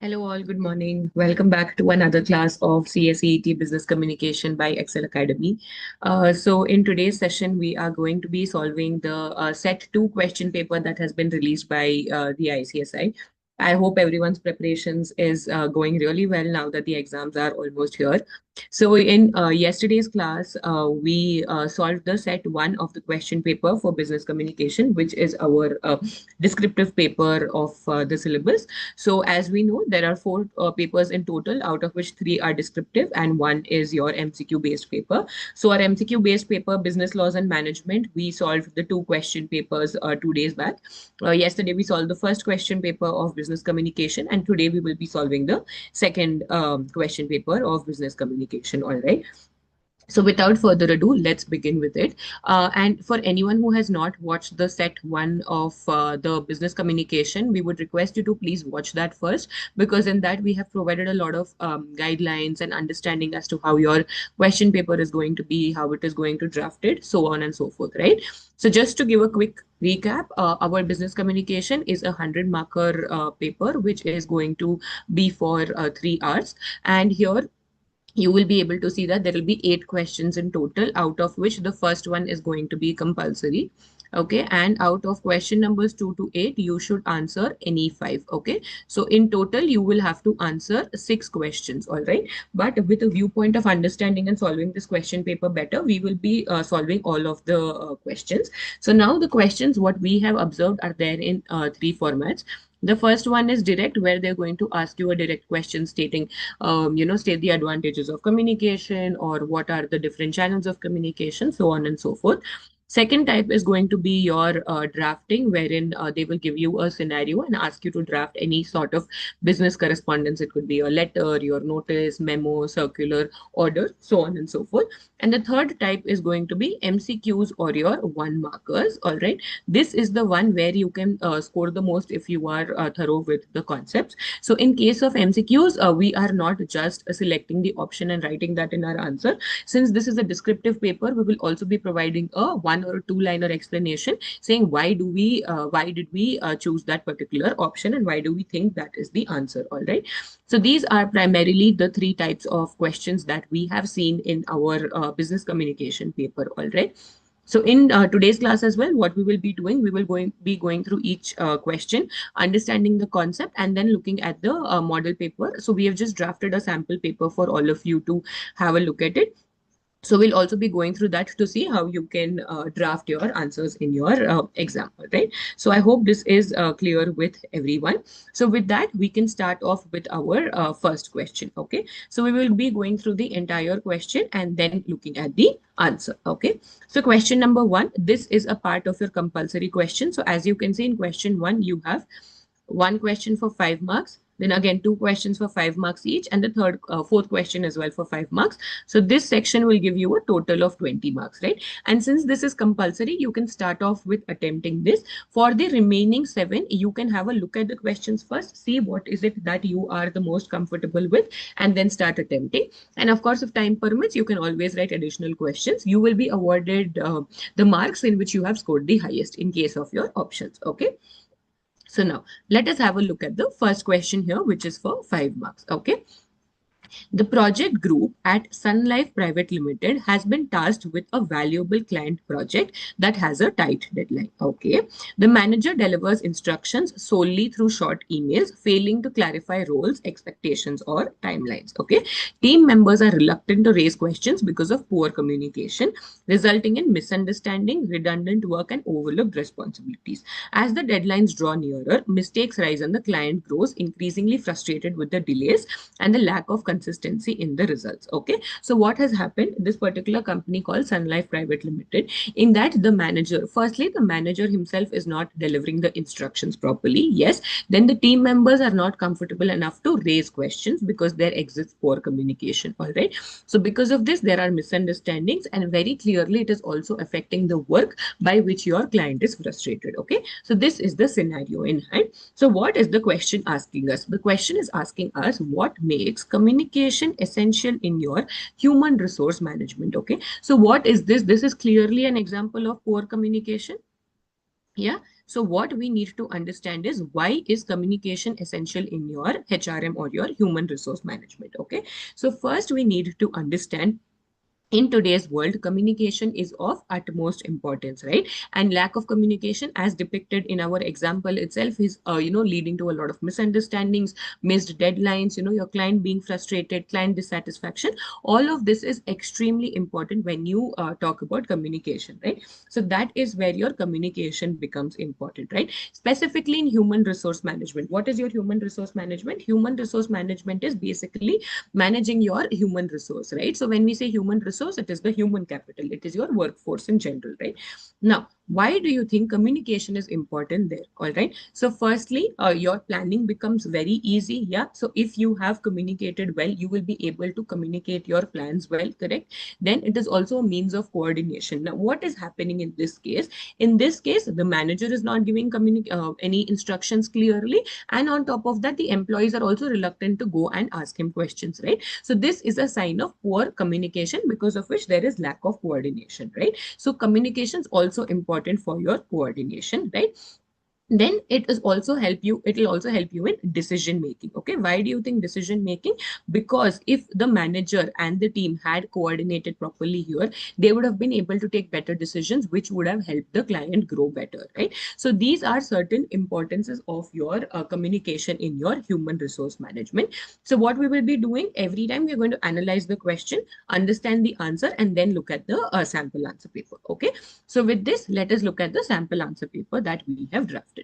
Hello all, good morning. Welcome back to another class of CSEET Business Communication by Excel Academy. So in today's session, we are going to be solving the set 2 question paper that has been released by the ICSI. I hope everyone's preparations is going really well now that the exams are almost here. So in yesterday's class, we solved the set 1 of the question paper for business communication, which is our descriptive paper of the syllabus. So as we know, there are 4 papers in total, out of which 3 are descriptive and 1 is your MCQ based paper. So our MCQ based paper, business laws and management, we solved the 2 question papers 2 days back. Yesterday we solved the first question paper of business communication, and today we will be solving the second question paper of business communication. All right. So without further ado, let's begin with it. And for anyone who has not watched the set 1 of the business communication, we would request you to please watch that first, because in that we have provided a lot of guidelines and understanding as to how your question paper is going to be, how it is going to draft it, so on and so forth, right? So just to give a quick recap, our business communication is a 100-marker paper, which is going to be for 3 hours. And here you will be able to see that there will be 8 questions in total, out of which the first one is going to be compulsory. Okay, and out of question numbers 2 to 8, you should answer any 5. Okay, so in total, you will have to answer 6 questions. All right, but with a viewpoint of understanding and solving this question paper better, we will be solving all of the questions. So now the questions what we have observed are there in 3 formats. The first one is direct, where they're going to ask you a direct question stating, state the advantages of communication, or what are the different channels of communication, so on and so forth. Second type is going to be your drafting, wherein they will give you a scenario and ask you to draft any sort of business correspondence. It could be a letter, your notice, memo, circular, order, so on and so forth. And the third type is going to be MCQs or your 1 markers. All right. This is the one where you can score the most if you are thorough with the concepts. So in case of MCQs, we are not just selecting the option and writing that in our answer. Since this is a descriptive paper, we will also be providing a 1 or 2-liner explanation saying why did we choose that particular option and why do we think that is the answer. All right. So these are primarily the 3 types of questions that we have seen in our business communication paper. All right. So in today's class as well, what we will be doing, we will be going through each question, understanding the concept, and then looking at the model paper. So we have just drafted a sample paper for all of you to have a look at it. So we'll also be going through that to see how you can draft your answers in your exam, right? So I hope this is clear with everyone. So with that, we can start off with our first question, okay? So we will be going through the entire question and then looking at the answer, okay? So question number 1, this is a part of your compulsory question. So as you can see in question 1, you have 1 question for 5 marks, then again 2 questions for 5 marks each, and the fourth question as well for 5 marks. So this section will give you a total of 20 marks, right? And since this is compulsory, you can start off with attempting this. For the remaining 7, you can have a look at the questions first, see what is it that you are the most comfortable with, and then start attempting. And of course, if time permits, you can always write additional questions. You will be awarded the marks in which you have scored the highest in case of your options, okay? So now let us have a look at the first question here, which is for 5 marks. Okay. The project group at Sun Life Private Limited has been tasked with a valuable client project that has a tight deadline. Okay. The manager delivers instructions solely through short emails, failing to clarify roles, expectations, or timelines. Okay. Team members are reluctant to raise questions because of poor communication, resulting in misunderstanding, redundant work, and overlooked responsibilities. As the deadlines draw nearer, mistakes rise and the client grows increasingly frustrated with the delays and the lack of consistency in the results. Okay, so what has happened? This particular company called Sun Life Private Limited, in that the manager, firstly, the manager himself is not delivering the instructions properly. Yes, then the team members are not comfortable enough to raise questions because there exists poor communication. All right, so because of this, there are misunderstandings, and very clearly, it is also affecting the work by which your client is frustrated. Okay, so this is the scenario in hand. So what is the question asking us? The question is asking us what makes communication essential in your human resource management. Okay, so what is this? This is clearly an example of poor communication. Yeah, So what we need to understand is, why is communication essential in your HRM or your human resource management? Okay. So first we need to understand, in today's world, communication is of utmost importance, right? And lack of communication, as depicted in our example itself, is leading to a lot of misunderstandings, missed deadlines, your client being frustrated, client dissatisfaction. All of this is extremely important when you talk about communication, right? So that is where your communication becomes important, right? Specifically in human resource management, what is your human resource management? Human resource management is basically managing your human resource, right? So when we say human resource, it is the human capital, it is your workforce in general, right? Now, why do you think communication is important there? All right. So firstly, your planning becomes very easy. Yeah. So if you have communicated well, you will be able to communicate your plans well, correct? Then it is also a means of coordination. Now, what is happening in this case? In this case, the manager is not giving any instructions clearly, and on top of that, the employees are also reluctant to go and ask him questions, right? So this is a sign of poor communication, because of which there is lack of coordination, right? So communication is also important for your coordination, right? Then it will also help you in decision making. Okay, why do you think decision making? Because if the manager and the team had coordinated properly here, they would have been able to take better decisions, which would have helped the client grow better, right? So these are certain importances of your communication in your human resource management. So what we will be doing, every time we're going to analyze the question, understand the answer, and then look at the sample answer paper. Okay, so with this, let us look at the sample answer paper that we have drafted.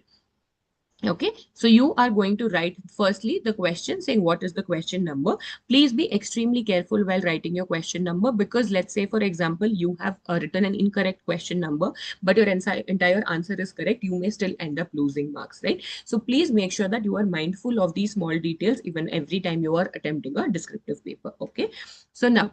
Okay, so you are going to write firstly the question, saying what is the question number. Please be extremely careful while writing your question number, because let's say, for example, you have written an incorrect question number, but your entire answer is correct, you may still end up losing marks, right? So please make sure that you are mindful of these small details even every time you are attempting a descriptive paper. Okay, so now,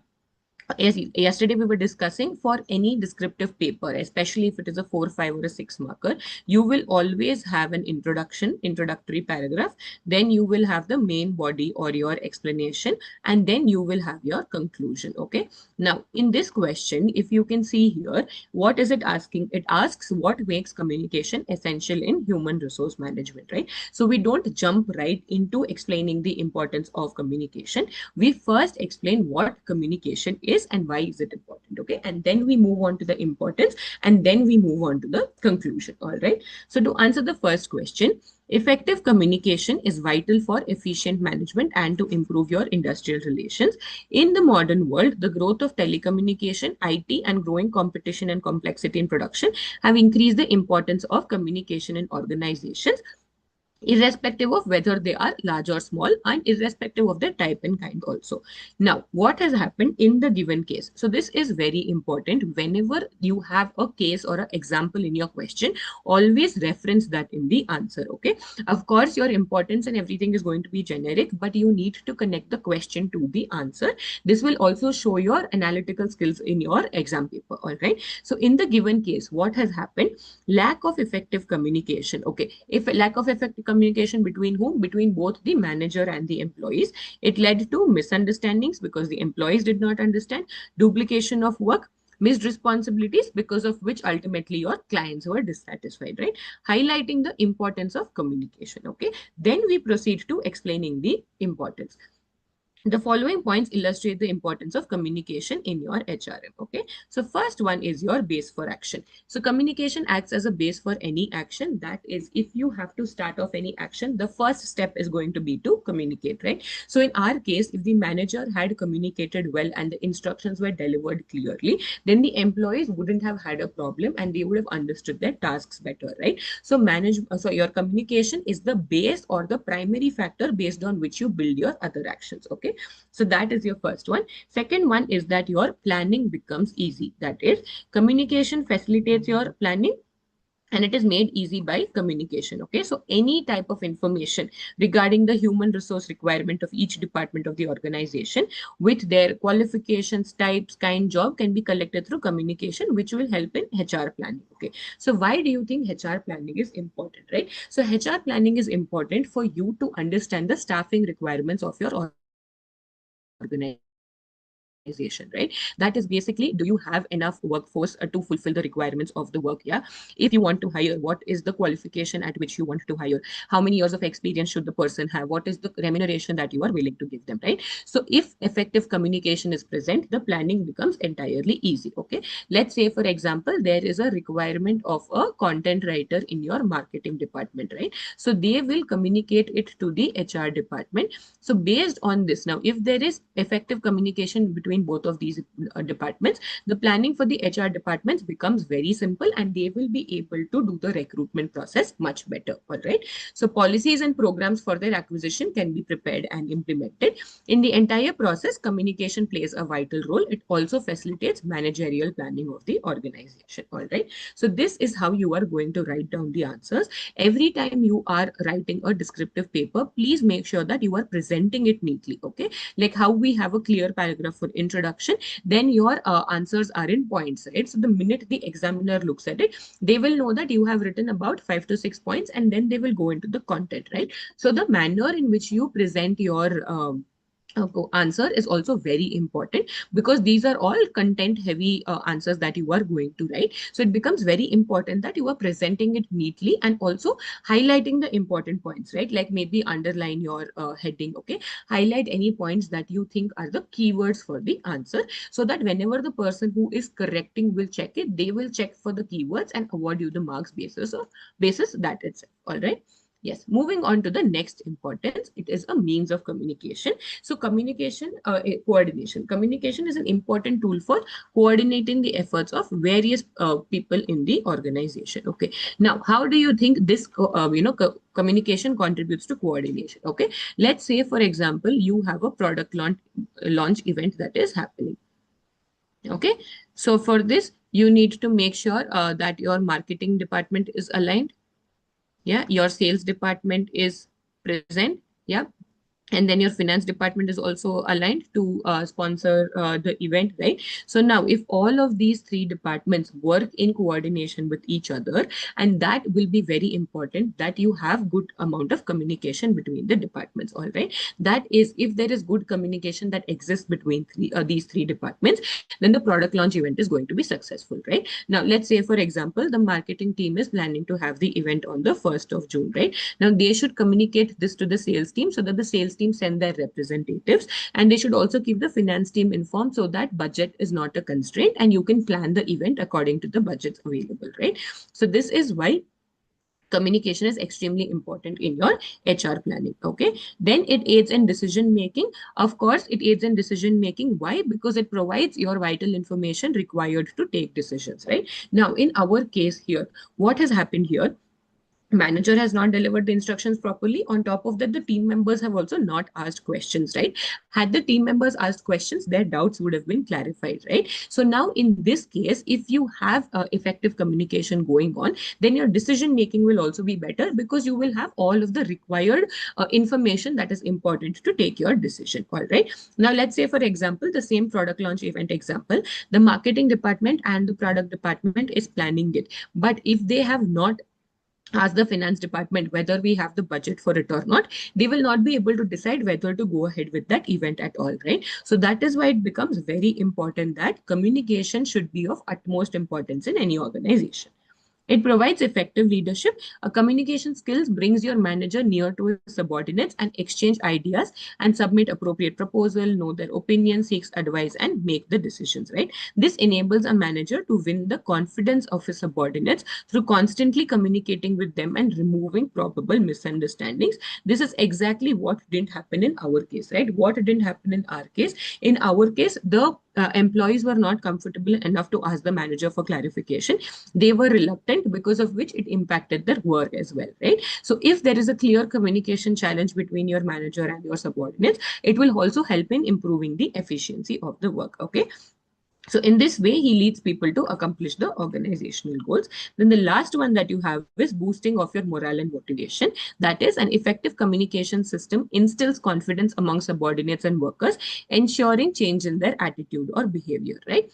as yesterday we were discussing, for any descriptive paper, especially if it is a 4, 5 or a 6 marker, you will always have an introductory paragraph, then you will have the main body or your explanation, and then you will have your conclusion. Okay, now in this question, if you can see here, what is it asking? It asks what makes communication essential in human resource management, right? So we don't jump right into explaining the importance of communication. We first explain what communication is and why is it important. Okay, and then we move on to the importance, and then we move on to the conclusion. All right, so to answer the first question, effective communication is vital for efficient management and to improve your industrial relations. In the modern world, the growth of telecommunication, IT, and growing competition and complexity in production have increased the importance of communication in organizations, irrespective of whether they are large or small, and irrespective of their type and kind also. Now, what has happened in the given case? So this is very important. Whenever you have a case or an example in your question, always reference that in the answer. Okay, of course your importance and everything is going to be generic, but you need to connect the question to the answer. This will also show your analytical skills in your exam paper. All right, so in the given case, what has happened? Lack of effective communication. Okay, if lack of effective communication between whom? Between both the manager and the employees. It led to misunderstandings because the employees did not understand, duplication of work, missed responsibilities, because of which ultimately your clients were dissatisfied, right? Highlighting the importance of communication. Okay, then we proceed to explaining the importance. The following points illustrate the importance of communication in your HRM. Okay, so first one is your base for action. So communication acts as a base for any action. That is, if you have to start off any action, the first step is going to be to communicate, right? So in our case, if the manager had communicated well and the instructions were delivered clearly, then the employees wouldn't have had a problem and they would have understood their tasks better, right? So so your communication is the base or the primary factor based on which you build your other actions. Okay, so that is your first one. Second one is that your planning becomes easy. That is, communication facilitates your planning, and it is made easy by communication. Okay, so any type of information regarding the human resource requirement of each department of the organization, with their qualifications, types, kind, job, can be collected through communication, which will help in HR planning. Okay, so why do you think HR planning is important, right? So HR planning is important for you to understand the staffing requirements of your organization. Why? Because organization, right? That is basically, do you have enough workforce to fulfill the requirements of the work? Yeah. If you want to hire, what is the qualification at which you want to hire? How many years of experience should the person have? What is the remuneration that you are willing to give them, right? So if effective communication is present, the planning becomes entirely easy. Okay. Let's say, for example, there is a requirement of a content writer in your marketing department, right? So they will communicate it to the HR department. So based on this, now, if there is effective communication between both of these departments, the planning for the HR departments becomes very simple and they will be able to do the recruitment process much better. All right. So policies and programs for their acquisition can be prepared and implemented. In the entire process, communication plays a vital role. It also facilitates managerial planning of the organization. All right. So this is how you are going to write down the answers. Every time you are writing a descriptive paper, please make sure that you are presenting it neatly. Okay. Like how we have a clear paragraph for introduction, then your answers are in points, right? So the minute the examiner looks at it, they will know that you have written about 5 to 6 points and then they will go into the content, right? So the manner in which you present your answer is also very important, because these are all content heavy answers that you are going to write. So it becomes very important that you are presenting it neatly and also highlighting the important points, right? Like maybe underline your heading. Okay. Highlight any points that you think are the keywords for the answer, so that whenever the person who is correcting will check it, they will check for the keywords and award you the marks basis that itself. All right. Yes, moving on to the next importance, it is a means of communication. So communication, coordination. Communication is an important tool for coordinating the efforts of various people in the organization. Okay. Now, how do you think this, communication contributes to coordination? Okay. Let's say, for example, you have a product launch event that is happening. Okay. So for this, you need to make sure that your marketing department is aligned. Yeah. Your sales department is present. Yeah, and then your finance department is also aligned to sponsor the event, right? So now if all of these three departments work in coordination with each other, and that will be very important, that you have good amount of communication between the departments. All right, that is, if there is good communication that exists between these three departments, then the product launch event is going to be successful, right? Now let's say, for example, the marketing team is planning to have the event on the 1st of June, right? Now they should communicate this to the sales team so that the sales team send their representatives, and they should also keep the finance team informed so that budget is not a constraint and you can plan the event according to the budgets available, right? So this is why communication is extremely important in your HR planning. Okay. Then it aids in decision making. Of course, it aids in decision making. Why? Because it provides your vital information required to take decisions, right? Now, in our case here, what has happened here? Manager has not delivered the instructions properly. On top of that, the team members have also not asked questions, right? Had the team members asked questions, their doubts would have been clarified, right? So now in this case, if you have effective communication going on, then your decision making will also be better, because you will have all of the required information that is important to take your decision. All right. Now let's say, for example, the same product launch event example, the marketing department and the product department is planning it, but if they have not ask the finance department whether we have the budget for it or not, they will not be able to decide whether to go ahead with that event at all, right? So that is why it becomes very important that communication should be of utmost importance in any organization. It provides effective leadership. A communication skills brings your manager near to his subordinates and exchange ideas and submit appropriate proposal, know their opinion, seeks advice, and make the decisions, right? This enables a manager to win the confidence of his subordinates through constantly communicating with them and removing probable misunderstandings. This is exactly what didn't happen in our case, right? What didn't happen in our case? In our case, the employees were not comfortable enough to ask the manager for clarification. They were reluctant, because of which it impacted their work as well, right? So if there is a clear communication challenge between your manager and your subordinates, it will also help in improving the efficiency of the work. Okay. So in this way, he leads people to accomplish the organizational goals. Then the last one that you have is boosting of your morale and motivation. That is, an effective communication system instills confidence among subordinates and workers, ensuring change in their attitude or behavior, right?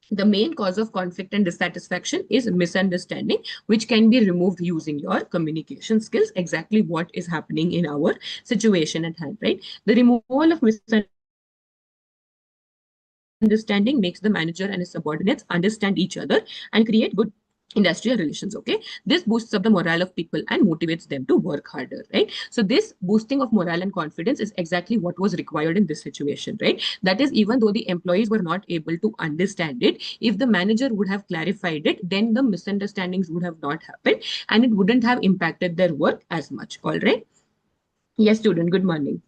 The main cause of conflict and dissatisfaction is misunderstanding, which can be removed using your communication skills. Exactly what is happening in our situation at hand, right? The removal of misunderstanding understanding makes the manager and his subordinates understand each other and create good industrial relations. Okay, this boosts up the morale of people and motivates them to work harder, right? So this boosting of morale and confidence is exactly what was required in this situation, right? That is, even though the employees were not able to understand it, if the manager would have clarified it, then the misunderstandings would have not happened and it wouldn't have impacted their work as much. All right. Yes, student, good morning.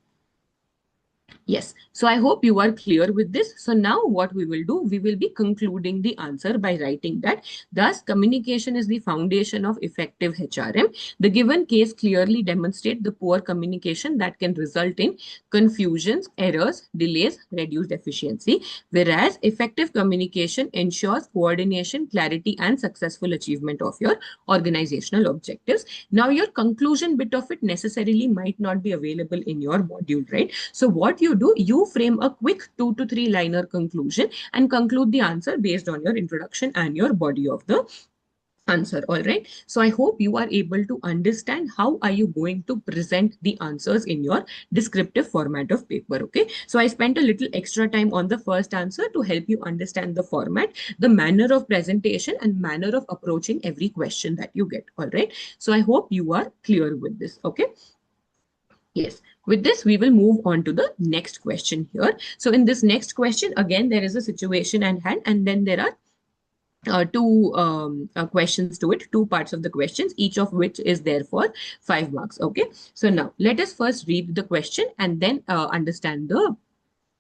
Yes, so I hope you are clear with this. So now what we will do, we will be concluding the answer by writing that, thus communication is the foundation of effective HRM. The given case clearly demonstrates the poor communication that can result in confusions, errors, delays, reduced efficiency, whereas effective communication ensures coordination, clarity, and successful achievement of your organizational objectives. Now, your conclusion bit of it necessarily might not be available in your module, right? So what you do, you frame a quick 2 to 3 liner conclusion and conclude the answer based on your introduction and your body of the answer. All right, so I hope you are able to understand how are you going to present the answers in your descriptive format of paper. Okay, so I spent a little extra time on the first answer to help you understand the format, the manner of presentation, and manner of approaching every question that you get. All right, so I hope you are clear with this. Okay. Yes, with this, we will move on to the next question here. So in this next question, again, there is a situation at hand, and then there are two questions to it, two parts of the questions, each of which is there for 5 marks. Okay, so now let us first read the question and then understand the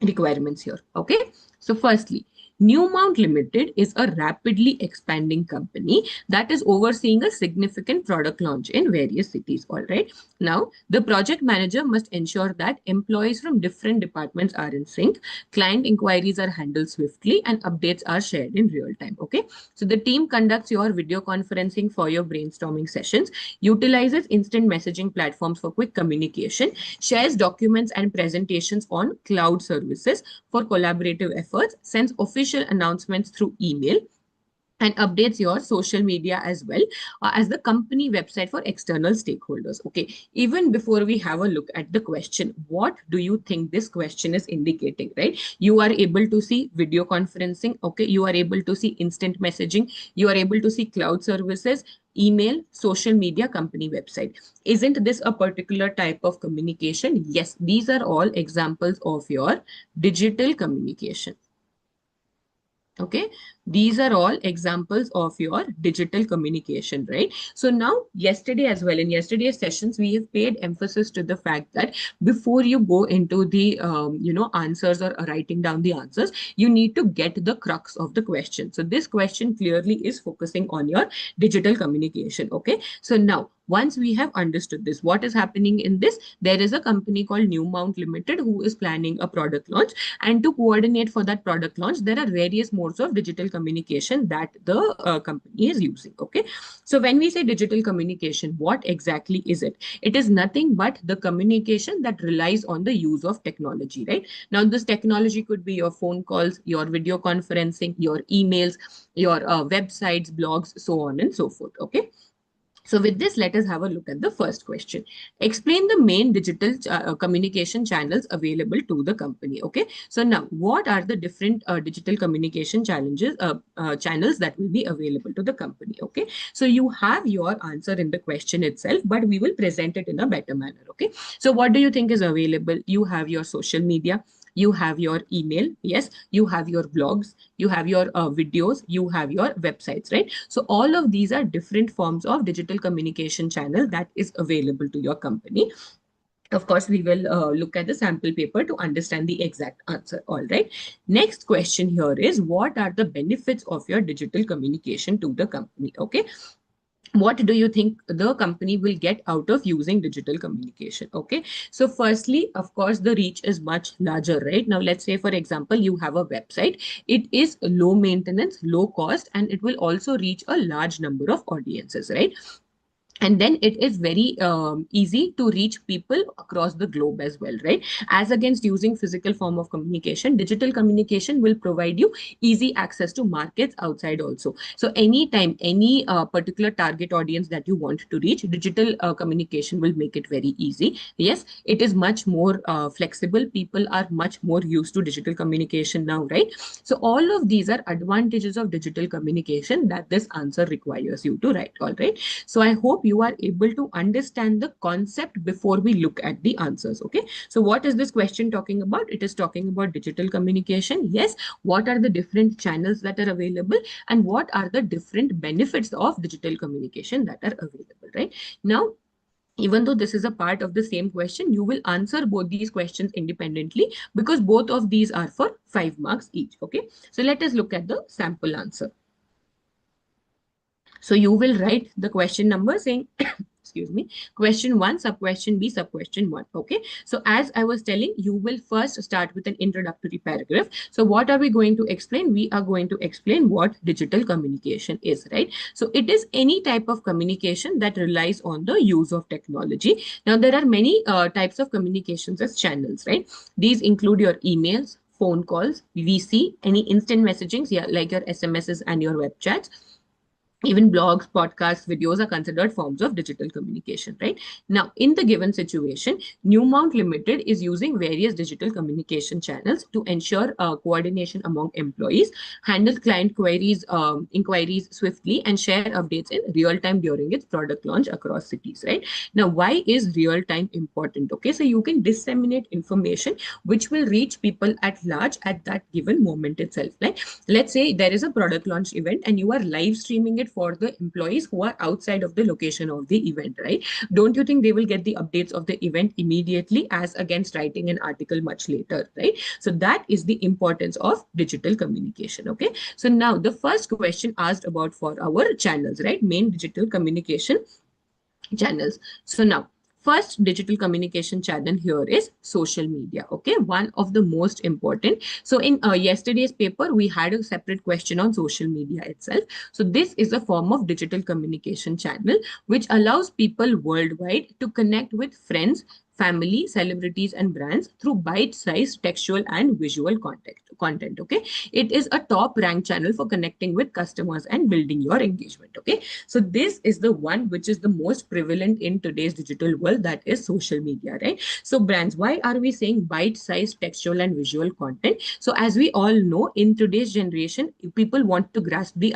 requirements here. Okay, so firstly, Newmount Limited is a rapidly expanding company that is overseeing a significant product launch in various cities. All right. Now, the project manager must ensure that employees from different departments are in sync, client inquiries are handled swiftly, and updates are shared in real time. Okay. So the team conducts your video conferencing for your brainstorming sessions, utilizes instant messaging platforms for quick communication, shares documents and presentations on cloud services for collaborative efforts, sends official announcements through email, and updates your social media as well as the company website for external stakeholders. Okay, even before we have a look at the question, what do you think this question is indicating, right? You are able to see video conferencing. Okay, you are able to see instant messaging, you are able to see cloud services, email, social media, company website. Isn't this a particular type of communication? Yes, these are all examples of your digital communication. Okay, these are all examples of your digital communication, right? So now, yesterday as well, in yesterday's sessions, we have paid emphasis to the fact that before you go into the answers or writing down the answers, you need to get the crux of the question. So this question clearly is focusing on your digital communication. Okay, so now, once we have understood this, what is happening in this? There is a company called Newmount Limited who is planning a product launch, and to coordinate for that product launch, there are various modes of digital communication that the company is using. Okay, so when we say digital communication, what exactly is it? It is nothing but the communication that relies on the use of technology, right? Now, this technology could be your phone calls, your video conferencing, your emails, your websites, blogs, so on and so forth. Okay, so with this, let us have a look at the first question. Explain the main digital communication channels available to the company. Okay. So now, what are the different digital communication channels that will be available to the company? Okay. So you have your answer in the question itself, but we will present it in a better manner. Okay. So what do you think is available? You have your social media, you have your email, yes, you have your blogs, you have your videos, you have your websites, right? So all of these are different forms of digital communication channel that is available to your company. Of course, we will look at the sample paper to understand the exact answer. All right, next question here is, what are the benefits of your digital communication to the company? Okay, what do you think the company will get out of using digital communication? Okay, so firstly, of course, the reach is much larger, right? Now, let's say, for example, you have a website. It is low maintenance, low cost, and it will also reach a large number of audiences, right? And then it is very easy to reach people across the globe as well, right? As against using physical form of communication, digital communication will provide you easy access to markets outside also. So anytime any particular target audience that you want to reach, digital communication will make it very easy. Yes, it is much more flexible. People are much more used to digital communication now, right? So all of these are advantages of digital communication that this answer requires you to write. All right, so I hope you are able to understand the concept before we look at the answers. Okay. So what is this question talking about? It is talking about digital communication. Yes. What are the different channels that are available and what are the different benefits of digital communication that are available, right? Now, even though this is a part of the same question, you will answer both these questions independently because both of these are for 5 marks each. Okay. So let us look at the sample answer. So you will write the question number saying, excuse me, question 1, sub question B, sub question 1. Okay. So as I was telling, you will first start with an introductory paragraph. So what are we going to explain? We are going to explain what digital communication is, right? So it is any type of communication that relies on the use of technology. Now, there are many types of communications as channels, right? These include your emails, phone calls, VC, any instant messagings, yeah, like your SMSs and your web chats. Even blogs, podcasts, videos are considered forms of digital communication, right? Now, in the given situation, Newmount Limited is using various digital communication channels to ensure coordination among employees, handle client inquiries swiftly, and share updates in real time during its product launch across cities, right? Now, why is real time important? Okay, so you can disseminate information which will reach people at large at that given moment itself. Like, let's say there is a product launch event and you are live streaming it for the employees who are outside of the location of the event, right? Don't you think they will get the updates of the event immediately as against writing an article much later, right? So that is the importance of digital communication. Okay. So now the first question asked about for our channels, right? Main digital communication channels. So now, first digital communication channel here is social media. Okay, one of the most important. So in yesterday's paper, we had a separate question on social media itself. So this is a form of digital communication channel which allows people worldwide to connect with friends, family, celebrities, and brands through bite-sized textual and visual content. Okay, it is a top ranked channel for connecting with customers and building your engagement. Okay, so this is the one which is the most prevalent in today's digital world, that is social media, right? So brands, why are we saying bite-sized textual and visual content? So as we all know, in today's generation, people want to grasp the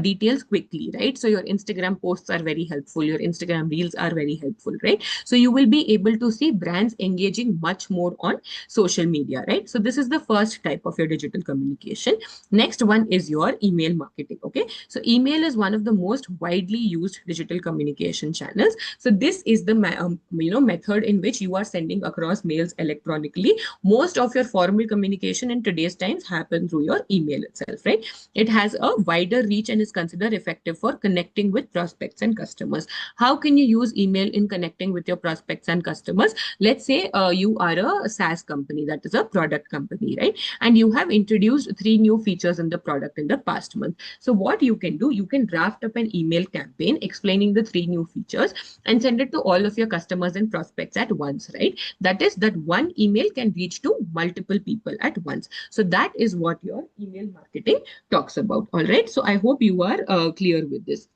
details quickly, right? So your Instagram posts are very helpful, your Instagram reels are very helpful, right? So you will be able to see brands engaging much more on social media, right? So this is the first type of your digital communication. Next one is your email marketing. Okay, so email is one of the most widely used digital communication channels. So this is the method in which you are sending across mails electronically. Most of your formal communication in today's times happen through your email itself, right? It has a wider reach and is considered effective for connecting with prospects and customers. How can you use email in connecting with your prospects and customers? Let's say you are a SaaS company, that is a product company, right? And you have introduced 3 new features in the product in the past month. So what you can do, you can draft up an email campaign explaining the 3 new features and send it to all of your customers and prospects at once, right? That is that one email can reach to multiple people at once. So that is what your email marketing talks about. All right. So I hope you are clear with this.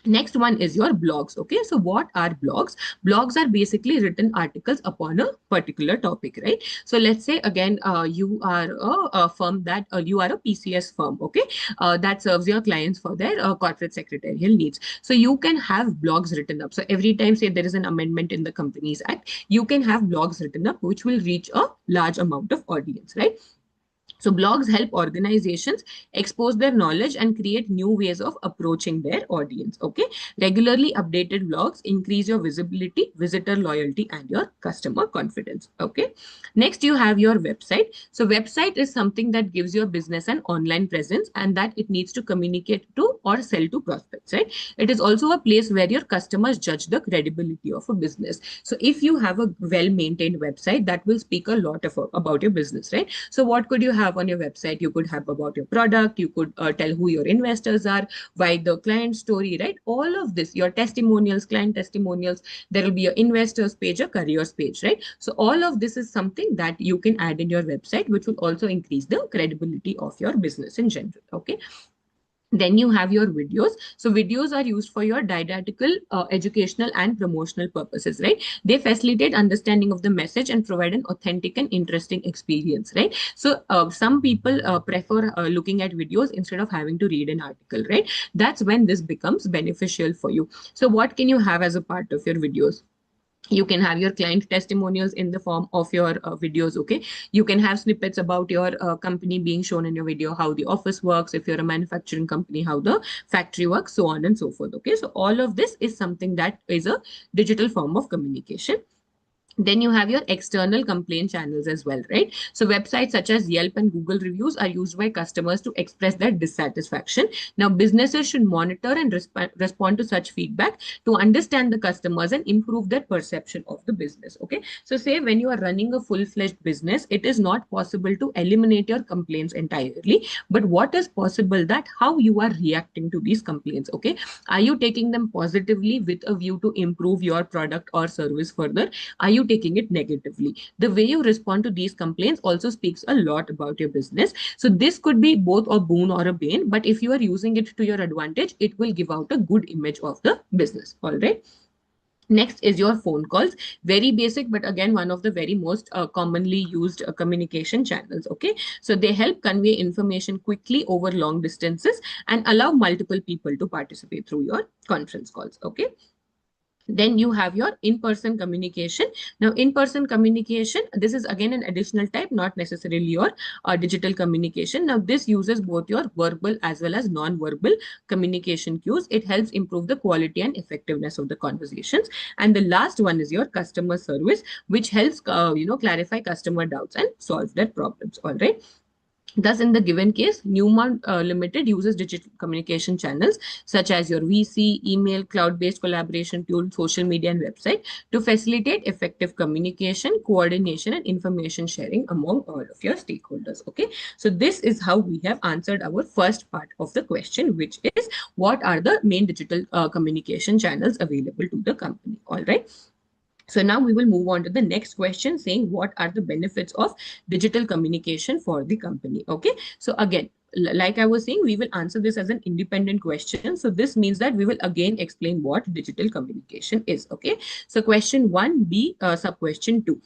Next one is your blogs. Okay, so what are blogs? Blogs are basically written articles upon a particular topic, right? So let's say again, you are a firm that you are a PCS firm, okay, that serves your clients for their corporate secretarial needs. So you can have blogs written up. So every time, say there is an amendment in the Companies Act, you can have blogs written up which will reach a large amount of audience, right? So blogs help organizations expose their knowledge and create new ways of approaching their audience. Okay. Regularly updated blogs increase your visibility, visitor loyalty, and your customer confidence. Okay. Next, you have your website. So website is something that gives your business an online presence and that it needs to communicate to or sell to prospects, right? It is also a place where your customers judge the credibility of a business. So if you have a well-maintained website, that will speak a lot about your business, right? So what could you have? have on your website, you could have about your product, you could tell who your investors are, why the client story, right? All of this, your testimonials, client testimonials, there will be your investors page, a careers page, right? So all of this is something that you can add in your website, which will also increase the credibility of your business in general. Okay. Then you have your videos. So videos are used for your didactical, educational and promotional purposes, right? They facilitate understanding of the message and provide an authentic and interesting experience, right? So some people prefer looking at videos instead of having to read an article, right? That's when this becomes beneficial for you. So what can you have as a part of your videos? You can have your client testimonials in the form of your videos. Okay, you can have snippets about your company being shown in your video, how the office works, if you're a manufacturing company, how the factory works, so on and so forth. Okay, so all of this is something that is a digital form of communication. Then you have your external complaint channels as well, right? So websites such as Yelp and Google reviews are used by customers to express their dissatisfaction. Now businesses should monitor and respond to such feedback to understand the customers and improve their perception of the business. Okay, so say when you are running a full-fledged business, it is not possible to eliminate your complaints entirely, but what is possible that how you are reacting to these complaints. Okay, are you taking them positively with a view to improve your product or service further? Are you taking it negatively? The way you respond to these complaints also speaks a lot about your business. So this could be both a boon or a bane, but if you are using it to your advantage, it will give out a good image of the business. All right. Next is your phone calls. Very basic, but again, one of the very most commonly used communication channels. Okay, so they help convey information quickly over long distances and allow multiple people to participate through your conference calls. Okay. Then you have your in-person communication. Now, in-person communication, this is again an additional type, not necessarily your digital communication. Now, this uses both your verbal as well as non-verbal communication cues. It helps improve the quality and effectiveness of the conversations. And the last one is your customer service, which helps, clarify customer doubts and solve their problems. All right. Thus, in the given case, Newmont Limited uses digital communication channels such as your VC, email, cloud-based collaboration tool, social media, and website to facilitate effective communication, coordination, and information sharing among all of your stakeholders. Okay, so this is how we have answered our first part of the question, which is what are the main digital communication channels available to the company. All right. So now we will move on to the next question saying what are the benefits of digital communication for the company. Okay. So again, like I was saying, we will answer this as an independent question. So this means that we will again explain what digital communication is. Okay. So question 1B, sub question 2.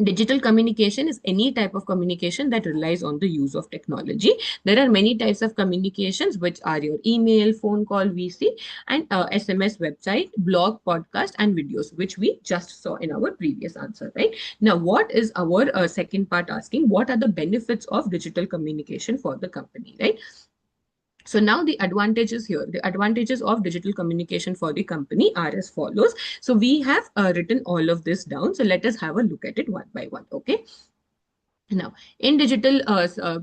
Digital communication is any type of communication that relies on the use of technology. There are many types of communications, which are your email, phone call, VC, and SMS, website, blog, podcast, and videos, which we just saw in our previous answer, right? Now, what is our second part asking? What are the benefits of digital communication for the company, right? So now the advantages here, the advantages of digital communication for the company are as follows. So we have written all of this down. So let us have a look at it one by one. Okay. Now, in digital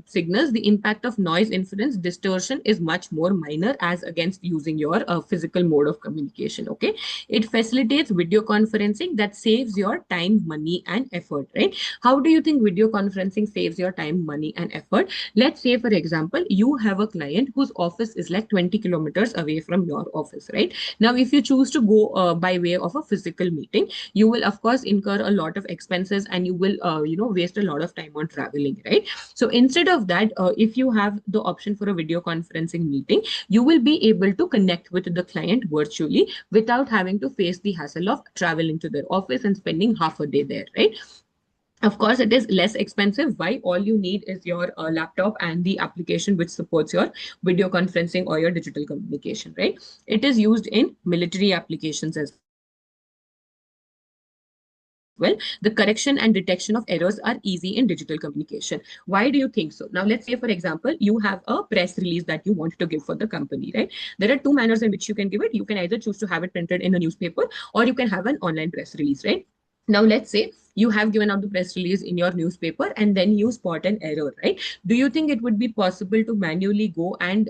signals, the impact of noise, interference, distortion is much more minor as against using your physical mode of communication. Okay, it facilitates video conferencing that saves your time, money, and effort. Right? How do you think video conferencing saves your time, money, and effort? Let's say, for example, you have a client whose office is like 20 kilometers away from your office. Right? Now, if you choose to go by way of a physical meeting, you will of course incur a lot of expenses and you will waste a lot of time on traveling, right? So instead of that, if you have the option for a video conferencing meeting, you will be able to connect with the client virtually without having to face the hassle of traveling to their office and spending half a day there, right? Of course, it is less expensive. Why? All you need is your laptop and the application which supports your video conferencing or your digital communication, right? It is used in military applications as well. The correction and detection of errors are easy in digital communication. Why do you think so? Now, let's say, for example, you have a press release that you want to give for the company, right? There are two manners in which you can give it. You can either choose to have it printed in a newspaper or you can have an online press release, right? Now, let's say you have given out the press release in your newspaper and then you spot an error, right? Do you think it would be possible to manually go and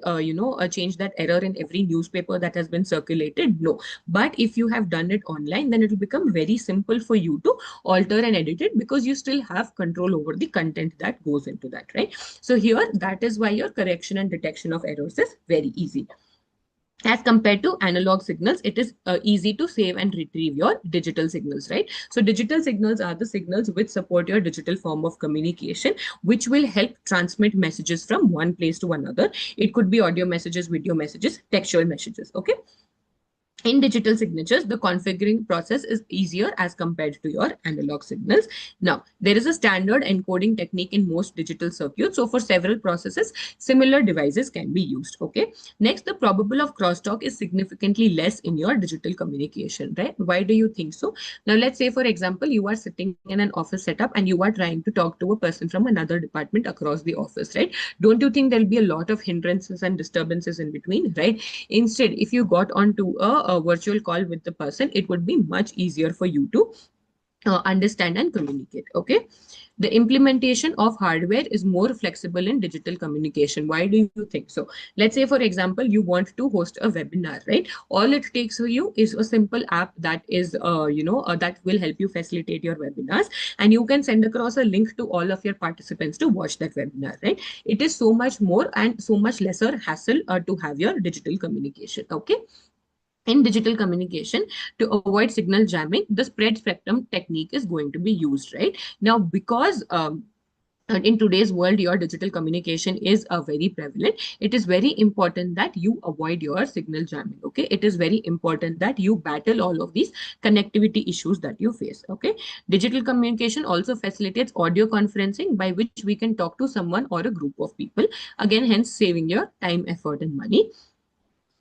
change that error in every newspaper that has been circulated? No. But if you have done it online, then it will become very simple for you to alter and edit it, because you still have control over the content that goes into that, right? So here, that is why your correction and detection of errors is very easy. As compared to analog signals, it is easy to save and retrieve your digital signals, right? So digital signals are the signals which support your digital form of communication, which will help transmit messages from one place to another. It could be audio messages, video messages, textual messages, okay? In digital signatures, the configuring process is easier as compared to your analog signals. Now, there is a standard encoding technique in most digital circuits. So for several processes, similar devices can be used. Okay. Next, the probable of crosstalk is significantly less in your digital communication, right? Why do you think so? Now, let's say, for example, you are sitting in an office setup and you are trying to talk to a person from another department across the office, right? Don't you think there'll be a lot of hindrances and disturbances in between, right? Instead, if you got onto a virtual call with the person, it would be much easier for you to understand and communicate. Okay. The implementation of hardware is more flexible in digital communication. Why do you think so? Let's say, for example, you want to host a webinar, right? All it takes for you is a simple app that is, that will help you facilitate your webinars, and you can send across a link to all of your participants to watch that webinar, right? It is so much more and so much lesser hassle to have your digital communication. Okay. In digital communication, to avoid signal jamming, the spread spectrum technique is going to be used, right? Now, because in today's world, your digital communication is very prevalent. It is very important that you avoid your signal jamming. Okay. It is very important that you battle all of these connectivity issues that you face. Okay. Digital communication also facilitates audio conferencing, by which we can talk to someone or a group of people. Again, hence saving your time, effort, and money.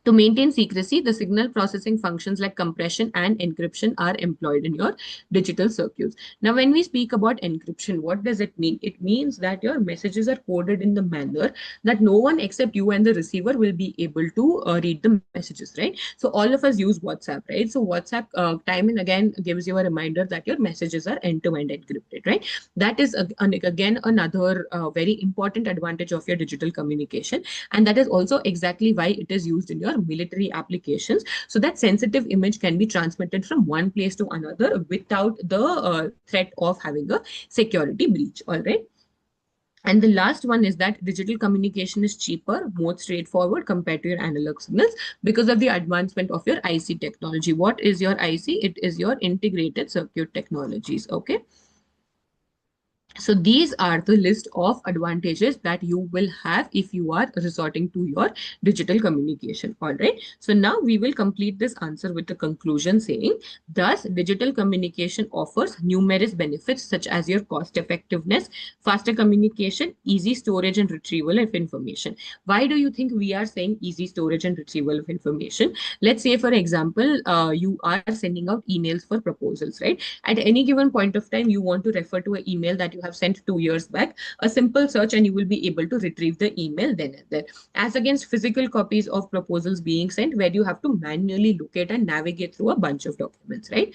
To maintain secrecy, the signal processing functions like compression and encryption are employed in your digital circuits. Now, when we speak about encryption, what does it mean? It means that your messages are coded in the manner that no one except you and the receiver will be able to read the messages, right? So all of us use WhatsApp, right? So WhatsApp time and again gives you a reminder that your messages are end-to-end encrypted, right? That is again another very important advantage of your digital communication, and that is also exactly why it is used in your military applications, so that sensitive image can be transmitted from one place to another without the threat of having a security breach. All right. And the last one is that digital communication is cheaper, more straightforward compared to your analog signals because of the advancement of your IC technology. What is your IC? It is your integrated circuit technologies. Okay. So these are the list of advantages that you will have if you are resorting to your digital communication. All right. So now we will complete this answer with the conclusion saying, thus, digital communication offers numerous benefits such as your cost effectiveness, faster communication, easy storage and retrieval of information. Why do you think we are saying easy storage and retrieval of information? Let's say, for example, you are sending out emails for proposals, right? At any given point of time, you want to refer to an email that you have sent 2 years back, a simple search and you will be able to retrieve the email then and there. As against physical copies of proposals being sent, where you have to manually locate and navigate through a bunch of documents, right?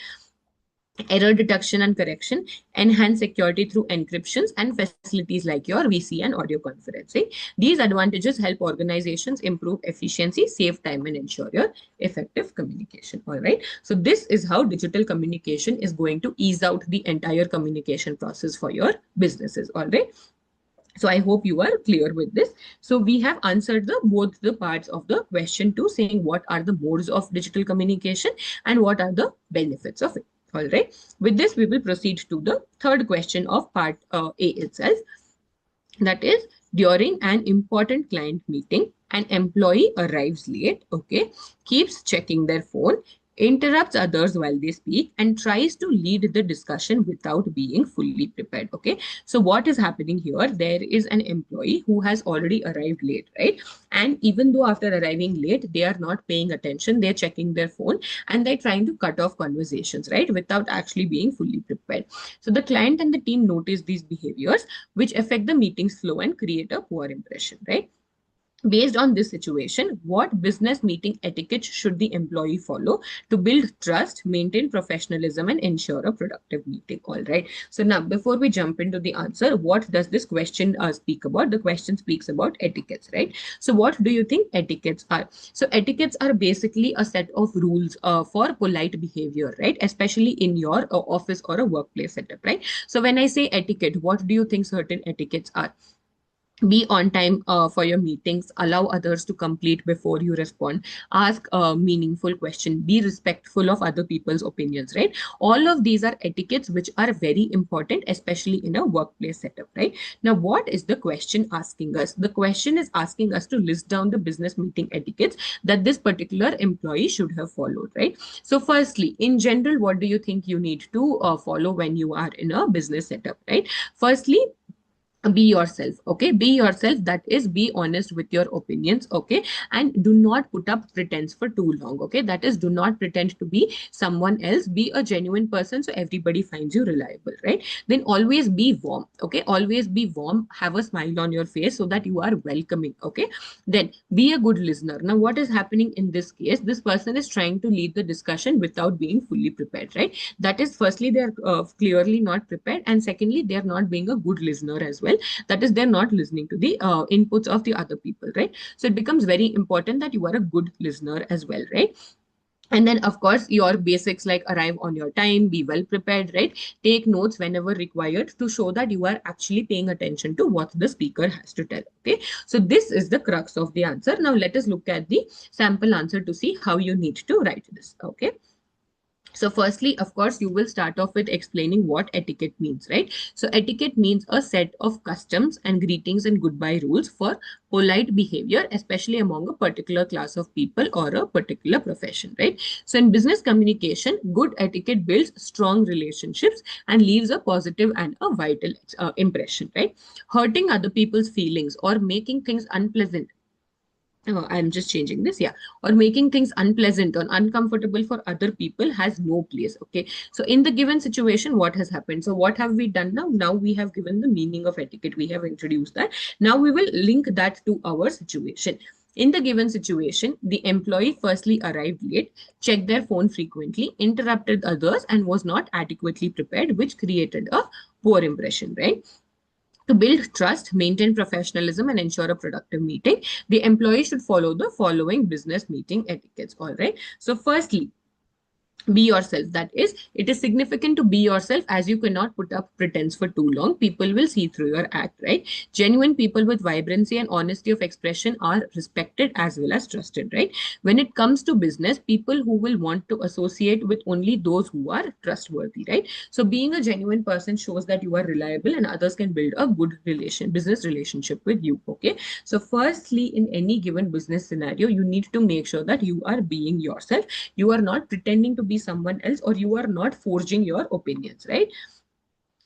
Error detection and correction, enhance security through encryptions and facilities like your VC and audio conferencing. These advantages help organizations improve efficiency, save time, and ensure your effective communication. All right. So this is how digital communication is going to ease out the entire communication process for your businesses. All right. So I hope you are clear with this. So we have answered both the parts of the question 2, saying what are the modes of digital communication and what are the benefits of it. All right. With this, we will proceed to the third question of part A itself. That is, during an important client meeting, an employee arrives late, okay, keeps checking their phone, interrupts others while they speak, and tries to lead the discussion without being fully prepared. Okay. So what is happening here? There is an employee who has already arrived late, right? And even though after arriving late, they are not paying attention, they're checking their phone and they're trying to cut off conversations, right? Without actually being fully prepared. So the client and the team notice these behaviors, which affect the meeting's flow and create a poor impression, right? Based on this situation, what business meeting etiquette should the employee follow to build trust, maintain professionalism, and ensure a productive meeting? All right. So now, before we jump into the answer, what does this question speak about? The question speaks about etiquettes, right? So what do you think etiquettes are? So etiquettes are basically a set of rules for polite behavior, right? Especially in your office or a workplace setup, right? So when I say etiquette, what do you think certain etiquettes are? Be on time for your meetings, allow others to complete before you respond, ask a meaningful question, be respectful of other people's opinions, right? All of these are etiquettes which are very important, especially in a workplace setup, right? Now, what is the question asking us? The question is asking us to list down the business meeting etiquettes that this particular employee should have followed, right? So firstly, in general, what do you think you need to follow when you are in a business setup, right? Firstly, be yourself. Okay, be yourself, that is, be honest with your opinions. Okay, and do not put up pretense for too long. Okay, that is, do not pretend to be someone else. Be a genuine person so everybody finds you reliable, right? Then always be warm. Okay, always be warm, have a smile on your face so that you are welcoming. Okay, then be a good listener. Now, what is happening in this case? This person is trying to lead the discussion without being fully prepared, right? That is, firstly, they're clearly not prepared, and secondly, they're not being a good listener as well. That is, they're not listening to the inputs of the other people, right? So it becomes very important that you are a good listener as well, right? And then, of course, your basics like arrive on your time, be well prepared, right? Take notes whenever required to show that you are actually paying attention to what the speaker has to tell. Okay, so this is the crux of the answer. Now let us look at the sample answer to see how you need to write this. Okay, so firstly, of course, you will start off with explaining what etiquette means, right? So etiquette means a set of customs and greetings and goodbye rules for polite behavior, especially among a particular class of people or a particular profession, right? So in business communication, good etiquette builds strong relationships and leaves a positive and a vital impression, right? Hurting other people's feelings or making things unpleasant, I'm just changing this, yeah, or making things unpleasant or uncomfortable for other people has no place. Okay, so in the given situation, what has happened? So what have we done now? Now we have given the meaning of etiquette, we have introduced that. Now we will link that to our situation. In the given situation, the employee firstly arrived late, checked their phone frequently, interrupted others, and was not adequately prepared, which created a poor impression, right? To build trust, maintain professionalism, and ensure a productive meeting, the employee should follow the following business meeting etiquettes. All right. So, firstly, be yourself. That is, it is significant to be yourself, as you cannot put up pretense for too long. People will see through your act, right? Genuine people with vibrancy and honesty of expression are respected as well as trusted, right? When it comes to business, people who will want to associate with only those who are trustworthy, right? So being a genuine person shows that you are reliable and others can build a good business relationship with you. Okay, so firstly, in any given business scenario, you need to make sure that you are being yourself. You are not pretending to be someone else, or you are not forging your opinions, right?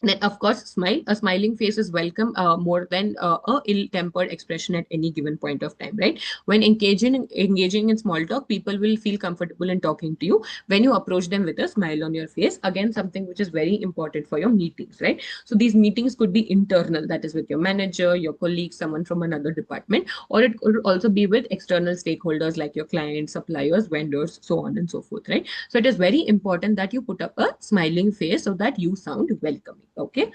Then, of course, smile. A smiling face is welcome more than a ill-tempered expression at any given point of time, right? When engaging in small talk, people will feel comfortable in talking to you when you approach them with a smile on your face. Again, something which is very important for your meetings, right? So these meetings could be internal, that is with your manager, your colleague, someone from another department, or it could also be with external stakeholders like your clients, suppliers, vendors, so on and so forth, right? So it is very important that you put up a smiling face so that you sound welcoming. Okay,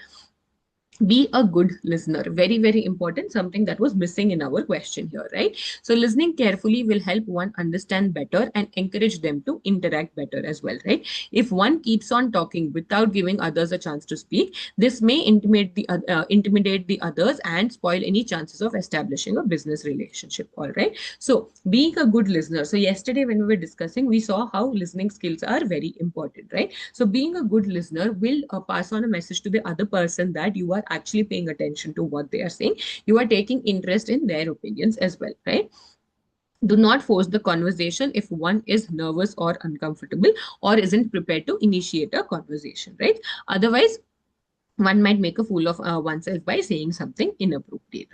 be a good listener. Very, very important, something that was missing in our question here, right? So listening carefully will help one understand better and encourage them to interact better as well, right? If one keeps on talking without giving others a chance to speak, this may intimidate the others and spoil any chances of establishing a business relationship. All right, so being a good listener, so yesterday when we were discussing, we saw how listening skills are very important, right? So being a good listener will pass on a message to the other person that you are actually paying attention to what they are saying. You are taking interest in their opinions as well, right? Do not force the conversation if one is nervous or uncomfortable or isn't prepared to initiate a conversation, right? Otherwise, one might make a fool of oneself by saying something inappropriate.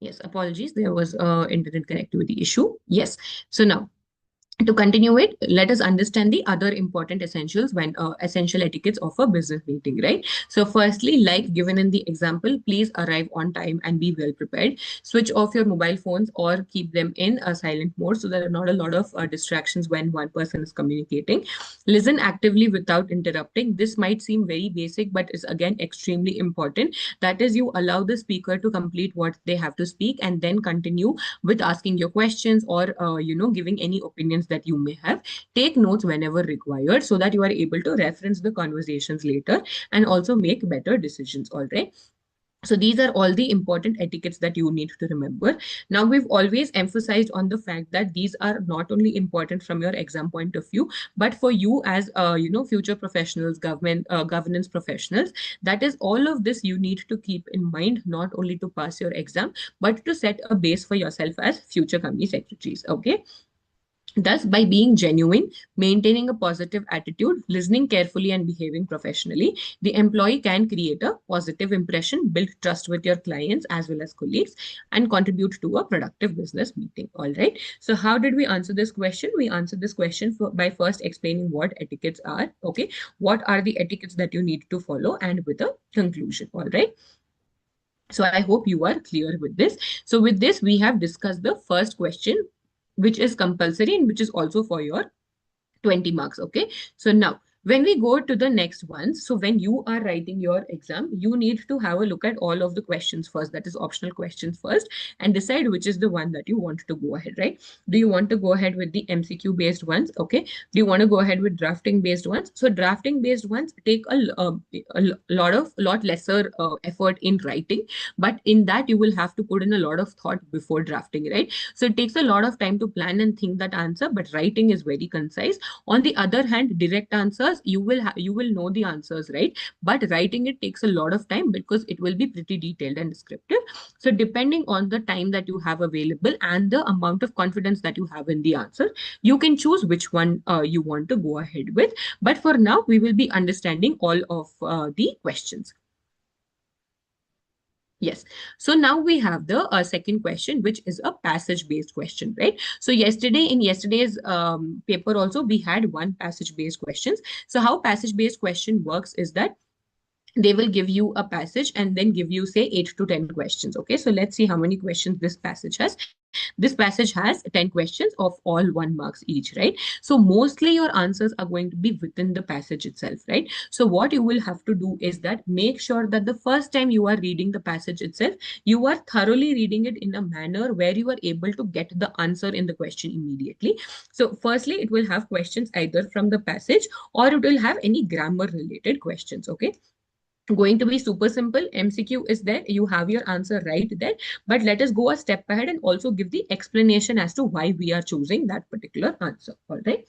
Yes, apologies. There was internet connectivity issue. Yes. So now, to continue it, let us understand the other important essentials when essential etiquettes of a business meeting, right? So firstly, like given in the example, please arrive on time and be well prepared. Switch off your mobile phones or keep them in a silent mode so there are not a lot of distractions when one person is communicating. Listen actively without interrupting. This might seem very basic, but is again extremely important. That is, you allow the speaker to complete what they have to speak and then continue with asking your questions or giving any opinions that you may have. Take notes whenever required so that you are able to reference the conversations later and also make better decisions. All right. So these are all the important etiquettes that you need to remember. Now, we've always emphasized on the fact that these are not only important from your exam point of view, but for you as future professionals, governance professionals. That is, all of this you need to keep in mind, not only to pass your exam, but to set a base for yourself as future company secretaries. Okay. Thus, by being genuine, maintaining a positive attitude, listening carefully, and behaving professionally, the employee can create a positive impression, build trust with your clients as well as colleagues, and contribute to a productive business meeting. All right. So, how did we answer this question? We answered this question by first explaining what etiquettes are. Okay. What are the etiquettes that you need to follow, and with a conclusion. All right. So I hope you are clear with this. So with this, we have discussed the first question, which is compulsory and which is also for your 20 marks. Okay. So now, when we go to the next one, so when you are writing your exam, you need to have a look at all of the questions first, that is optional questions first, and decide which is the one that you want to go ahead, right? Do you want to go ahead with the MCQ based ones? Okay. Do you want to go ahead with drafting based ones? So drafting based ones take a lot lesser effort in writing, but in that you will have to put in a lot of thought before drafting, right? So it takes a lot of time to plan and think that answer, but writing is very concise. On the other hand, direct answers, you will know the answers, right? But writing it takes a lot of time because it will be pretty detailed and descriptive. So depending on the time that you have available and the amount of confidence that you have in the answer, you can choose which one you want to go ahead with. But for now, we will be understanding all of the questions. Yes. So now we have the second question, which is a passage-based question, right? So in yesterday's paper also, we had one passage-based questions. So how passage-based question works is that they will give you a passage and then give you say 8 to 10 questions. Okay, so let's see how many questions this passage has. This passage has 10 questions of all 1 marks each, right? So mostly your answers are going to be within the passage itself, right? So what you will have to do is that make sure that the first time you are reading the passage itself, you are thoroughly reading it in a manner where you are able to get the answer in the question immediately. So firstly, it will have questions either from the passage or it will have any grammar related questions. Okay, going to be super simple. MCQ is there, you have your answer right there, but let us go a step ahead and also give the explanation as to why we are choosing that particular answer. All right.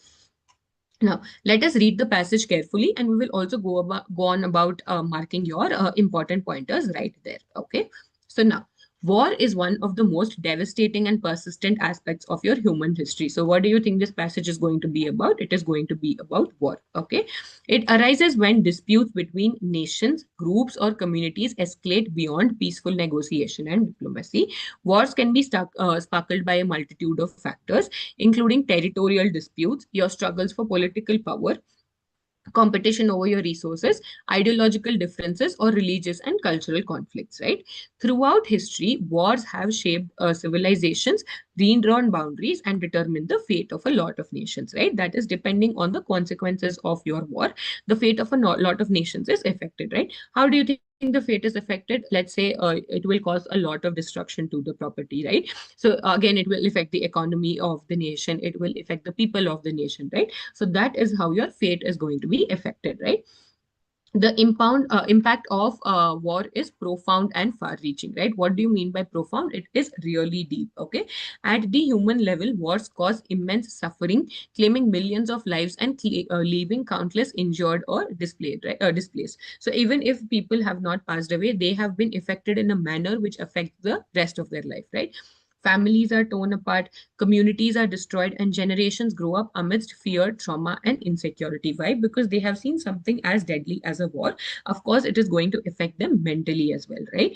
Now, let us read the passage carefully and we will also go on about marking your important pointers right there. Okay. So now, war is one of the most devastating and persistent aspects of your human history. So what do you think this passage is going to be about? It is going to be about war. Okay. It arises when disputes between nations, groups, or communities escalate beyond peaceful negotiation and diplomacy. Wars can be sparkled by a multitude of factors, including territorial disputes, your struggles for political power, competition over your resources, ideological differences, or religious and cultural conflicts, right? Throughout history, wars have shaped civilizations, redrawn boundaries, and determined the fate of a lot of nations, right? That is, depending on the consequences of your war, the fate of a lot of nations is affected, right? How do you think the fate is affected? Let's say it will cause a lot of destruction to the property, right? So again, it will affect the economy of the nation, it will affect the people of the nation, right? So that is how your fate is going to be affected, right? The impact of war is profound and far reaching, right? What do you mean by profound? It is really deep. Okay, at the human level, wars cause immense suffering, claiming millions of lives and leaving countless injured or displaced, right? Displaced. So even if people have not passed away, they have been affected in a manner which affects the rest of their life, right? Families are torn apart, communities are destroyed, and generations grow up amidst fear, trauma, and insecurity. Why? Because they have seen something as deadly as a war. Of course, it is going to affect them mentally as well, right?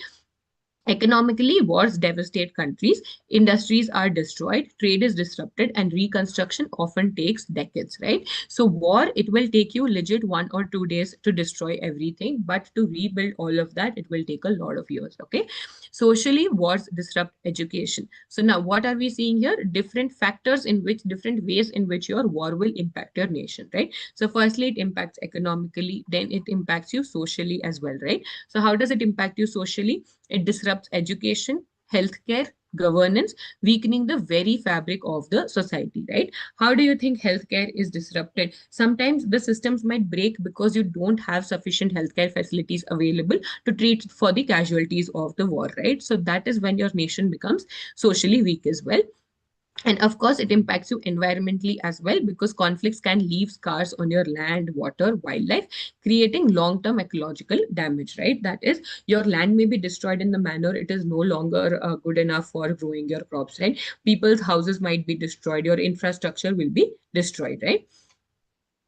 Economically, wars devastate countries, industries are destroyed, trade is disrupted, and reconstruction often takes decades, right? So, war, it will take you legit 1 or 2 days to destroy everything, but to rebuild all of that, it will take a lot of years, okay? Socially, wars disrupt education. So, now what are we seeing here? Different factors in which, different ways in which your war will impact your nation, right? So, firstly, it impacts economically, then it impacts you socially as well, right? So, how does it impact you socially? It disrupts education, healthcare, governance, weakening the very fabric of the society, right? How do you think healthcare is disrupted? Sometimes the systems might break because you don't have sufficient healthcare facilities available to treat for the casualties of the war, right? So that is when your nation becomes socially weak as well. And of course, it impacts you environmentally as well because conflicts can leave scars on your land, water, wildlife, creating long term ecological damage, right? That is, your land may be destroyed in the manner it is no longer good enough for growing your crops, right? People's houses might be destroyed, your infrastructure will be destroyed, right?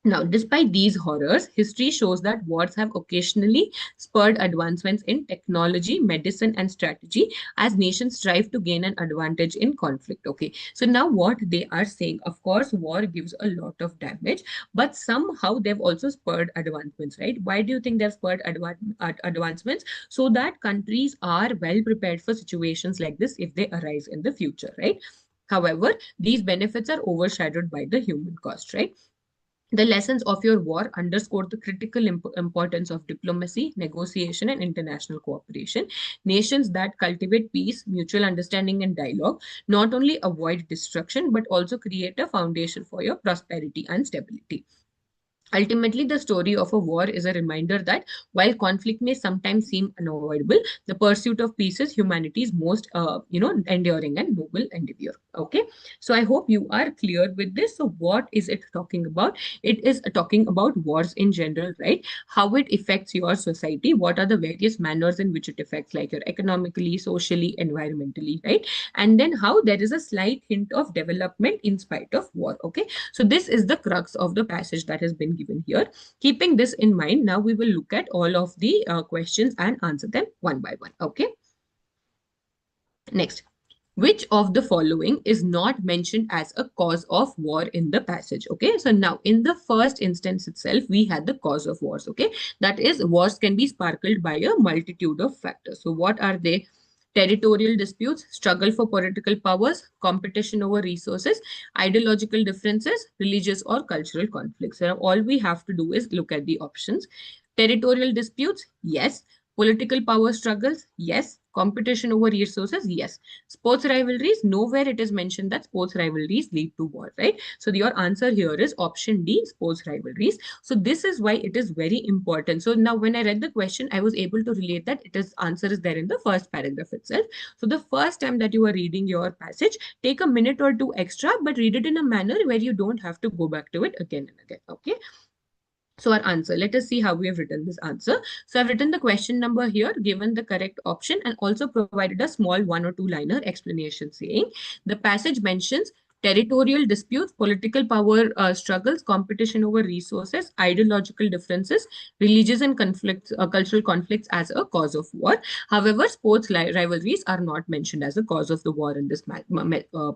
Now, despite these horrors, history shows that wars have occasionally spurred advancements in technology, medicine, and strategy as nations strive to gain an advantage in conflict. Okay, so now what they are saying, of course, war gives a lot of damage, but somehow they've also spurred advancements, right? Why do you think they've spurred advancements? So that countries are well prepared for situations like this if they arise in the future, right? However, these benefits are overshadowed by the human cost, right? The lessons of your war underscore the critical importance of diplomacy, negotiation, and international cooperation. Nations that cultivate peace, mutual understanding, and dialogue not only avoid destruction but also create a foundation for your prosperity and stability. Ultimately, the story of a war is a reminder that while conflict may sometimes seem unavoidable, the pursuit of peace is humanity's most, enduring and noble endeavor. Okay, so I hope you are clear with this. So, what is it talking about? It is talking about wars in general, right? How it affects your society. What are the various manners in which it affects, like your economically, socially, environmentally, right? And then how there is a slight hint of development in spite of war. Okay, so this is the crux of the passage that has been given here. Keeping this in mind, now we will look at all of the questions and answer them one by one. Okay. Next. Which of the following is not mentioned as a cause of war in the passage? Okay, so now in the first instance itself, we had the cause of wars. Okay, that is, wars can be sparkled by a multitude of factors. So, what are they? Territorial disputes, struggle for political powers, competition over resources, ideological differences, religious or cultural conflicts. So, all we have to do is look at the options. Territorial disputes, yes. Political power struggles, yes. Competition over resources, yes. Sports rivalries, nowhere it is mentioned that sports rivalries lead to war, right? So your answer here is option D, sports rivalries. So this is why it is very important. So now when I read the question, I was able to relate that it is answer is there in the first paragraph itself. So the first time that you are reading your passage, take a minute or two extra, but read it in a manner where you don't have to go back to it again and again. Okay. So our answer, let us see how we have written this answer. So I've written the question number here, given the correct option, and also provided a small 1 or 2 liner explanation saying the passage mentions territorial disputes, political power struggles, competition over resources, ideological differences, religious and conflicts, cultural conflicts as a cause of war. However, sports rivalries are not mentioned as a cause of the war in this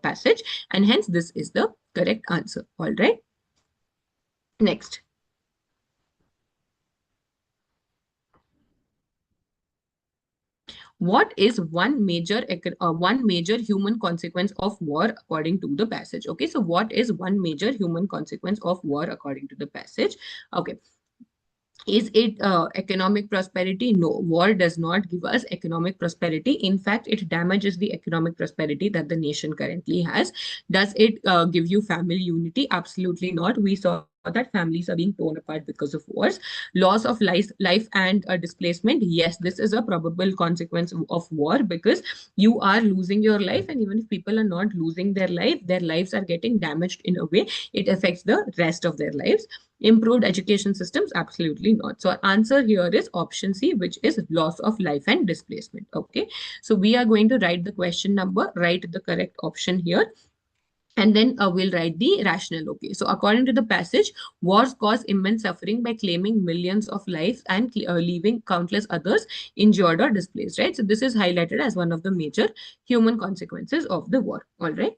passage, and hence this is the correct answer. All right. Next. What is one major human consequence of war according to the passage? Okay, so what is one major human consequence of war according to the passage? Okay, is it economic prosperity? No, war does not give us economic prosperity. In fact, it damages the economic prosperity that the nation currently has. Does it give you family unity? Absolutely not. We saw that families are being torn apart because of wars. Loss of life and displacement. Yes, this is a probable consequence of war because you are losing your life, and even if people are not losing their lives are getting damaged in a way. It affects the rest of their lives. Improved education systems? Absolutely not. So our answer here is option C, which is loss of life and displacement. Okay. So we are going to write the question number, write the correct option here. And then we'll write the rationale. Okay, so according to the passage, wars cause immense suffering by claiming millions of lives and leaving countless others injured or displaced, right? So this is highlighted as one of the major human consequences of the war. All right.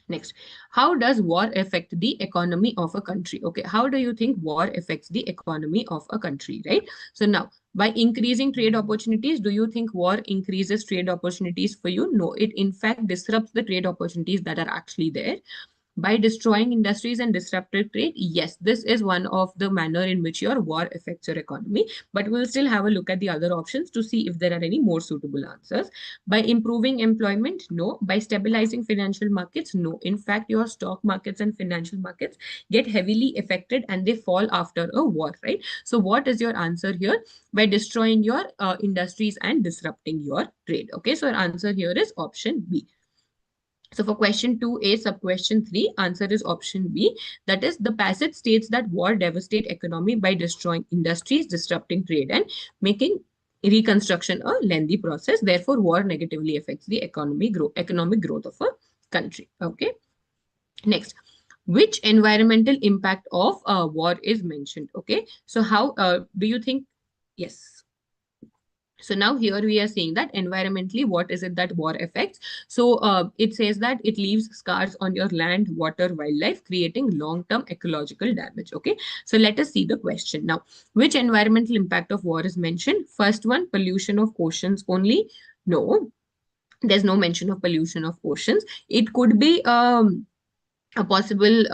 Next, how does war affect the economy of a country? Okay, how do you think war affects the economy of a country, right? So now, by increasing trade opportunities, do you think war increases trade opportunities for you? No, it in fact disrupts the trade opportunities that are actually there. By destroying industries and disruptive trade, yes, this is one of the manner in which your war affects your economy, but we'll still have a look at the other options to see if there are any more suitable answers. By improving employment, no. By stabilizing financial markets, no. In fact, your stock markets and financial markets get heavily affected and they fall after a war, right? So what is your answer here? By destroying your industries and disrupting your trade. Okay, so our answer here is option B. So for question 2A, sub question 3, answer is option B. That is, the passage states that war devastate economy by destroying industries, disrupting trade, and making reconstruction a lengthy process. Therefore, war negatively affects the economic growth of a country. Okay. Next, which environmental impact of war is mentioned? Okay. So how do you think? Yes. So now here we are saying that environmentally, what is it that war affects? So it says that it leaves scars on your land, water, wildlife, creating long-term ecological damage. Okay. So let us see the question now. Which environmental impact of war is mentioned? First one, pollution of oceans only. No, there's no mention of pollution of oceans. It could be a possible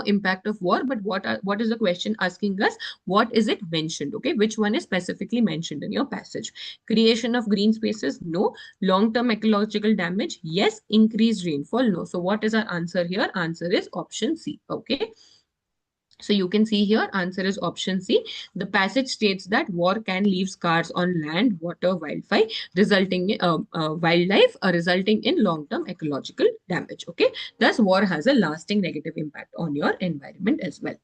impact of war, but what is the question asking us? What is it mentioned? Okay, which one is specifically mentioned in your passage? Creation of green spaces, no. Long term ecological damage, yes. Increased rainfall, no. So what is our answer here? Answer is option C. Okay, so you can see here, answer is option C. The passage states that war can leave scars on land, water, wildlife, resulting in long-term ecological damage. Okay, thus war has a lasting negative impact on your environment as well.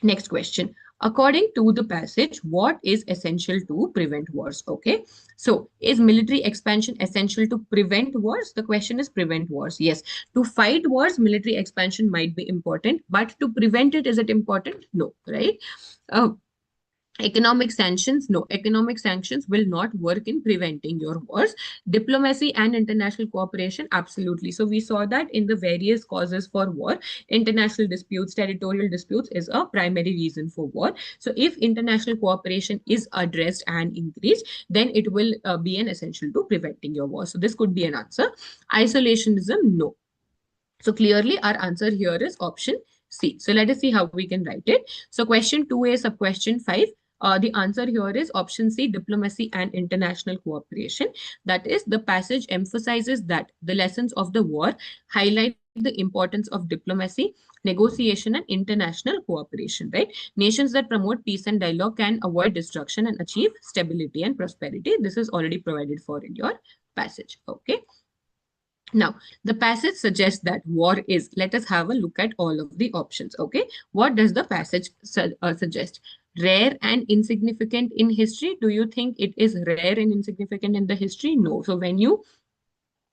Next question. According to the passage, what is essential to prevent wars? Okay. So is military expansion essential to prevent wars? The question is prevent wars. Yes. To fight wars, military expansion might be important, but to prevent it, is it important? No, right? Uh, Economic sanctions, no. Economic sanctions will not work in preventing your wars. Diplomacy and international cooperation, absolutely. So we saw that in the various causes for war, international disputes, territorial disputes is a primary reason for war. So if international cooperation is addressed and increased, then it will be an essential to preventing your war. So this could be an answer. Isolationism, no. So clearly our answer here is option C. So let us see how we can write it. So question 2A sub question 5. The answer here is option C, diplomacy and international cooperation. That is, the passage emphasizes that the lessons of the war highlight the importance of diplomacy, negotiation, and international cooperation, right? Nations that promote peace and dialogue can avoid destruction and achieve stability and prosperity. This is already provided for in your passage. Okay. Now, the passage suggests that war is, let us have a look at all of the options, okay? What does the passage suggest? Rare and insignificant in history? Do you think it is rare and insignificant in the history? No. So when you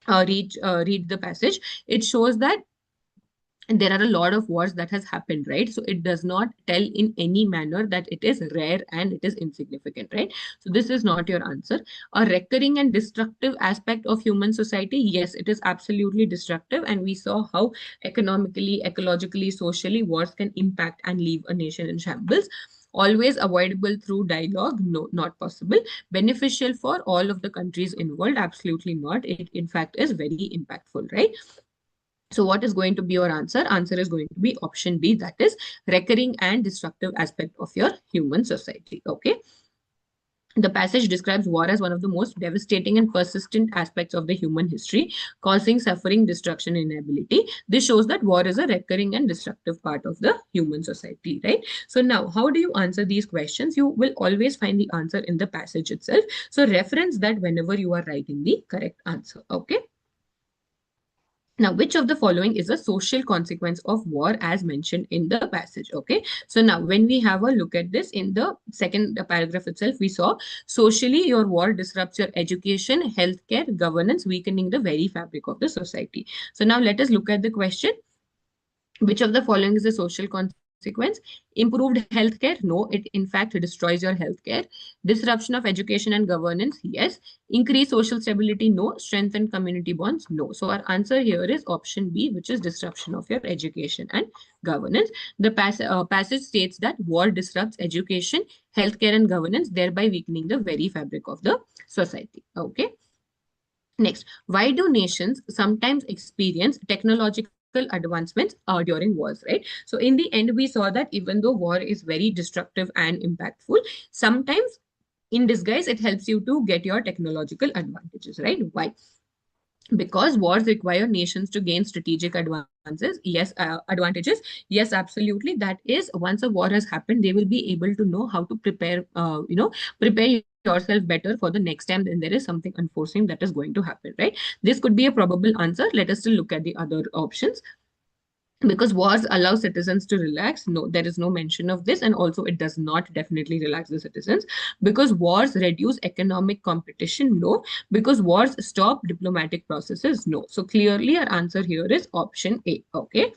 read the passage, it shows that and there are a lot of wars that has happened, right? So it does not tell in any manner that it is rare and it is insignificant, right? So this is not your answer. A recurring and destructive aspect of human society, yes, it is absolutely destructive, and we saw how economically, ecologically, socially wars can impact and leave a nation in shambles. Always avoidable through dialogue, no, not possible. Beneficial for all of the countries involved, absolutely not. It in fact is very impactful, right? So what is going to be your answer? Answer is going to be option B, that is recurring and destructive aspect of your human society. Okay. The passage describes war as one of the most devastating and persistent aspects of the human history, causing suffering, destruction, and inability. This shows that war is a recurring and destructive part of the human society, right? So now, how do you answer these questions? You will always find the answer in the passage itself. So reference that whenever you are writing the correct answer, okay? Now, which of the following is a social consequence of war as mentioned in the passage? Okay. So now when we have a look at this in the second paragraph itself, we saw socially your war disrupts your education, healthcare, governance, weakening the very fabric of the society. So now let us look at the question. Which of the following is a social consequence? Improved healthcare? No, it in fact destroys your healthcare. Disruption of education and governance? Yes. Increase social stability? No. Strengthen community bonds? No. So our answer here is option B, which is disruption of your education and governance. The passage states that war disrupts education, healthcare, and governance, thereby weakening the very fabric of the society. Okay. Next, why do nations sometimes experience technological advancements during wars, right? So in the end, we saw that even though war is very destructive and impactful, sometimes in disguise, it helps you to get your technological advantages, right? Why? Because wars require nations to gain strategic advantages. Yes, absolutely, that is, once a war has happened, they will be able to know how to prepare yourself better for the next time then there is something unforeseen that is going to happen, right? This could be a probable answer. Let us still look at the other options. Because wars allow citizens to relax? No, there is no mention of this, and also it does not definitely relax the citizens. Because wars reduce economic competition? No. Because wars stop diplomatic processes? No. So clearly our answer here is option A. Okay.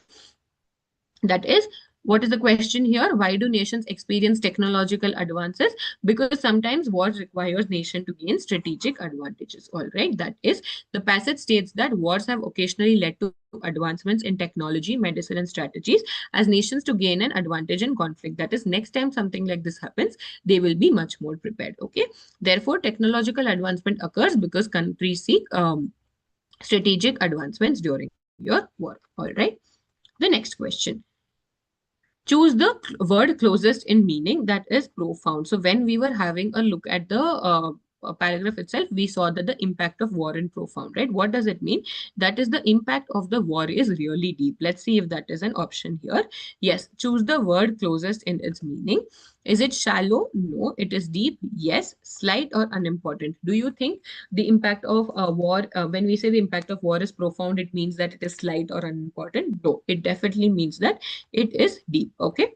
That is, what is the question here? Why do nations experience technological advances? Because sometimes wars requires nation to gain strategic advantages. All right. That is, the passage states that wars have occasionally led to advancements in technology, medicine, and strategies as nations to gain an advantage in conflict. That is, next time something like this happens, they will be much more prepared. Okay. Therefore, technological advancement occurs because countries seek strategic advancements during your war. All right. The next question. Choose the word closest in meaning, that is profound. So when we were having a look at the paragraph itself, we saw that the impact of war in profound, right? What does it mean? That is, the impact of the war is really deep. Let's see if that is an option here. Yes, choose the word closest in its meaning. Is it shallow? No. It is deep? Yes. Slight or unimportant? Do you think the impact of war, when we say the impact of war is profound, it means that it is slight or unimportant? No, it definitely means that it is deep. Okay.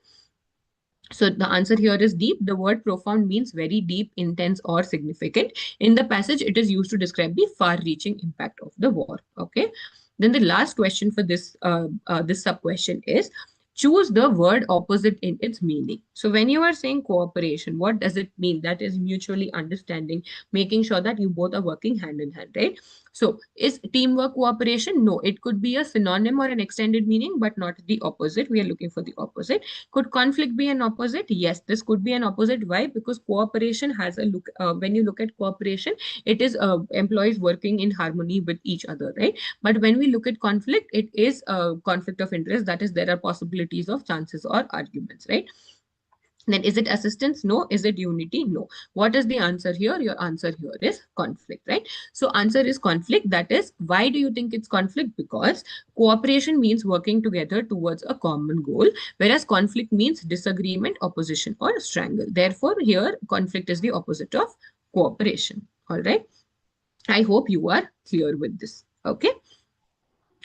So the answer here is deep. The word profound means very deep, intense, or significant. In the passage, it is used to describe the far-reaching impact of the war. Okay. Then the last question for this sub question is, choose the word opposite in its meaning. So when you are saying cooperation, what does it mean? That is mutually understanding, making sure that you both are working hand in hand, right? So is teamwork cooperation? No, it could be a synonym or an extended meaning, but not the opposite. We are looking for the opposite. Could conflict be an opposite? Yes, this could be an opposite. Why? Because cooperation has a look, when you look at cooperation, it is employees working in harmony with each other, right? But when we look at conflict, it is a conflict of interest. That is, there are possibilities of chances or arguments, right? Then is it assistance? No. Is it unity? No. What is the answer here? Your answer here is conflict, right? So answer is conflict. That is, why do you think it's conflict? Because cooperation means working together towards a common goal, whereas conflict means disagreement, opposition, or strangle. Therefore, here conflict is the opposite of cooperation. All right. I hope you are clear with this. Okay.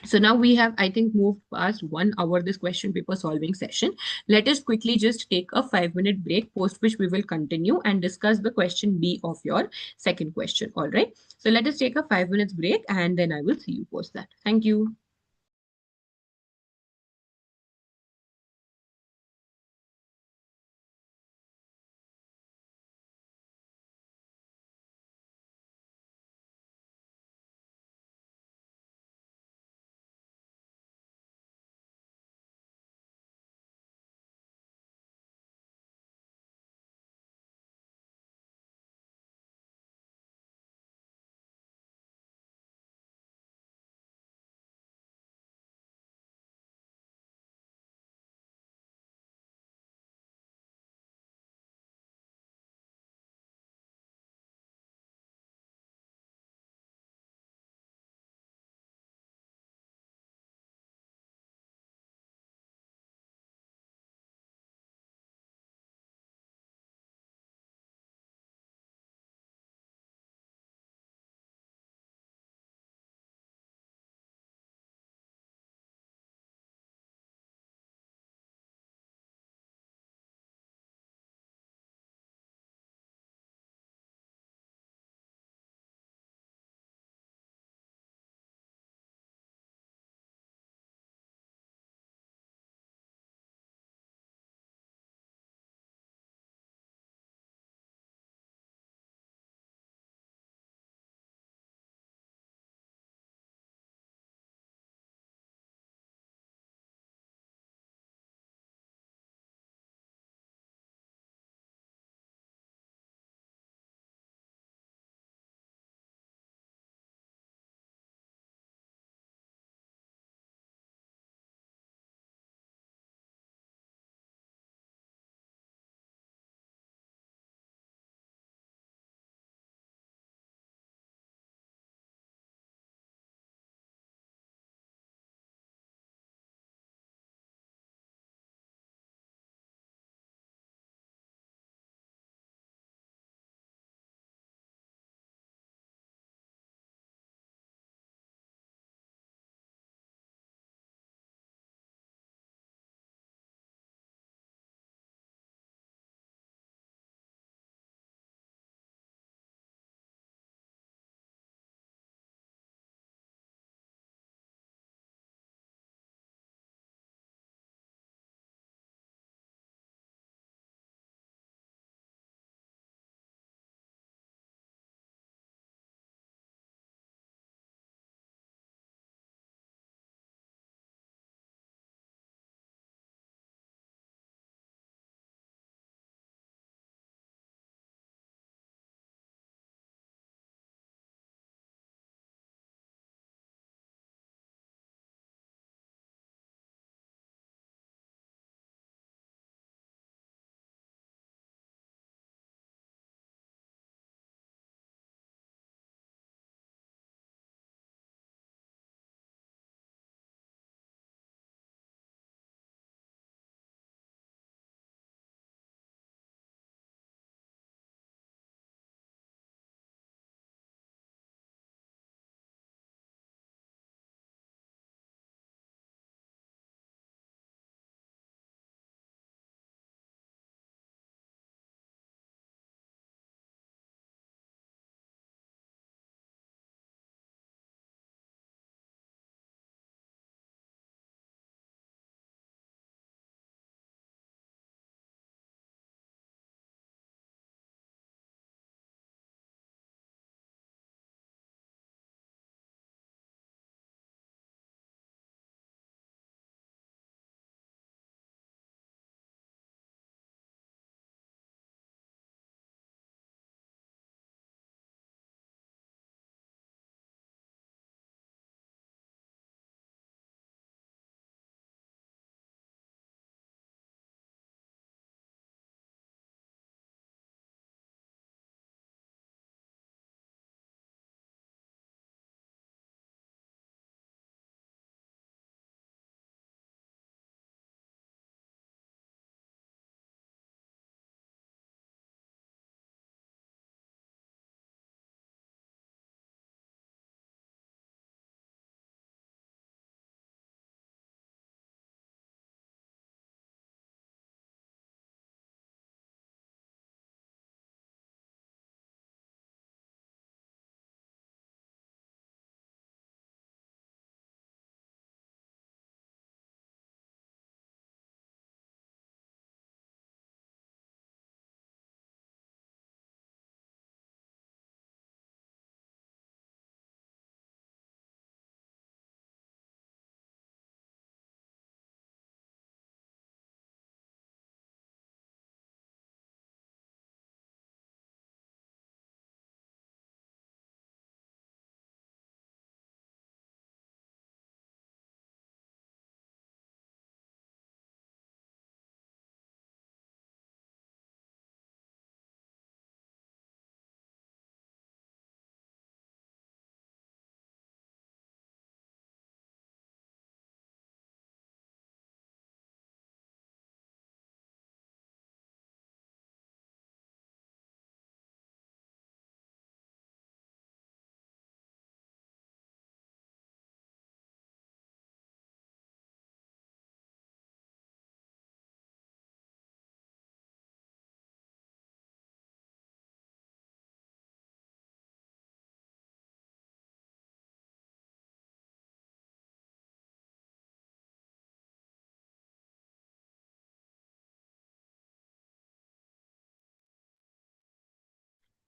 So now we have, I think, moved past 1 hour this question paper solving session. Let us quickly just take a 5-minute break, post which we will continue and discuss the question B of your second question. All right. So let us take a 5 minutes break and then I will see you post that. Thank you.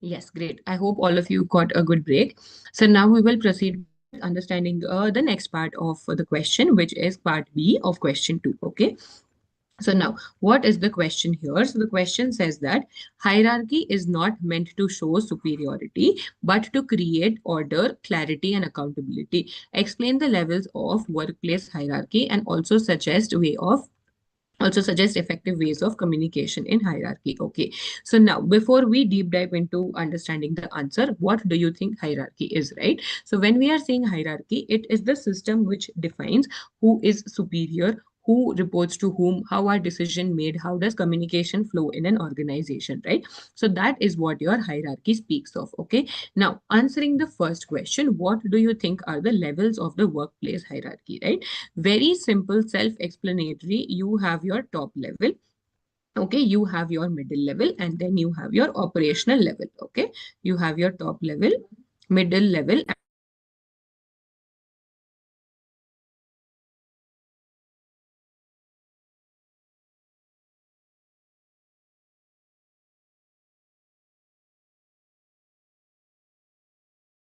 Yes, great. I hope all of you got a good break. So now we will proceed with understanding the next part of the question, which is part B of question 2. Okay. So now, what is the question here? So the question says that hierarchy is not meant to show superiority, but to create order, clarity, and accountability. Explain the levels of workplace hierarchy and also suggest effective ways of communication in hierarchy. Okay, so now before we deep dive into understanding the answer, what do you think hierarchy is, right? So when we are saying hierarchy, it is the system which defines who is superior, who reports to whom, how are decision made, how does communication flow in an organization, right? So that is what your hierarchy speaks of. Okay, now answering the first question, what do you think are the levels of the workplace hierarchy, right? Very simple, self-explanatory. You have your top level, okay, you have your middle level, and then you have your operational level. Okay, you have your top level, middle level, and your operational level. Okay, so now when we speak about the hierarchy, it is basically defined by the system which defines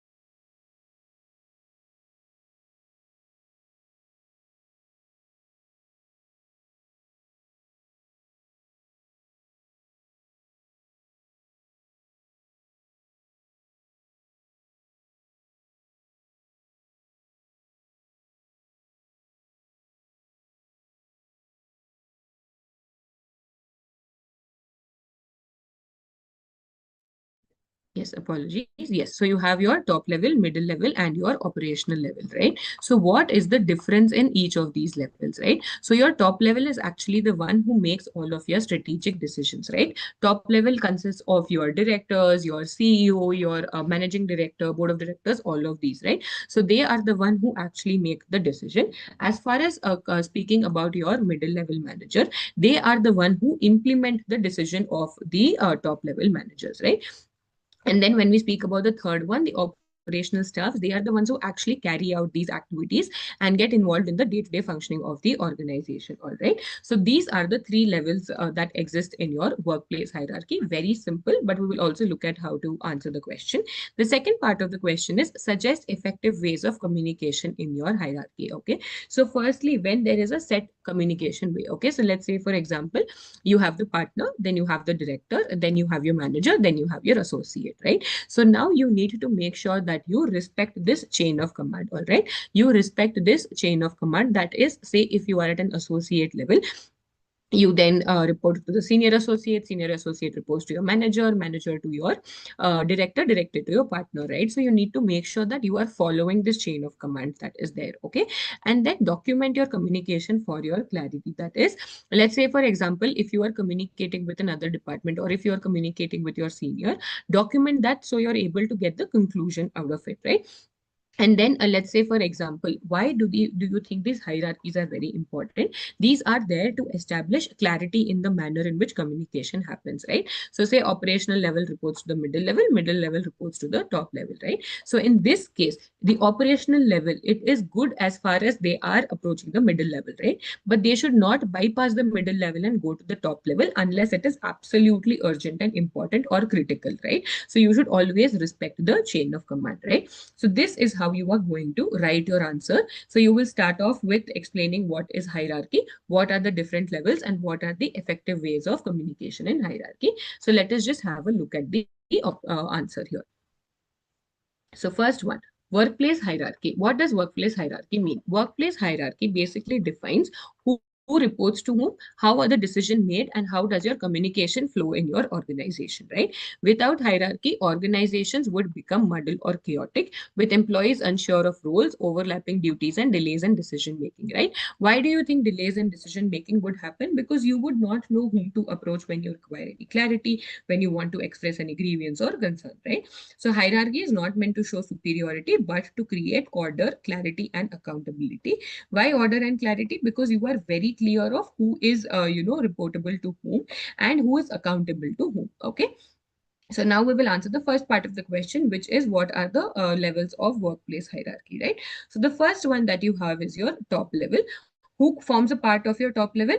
who reports to whom, how are decision made, how does communication flow in an organization, right? So this is how your hierarchy speaks of. Okay, now answering the second question, what is the difference in each of these levels, right? So first we will understand the difference between the hierarchy. So the difference between the hierarchy is that hierarchy refers to the order, clarity, and accountability. Hierarchy refers to the order, clarity, and accountability. Yes, apologies. Yes, so you have your top level, middle level, and your operational level, right? So, what is the difference in each of these levels, right? So, your top level is actually the one who makes all of your strategic decisions, right? Top level consists of your directors, your CEO, your managing director, board of directors, all of these, right? So, they are the one who actually make the decision. As far as speaking about your middle level manager, they are the one who implement the decision of the top level managers, right? And then when we speak about the third one, the operational staff, they are the ones who actually carry out these activities and get involved in the day-to-day functioning of the organization. All right. So these are the three levels that exist in your workplace hierarchy. Very simple, but we will also look at how to answer the question. The second part of the question is suggest effective ways of communication in your hierarchy. Okay. So firstly, when there is a set communication way. Okay. So let's say, for example, you have the partner, then you have the director, then you have your manager, then you have your associate, right? So now you need to make sure that you respect this chain of command. All right, you respect this chain of command. That is, say if you are at an associate level, you then report to the senior associate reports to your manager, manager to your director, director to your partner, right? So you need to make sure that you are following this chain of commands that is there. Okay, and then document your communication for your clarity. That is, let's say for example, if you are communicating with another department or if you are communicating with your senior, document that so you're able to get the conclusion out of it, right? And then let's say for example, why do you think these hierarchies are very important? These are there to establish clarity in the manner in which communication happens, right? So say operational level reports to the middle level reports to the top level, right? So in this case, the operational level, it is good as far as they are approaching the middle level, right? But they should not bypass the middle level and go to the top level unless it is absolutely urgent and important or critical, right? So you should always respect the chain of command, right? So this is how you are going to write your answer. So you will start off with explaining what is hierarchy, what are the different levels, and what are the effective ways of communication in hierarchy. So let us just have a look at the answer here. So first one, workplace hierarchy. What does workplace hierarchy mean? Workplace hierarchy basically defines who reports to whom, how are the decision made, and how does your communication flow in your organization, right? Without hierarchy, organizations would become muddled or chaotic, with employees unsure of roles, overlapping duties, and delays in decision making, right? Why do you think delays in decision making would happen? Because you would not know whom to approach when you require any clarity, when you want to express any grievance or concern, right? So hierarchy is not meant to show superiority, but to create order, clarity, and accountability. Why order and clarity? Because you are very clear of who is, reportable to whom and who is accountable to whom. Okay. So now we will answer the first part of the question, which is what are the levels of workplace hierarchy, right? So the first one that you have is your top level. Who forms a part of your top level?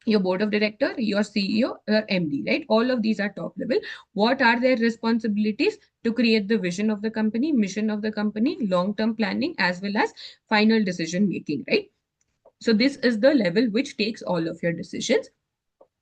your board of director, your CEO, your MD, right? All of these are top level. What are their responsibilities? To create the vision of the company, mission of the company, long-term planning, as well as final decision making, right? So this is the level which takes all of your decisions,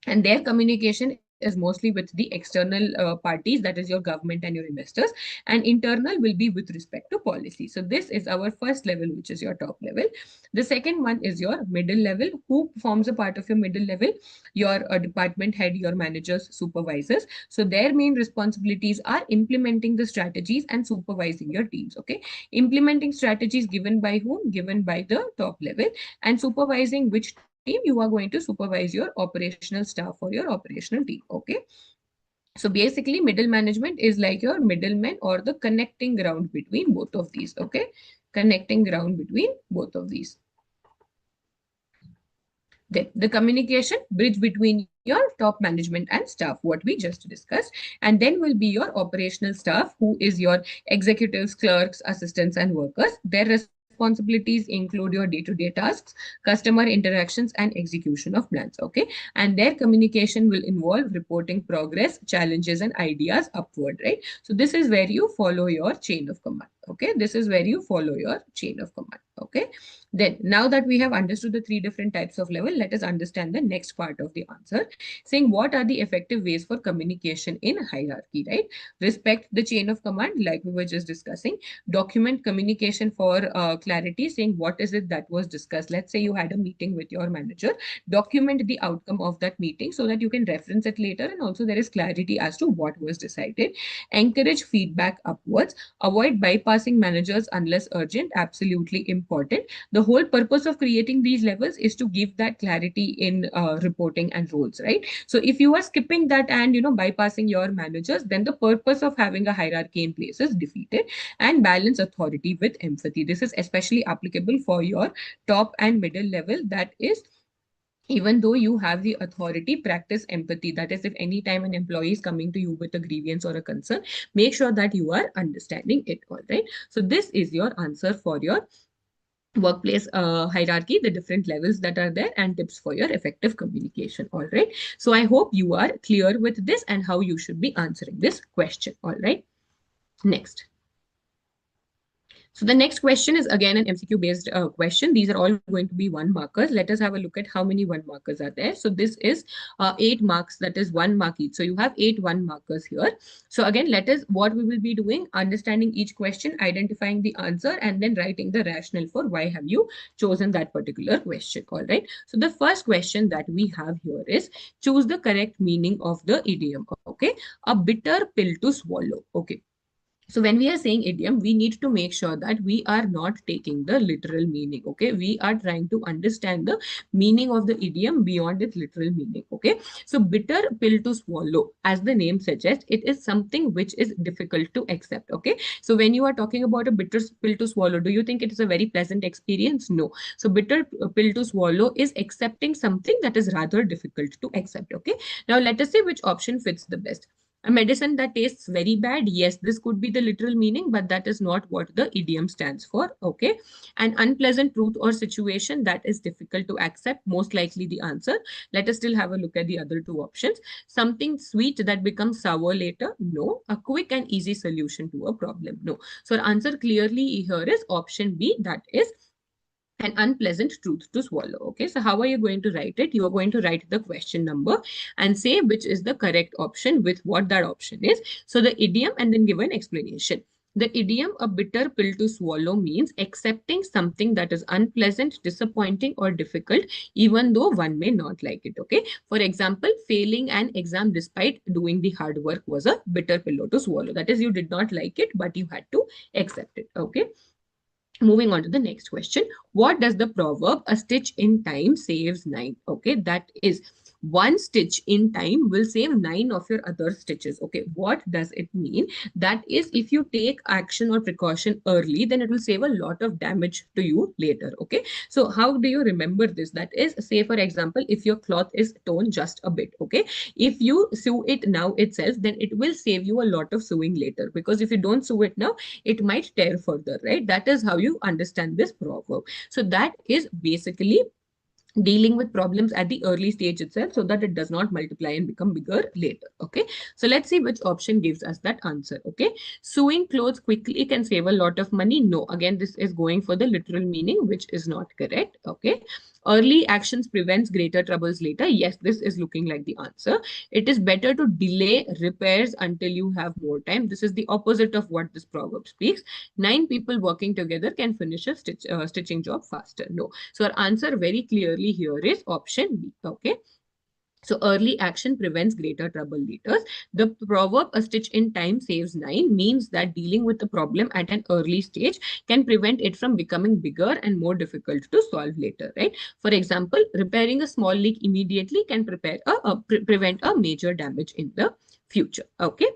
and their communication is mostly with the external parties, that is your government and your investors, and internal will be with respect to policy. So this is our first level, which is your top level. The second one is your middle level. Who forms a part of your middle level? Your department head, your managers, supervisors. So their main responsibilities are implementing the strategies and supervising your teams. Okay, implementing strategies given by whom? Given by the top level. And supervising which team? You are going to supervise your operational staff or your operational team. Okay, so basically middle management is like your middleman or the connecting ground between both of these. Okay, connecting ground between both of these. Then the communication bridge between your top management and staff, what we just discussed. And then will be your operational staff, who is your executives, clerks, assistants, and workers. Their responsibilities include your day-to-day tasks, customer interactions, and execution of plans. Okay, and their communication will involve reporting progress, challenges, and ideas upward, right? So this is where you follow your chain of command. Okay, this is where you follow your chain of command. Okay, then now that we have understood the three different types of level, let us understand the next part of the answer, saying what are the effective ways for communication in hierarchy, right? Respect the chain of command, like we were just discussing. Document communication for clarity, saying what is it that was discussed. Let's say you had a meeting with your manager. Document the outcome of that meeting so that you can reference it later, and also there is clarity as to what was decided. Encourage feedback upwards. Avoid bypassing managers unless urgent, absolutely important. The whole purpose of creating these levels is to give that clarity in reporting and roles, right? So if you are skipping that and bypassing your managers, then the purpose of having a hierarchy in place is defeated. And balance authority with empathy. This is especially applicable for your top and middle level. That is, even though you have the authority, practice empathy. That is, if any time an employee is coming to you with a grievance or a concern, make sure that you are understanding it. All right, so this is your answer for your workplace hierarchy, the different levels that are there, and tips for your effective communication. All right, so I hope you are clear with this and how you should be answering this question. All right, next. So the next question is again an MCQ based question. These are all going to be 1 markers. Let us have a look at how many 1 markers are there. So this is 8 marks, that is 1 mark each. So you have 8 1 markers here. So again, let us, what we will be doing, understanding each question, identifying the answer, and then writing the rationale for why have you chosen that particular question. All right. So the first question that we have here is, choose the correct meaning of the idiom. Okay. A bitter pill to swallow. Okay. So when we are saying idiom, we need to make sure that we are not taking the literal meaning. Okay, we are trying to understand the meaning of the idiom beyond its literal meaning. Okay, so bitter pill to swallow, as the name suggests, it is something which is difficult to accept. Okay, so when you are talking about a bitter pill to swallow, do you think it is a very pleasant experience? No. So bitter pill to swallow is accepting something that is rather difficult to accept. Okay, now let us see which option fits the best. A medicine that tastes very bad. Yes, this could be the literal meaning, but that is not what the idiom stands for. Okay. An unpleasant truth or situation that is difficult to accept. Most likely the answer. Let us still have a look at the other two options. Something sweet that becomes sour later. No. A quick and easy solution to a problem. No. So our answer clearly here is option B. That is an unpleasant truth to swallow. Okay, so how are you going to write it? You are going to write the question number and say which is the correct option with what that option is. So the idiom, and then give an explanation. The idiom, a bitter pill to swallow, means accepting something that is unpleasant, disappointing, or difficult, even though one may not like it. Okay, for example, failing an exam despite doing the hard work was a bitter pill to swallow. That is, you did not like it, but you had to accept it. Okay. Moving on to the next question. What does the proverb, a stitch in time saves 9? Okay, that is, 1 stitch in time will save 9 of your other stitches. Okay, what does it mean? That is, if you take action or precaution early, then it will save a lot of damage to you later. Okay, so how do you remember this? That is, say for example, if your cloth is torn just a bit, okay, if you sew it now itself, then it will save you a lot of sewing later, because if you don't sew it now, it might tear further, right? That is how you understand this proverb. So that is basically dealing with problems at the early stage itself so that it does not multiply and become bigger later. Okay, so let's see which option gives us that answer. Okay, sewing clothes quickly can save a lot of money. No, again, this is going for the literal meaning, which is not correct. Okay, early actions prevents greater troubles later. Yes, this is looking like the answer. It is better to delay repairs until you have more time. This is the opposite of what this proverb speaks. 9 people working together can finish a stitching job faster. No, so our answer very clearly here is option B. Okay. So early action prevents greater trouble later. The proverb "a stitch in time saves nine" means that dealing with the problem at an early stage can prevent it from becoming bigger and more difficult to solve later, right? For example, repairing a small leak immediately can prevent a major damage in the future. Okay.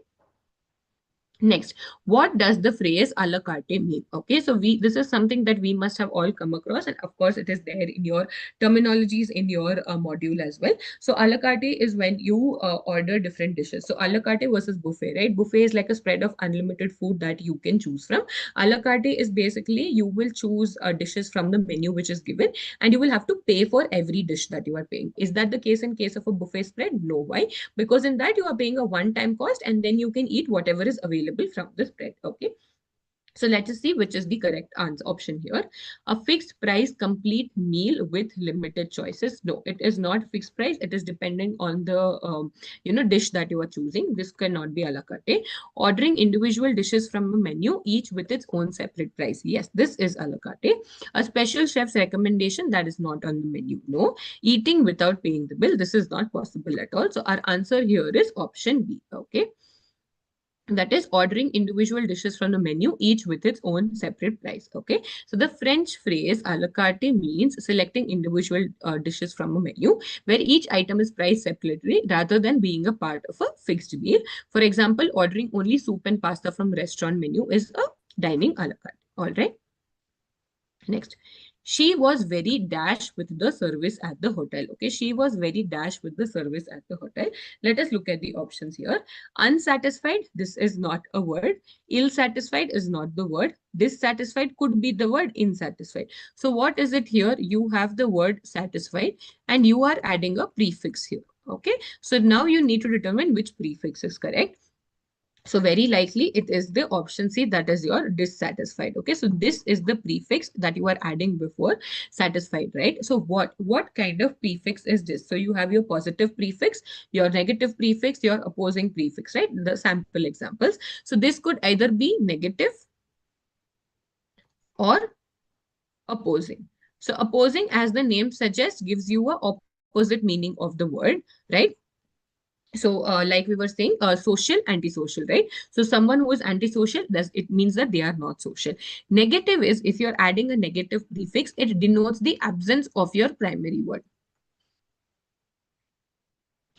Next, what does the phrase a la carte mean? Okay, so this is something that we must have all come across, and of course, it is there in your terminologies in your module as well. So, a la carte is when you order different dishes. So, a la carte versus buffet, right? Buffet is like a spread of unlimited food that you can choose from. A la carte is basically you will choose dishes from the menu which is given, and you will have to pay for every dish that you are paying. Is that the case in case of a buffet spread? No. Why? Because in that you are paying a one-time cost and then you can eat whatever is available from the spread. Okay. So let us see which is the correct answer option here. A fixed price complete meal with limited choices. No, it is not fixed price. It is depending on the dish that you are choosing. This cannot be a la carte. Ordering individual dishes from a menu, each with its own separate price. Yes, this is a la carte. A special chef's recommendation that is not on the menu. No. Eating without paying the bill. This is not possible at all. So our answer here is option B. Okay. That is ordering individual dishes from the menu, each with its own separate price. Okay. So the French phrase a la carte means selecting individual dishes from a menu where each item is priced separately rather than being a part of a fixed meal. For example, ordering only soup and pasta from restaurant menu is a dining a la carte. All right. Next, she was very dash with the service at the hotel. Okay, she was very dash with the service at the hotel. Let us look at the options here. Unsatisfied, this is not a word. Ill satisfied is not the word. Dissatisfied could be the word insatisfied. So what is it here? You have the word satisfied and you are adding a prefix here. Okay, so now you need to determine which prefix is correct. So very likely it is the option C, that is your dissatisfied. Okay, so this is the prefix that you are adding before satisfied, right? So what kind of prefix is this? So you have your positive prefix, your negative prefix, your opposing prefix, right? The sample examples. So this could either be negative or opposing. So opposing, as the name suggests, gives you a opposite meaning of the word, right? So like we were saying, social, antisocial, right? So someone who is antisocial, it means that they are not social. Negative is if you're adding a negative prefix, it denotes the absence of your primary word.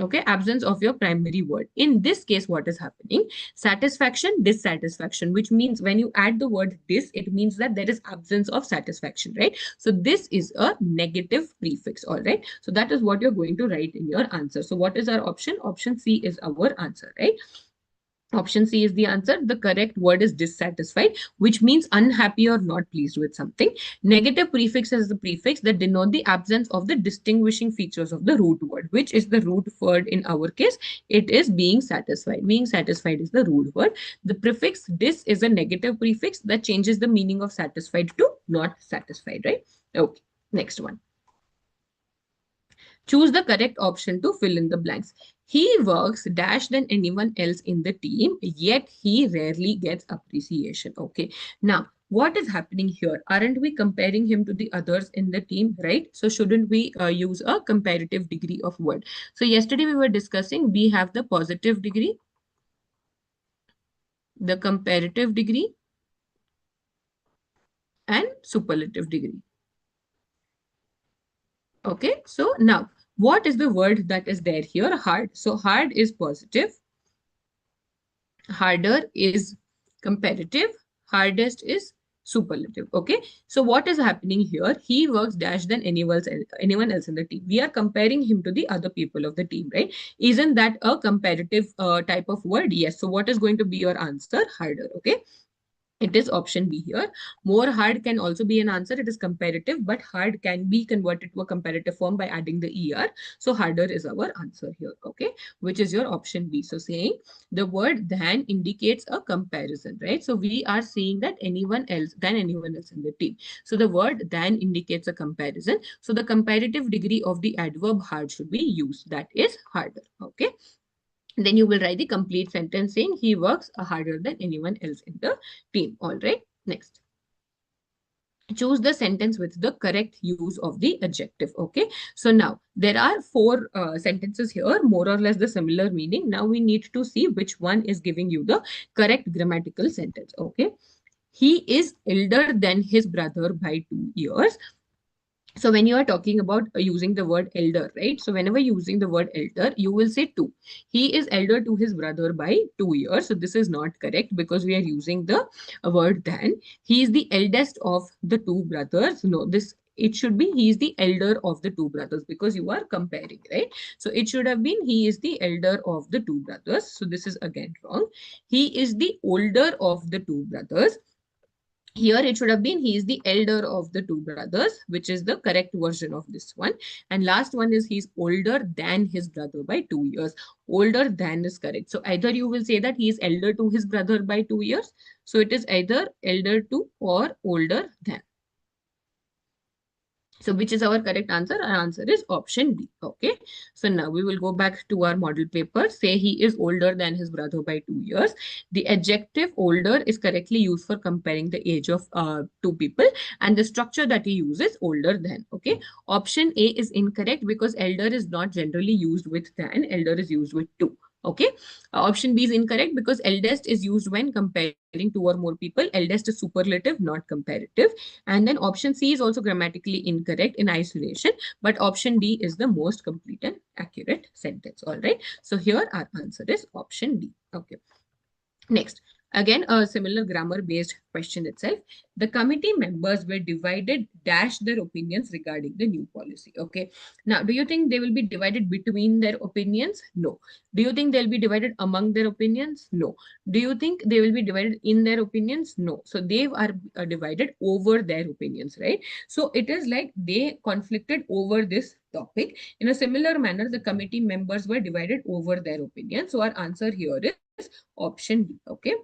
Okay, absence of your primary word. In this case, what is happening? Satisfaction, dissatisfaction, which means when you add the word dis, it means that there is absence of satisfaction, right? So this is a negative prefix, all right? So that is what you're going to write in your answer. So what is our option? Option C is our answer, right? Option C is the answer. The correct word is dissatisfied, which means unhappy or not pleased with something. Negative prefix is the prefix that denote the absence of the distinguishing features of the root word. Which is the root word in our case? It is being satisfied. Being satisfied is the root word. The prefix dis is a negative prefix that changes the meaning of satisfied to not satisfied, right? Okay, next one. Choose the correct option to fill in the blanks. He works dash than anyone else in the team, yet he rarely gets appreciation. Okay. Now, what is happening here? Aren't we comparing him to the others in the team, right? So shouldn't we use a comparative degree of word? So yesterday we were discussing, we have the positive degree, the comparative degree, and superlative degree. Okay. So now, what is the word that is there here? Hard. So hard is positive. Harder is comparative, hardest is superlative. Okay, so what is happening here? He works dash than anyone else in the team. We are comparing him to the other people of the team, right? Isn't that a comparative type of word? Yes. So what is going to be your answer? Harder. Okay, It is option B here. More hard can also be an answer. It is comparative, but hard can be converted to a comparative form by adding the ER. So harder is our answer here, okay? Which is your option B. So saying the word than indicates a comparison, right? So we are saying that anyone else in the team. So the word than indicates a comparison. So the comparative degree of the adverb hard should be used. That is harder, okay? Then you will write the complete sentence saying he works harder than anyone else in the team. All right. Next. Choose the sentence with the correct use of the adjective. Okay. So now there are four sentences here, more or less the similar meaning. Now we need to see which one is giving you the correct grammatical sentence. Okay. He is elder than his brother by 2 years. So when you are talking about using the word elder, right? So whenever using the word elder, you will say two. He is elder to his brother by 2 years. So this is not correct because we are using the word than. He is the eldest of the two brothers. No, this it should be he is the elder of the two brothers because you are comparing, right? So it should have been he is the elder of the two brothers. So this is again wrong. He is the older of the two brothers. Here it should have been he is the elder of the two brothers, which is the correct version of this one. And last one is he's older than his brother by 2 years. Older than is correct. So either you will say that he is elder to his brother by 2 years. So it is either elder to or older than. So which is our correct answer? Our answer is option B. Okay. So now we will go back to our model paper. Say he is older than his brother by 2 years. The adjective older is correctly used for comparing the age of two people. And the structure that he uses older than. Okay. Option A is incorrect because elder is not generally used with than. Elder is used with two. Okay. Option B is incorrect because eldest is used when comparing two or more people. Eldest is superlative, not comparative. And then option C is also grammatically incorrect in isolation, but option D is the most complete and accurate sentence. All right. So here our answer is option D. Okay. Next, again, a similar grammar-based question itself. The committee members were divided, dash their opinions regarding the new policy. Okay. Now, do you think they will be divided between their opinions? No. Do you think they'll be divided among their opinions? No. Do you think they will be divided in their opinions? No. So they are divided over their opinions, right? So it is like they conflicted over this topic. In a similar manner, the committee members were divided over their opinions. So our answer here is option D. Okay.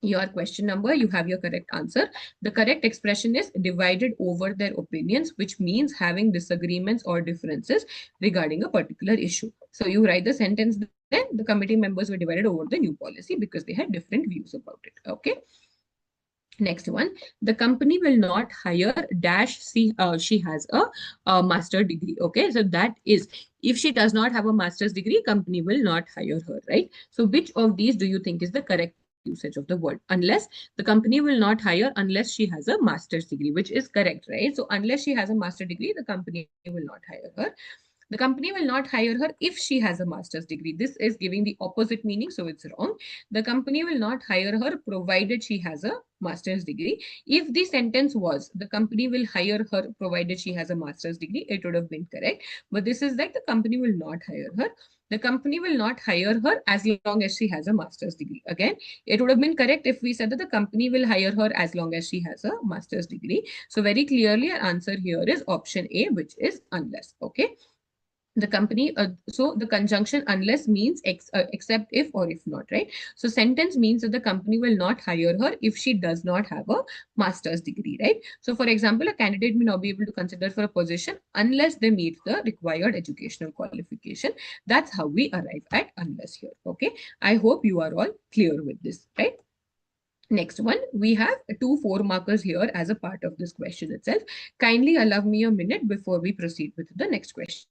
Your question number, you have your correct answer. The correct expression is divided over their opinions, which means having disagreements or differences regarding a particular issue. So you write the sentence then the committee members were divided over the new policy because they had different views about it. Okay. Next one, the company will not hire dash she has a master degree. Okay, so that is if she does not have a master's degree, company will not hire her, right? So which of these do you think is the correct usage of the word? Unless the company will not hire unless she has a master's degree, which is correct, right? So unless she has a master degree, the company will not hire her. The company will not hire her if she has a master's degree. This is giving the opposite meaning, so it's wrong. The company will not hire her provided she has a master's degree. If the sentence was the company will hire her provided she has a master's degree, it would have been correct. But this is like the company will not hire her. The company will not hire her as long as she has a master's degree. Again, it would have been correct if we said that the company will hire her as long as she has a master's degree. So very clearly, our answer here is option A, which is unless. Okay. The company so the conjunction unless means except if or if not, right? So sentence means that the company will not hire her if she does not have a master's degree, right? So for example, a candidate may not be able to consider for a position unless they meet the required educational qualification. That's how we arrive at unless here. Okay, I hope you are all clear with this, right? Next one, we have two 4 markers here as a part of this question itself. Kindly allow me a minute before we proceed with the next question.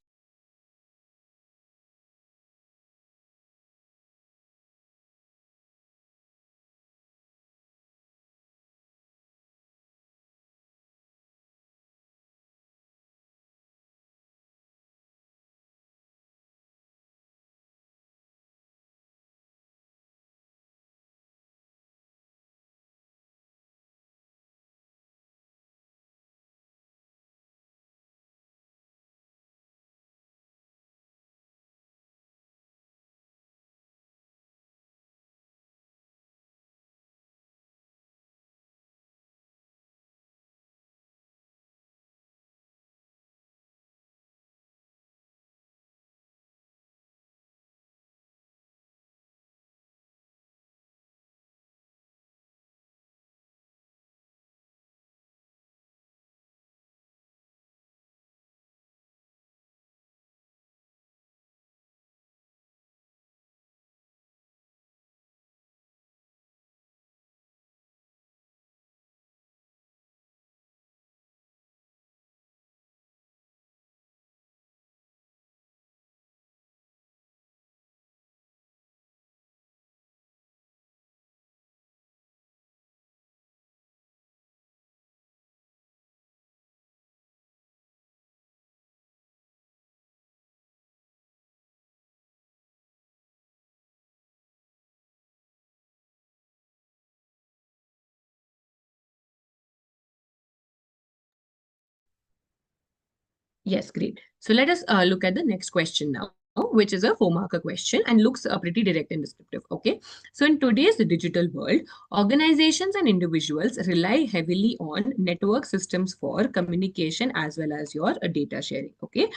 Yes, great. So let us look at the next question now, which is a 4-marker question and looks pretty direct and descriptive. Okay. So in today's digital world, organizations and individuals rely heavily on network systems for communication as well as your data sharing. Okay.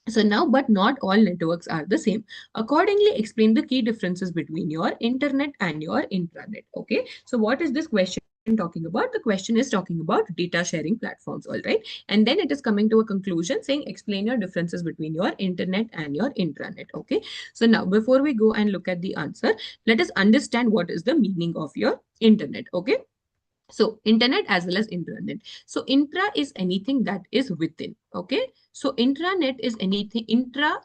So now, but not all networks are the same. Accordingly, explain the key differences between your internet and your intranet. Okay. So what is this question talking about? The question is talking about data sharing platforms. All right. And then it is coming to a conclusion saying explain your differences between your internet and your intranet. Okay. So now, before we go and look at the answer, let us understand what is the meaning of your internet. Okay. So internet as well as intranet. So intra is anything that is within. Okay. So intranet is anything,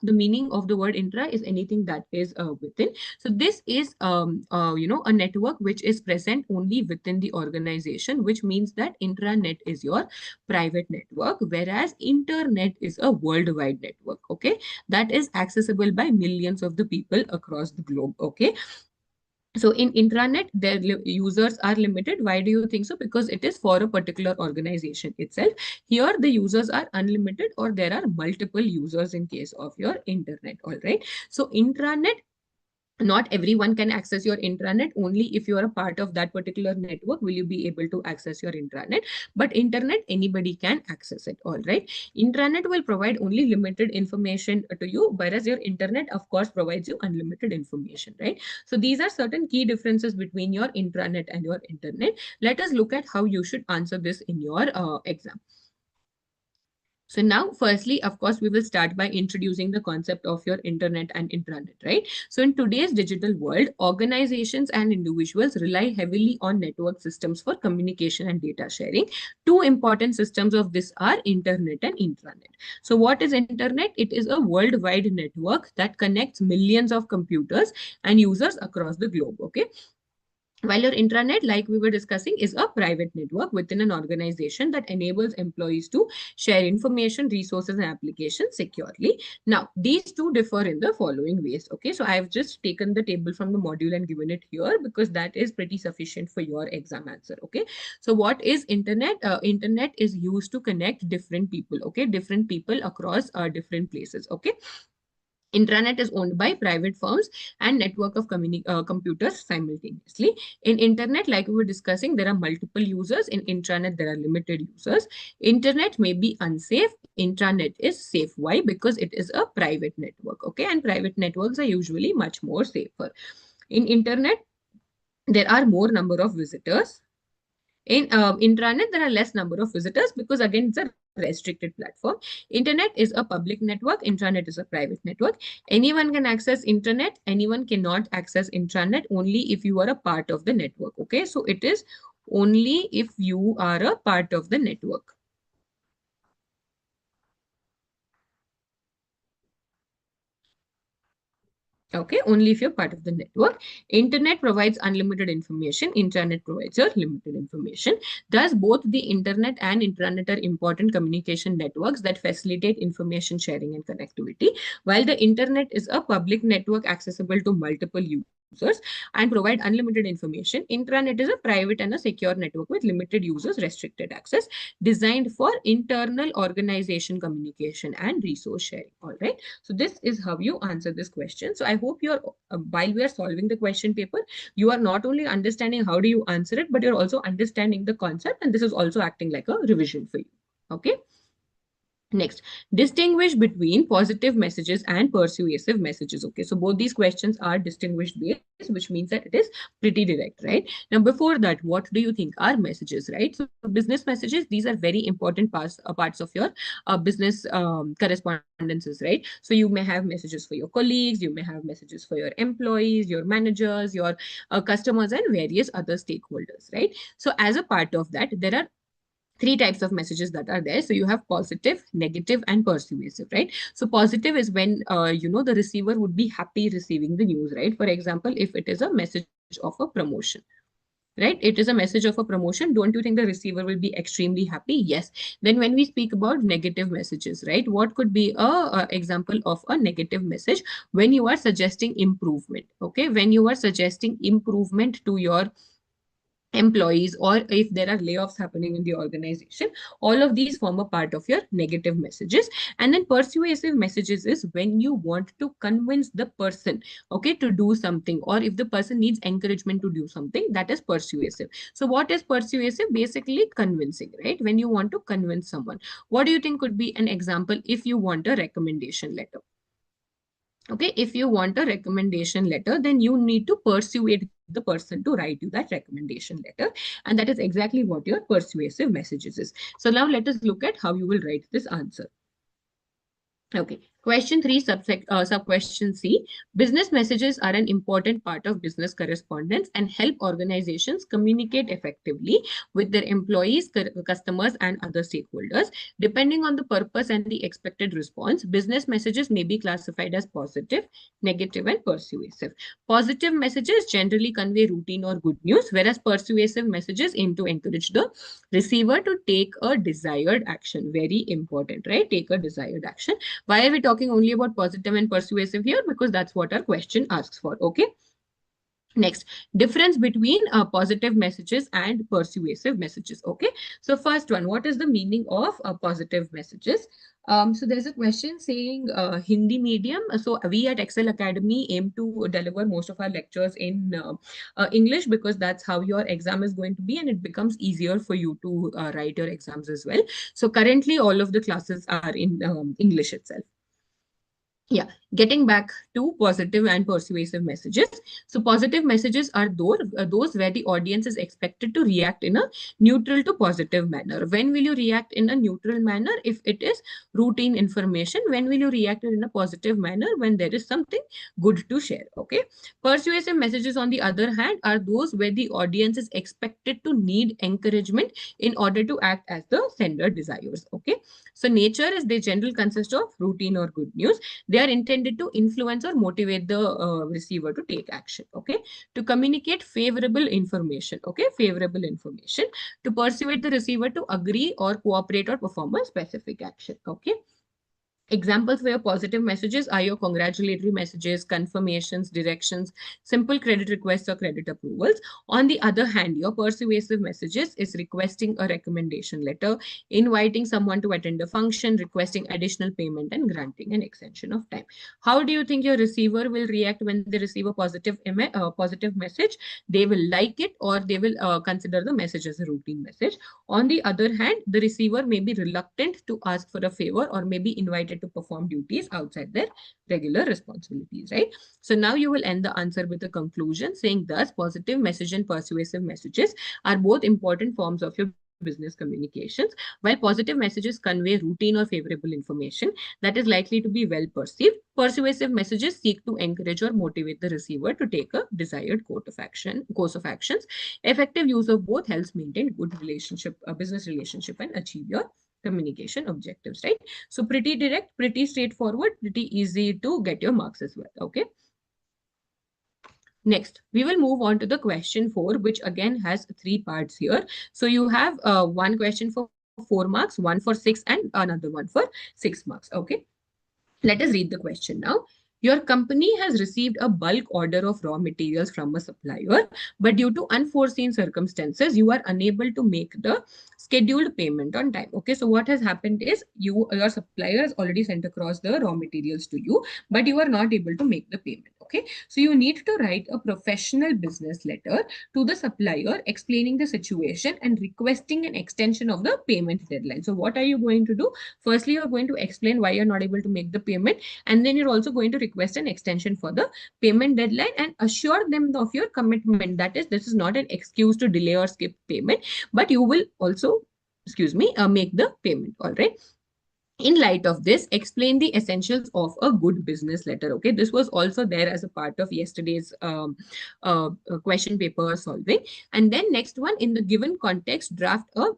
the meaning of the word intra is anything that is within. So this is, a network which is present only within the organization, which means that intranet is your private network, whereas internet is a worldwide network. Okay. That is accessible by millions of the people across the globe. Okay. So in intranet, their users are limited. Why do you think so? Because it is for a particular organization itself. Here, the users are unlimited, or there are multiple users in case of your internet. All right. So intranet, not everyone can access your intranet. Only if you are a part of that particular network will you be able to access your intranet. But internet, anybody can access it. All right. Intranet will provide only limited information to you, whereas your internet, of course, provides you unlimited information, right? So these are certain key differences between your intranet and your internet. Let us look at how you should answer this in your exam. So now, firstly, of course, we will start by introducing the concept of your internet and intranet, right? So in today's digital world, organizations and individuals rely heavily on network systems for communication and data sharing. Two important systems of this are internet and intranet. So what is internet? It is a worldwide network that connects millions of computers and users across the globe, okay? While your intranet, like we were discussing, is a private network within an organization that enables employees to share information, resources, and applications securely. Now, these two differ in the following ways. Okay, so I've just taken the table from the module and given it here because that is pretty sufficient for your exam answer. Okay, so what is internet? Internet is used to connect different people. Okay, different people across different places. Okay. Intranet is owned by private firms and network of computers simultaneously. In internet, like we were discussing, there are multiple users. In intranet, there are limited users. Internet may be unsafe. Intranet is safe. Why? Because it is a private network. Okay, and private networks are usually much more safer. In internet, there are more number of visitors. In intranet, there are less number of visitors because again, it's a restricted platform. Internet is a public network. Intranet is a private network. Anyone can access internet. Anyone cannot access intranet only if you are a part of the network. Okay, so it is only if you are a part of the network. Okay, only if you're part of the network. Internet provides unlimited information. Intranet provides your limited information. Thus, both the internet and intranet are important communication networks that facilitate information sharing and connectivity. While the internet is a public network accessible to multiple users and provide unlimited information, intranet is a private and a secure network with limited users, restricted access, designed for internal organization communication and resource sharing. All right. So this is how you answer this question. So I hope you're, while we are solving the question paper, you are not only understanding how do you answer it, but you're also understanding the concept. And this is also acting like a revision for you. Okay. Next, distinguish between positive messages and persuasive messages. Okay, so both these questions are distinguished based, which means that it is pretty direct, right? Now, before that, what do you think are messages, right? So, business messages, these are very important parts of your business correspondences, right? So, you may have messages for your colleagues, you may have messages for your employees, your managers, your customers, and various other stakeholders, right? So, as a part of that, there are three types of messages that are there. So you have positive, negative, and persuasive, right? So positive is when, the receiver would be happy receiving the news, right? For example, if it is a message of a promotion, right? It is a message of a promotion. Don't you think the receiver will be extremely happy? Yes. Then when we speak about negative messages, right? What could be a example of a negative message? When you are suggesting improvement, okay? When you are suggesting improvement to your employees, or if there are layoffs happening in the organization, all of these form a part of your negative messages. And then persuasive messages is when you want to convince the person, okay, to do something, or if the person needs encouragement to do something, that is persuasive. So what is persuasive? Basically convincing, right? When you want to convince someone. What do you think could be an example if you want a recommendation letter? Okay, if you want a recommendation letter, then you need to persuade the person to write you that recommendation letter. And that is exactly what your persuasive messages is. So now let us look at how you will write this answer. Okay. Question 3, sub-question C. Business messages are an important part of business correspondence and help organizations communicate effectively with their employees, customers, and other stakeholders. Depending on the purpose and the expected response, business messages may be classified as positive, negative, and persuasive. Positive messages generally convey routine or good news, whereas persuasive messages aim to encourage the receiver to take a desired action. Very important, right? Take a desired action. Why are we talking only about positive and persuasive here? Because that's what our question asks for. Okay. Next, difference between positive messages and persuasive messages. Okay. So first one, what is the meaning of positive messages? So there's a question saying Hindi medium. So we at Excel Academy aim to deliver most of our lectures in English, because that's how your exam is going to be, and it becomes easier for you to write your exams as well. So currently all of the classes are in English itself. Yeah, getting back to positive and persuasive messages. So positive messages are those where the audience is expected to react in a neutral to positive manner. When will you react in a neutral manner? If it is routine information. When will you react in a positive manner? When there is something good to share. Okay. Persuasive messages, on the other hand, are those where the audience is expected to need encouragement in order to act as the sender desires. Okay. So nature is they generally consist of routine or good news. They are intended to influence or motivate the receiver to take action. Okay. To communicate favorable information. Okay. Favorable information. To persuade the receiver to agree or cooperate or perform a specific action. Okay. Examples for your positive messages are your congratulatory messages, confirmations, directions, simple credit requests, or credit approvals. On the other hand, your persuasive messages is requesting a recommendation letter, inviting someone to attend a function, requesting additional payment, and granting an extension of time. How do you think your receiver will react when they receive a positive message? They will like it, or they will consider the message as a routine message. On the other hand, the receiver may be reluctant to ask for a favor, or may be invited to perform duties outside their regular responsibilities, right? So now you will end the answer with a conclusion saying, thus, positive message and persuasive messages are both important forms of your business communications. While positive messages convey routine or favorable information that is likely to be well perceived, persuasive messages seek to encourage or motivate the receiver to take a desired course of actions. Effective use of both helps maintain good relationship, business relationship, and achieve your communication objectives, right? So pretty direct, pretty straightforward, pretty easy to get your marks as well. Okay. Next, we will move on to the question 4, which again has 3 parts here. So you have one question for 4 marks, one for 6, and another one for 6 marks. Okay. Let us read the question now. Your company has received a bulk order of raw materials from a supplier, but due to unforeseen circumstances, you are unable to make the scheduled payment on time. Okay, so what has happened is your supplier has already sent across the raw materials to you, but you are not able to make the payment. Okay, so you need to write a professional business letter to the supplier explaining the situation and requesting an extension of the payment deadline. So what are you going to do? Firstly, you're going to explain why you're not able to make the payment, and then you're also going to request an extension for the payment deadline and assure them of your commitment. That is, this is not an excuse to delay or skip payment, but you will also, make the payment. All right. In light of this, explain the essentials of a good business letter. Okay, this was also there as a part of yesterday's question paper solving. And then next one, in the given context, draft a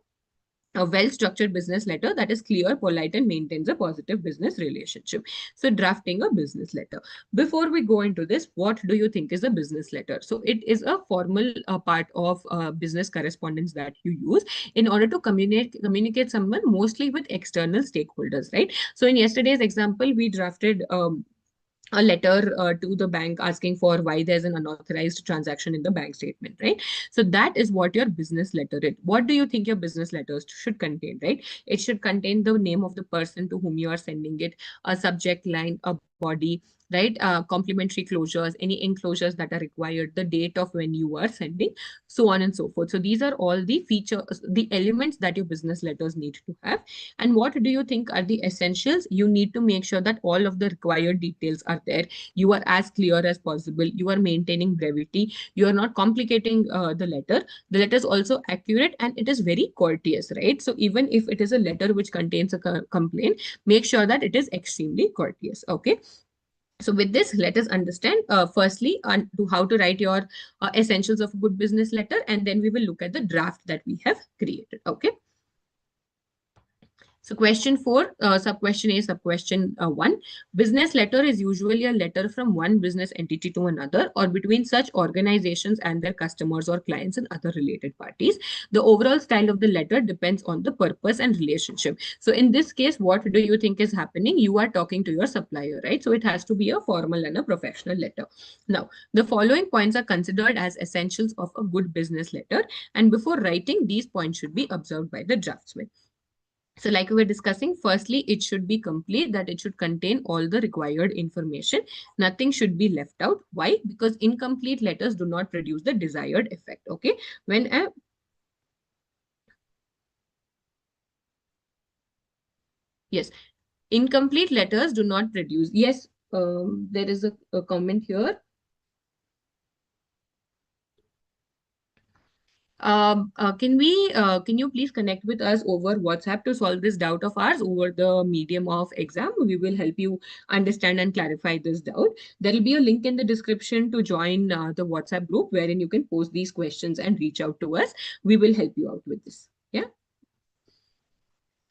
well-structured business letter that is clear, polite, and maintains a positive business relationship. So drafting a business letter. Before we go into this, what do you think is a business letter? So it is a formal part of business correspondence that you use in order to communicate someone, mostly with external stakeholders, right? So in yesterday's example, we drafted a letter to the bank asking for why there's an unauthorized transaction in the bank statement, right? So that is what your business letter is. What do you think your business letters should contain, right? It should contain the name of the person to whom you are sending it, a subject line, a body, right? Complementary closures, any enclosures that are required, the date of when you are sending, so on and so forth. So these are all the features, the elements that your business letters need to have. And what do you think are the essentials? You need to make sure that all of the required details are there. You are as clear as possible. You are maintaining brevity. You are not complicating the letter. The letter is also accurate and it is very courteous, right? So even if it is a letter which contains a complaint, make sure that it is extremely courteous. Okay. So with this, let us understand firstly on to how to write your essentials of a good business letter, and then we will look at the draft that we have created. Okay. So question 4, sub-question A, sub-question 1. Business letter is usually a letter from one business entity to another or between such organizations and their customers or clients and other related parties. The overall style of the letter depends on the purpose and relationship. So in this case, what do you think is happening? You are talking to your supplier, right? So it has to be a formal and a professional letter. Now, the following points are considered as essentials of a good business letter. And before writing, these points should be observed by the draftsman. So like we were discussing, firstly, it should be complete, that it should contain all the required information. Nothing should be left out. Why? Because incomplete letters do not produce the desired effect. Okay. When a yes, incomplete letters do not produce. Yes, there is a comment here. Can you please connect with us over WhatsApp to solve this doubt of ours over the medium of exam? We will help you understand and clarify this doubt. There will be a link in the description to join the WhatsApp group wherein you can post these questions and reach out to us. We will help you out with this. Yeah.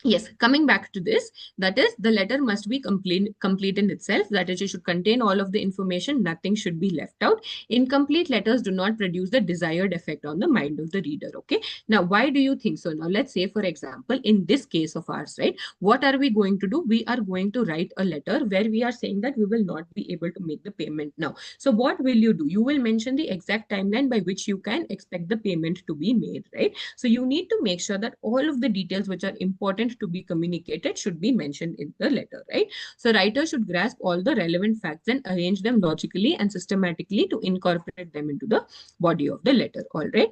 Yes, coming back to this, that is, the letter must be complete in itself. That is, it should contain all of the information. Nothing should be left out. Incomplete letters do not produce the desired effect on the mind of the reader. Okay. Now, why do you think so? Now, let's say, for example, in this case of ours, right, what are we going to do? We are going to write a letter where we are saying that we will not be able to make the payment now. So what will you do? You will mention the exact timeline by which you can expect the payment to be made, right? So you need to make sure that all of the details which are important to be communicated should be mentioned in the letter, right? So writer should grasp all the relevant facts and arrange them logically and systematically to incorporate them into the body of the letter. All right.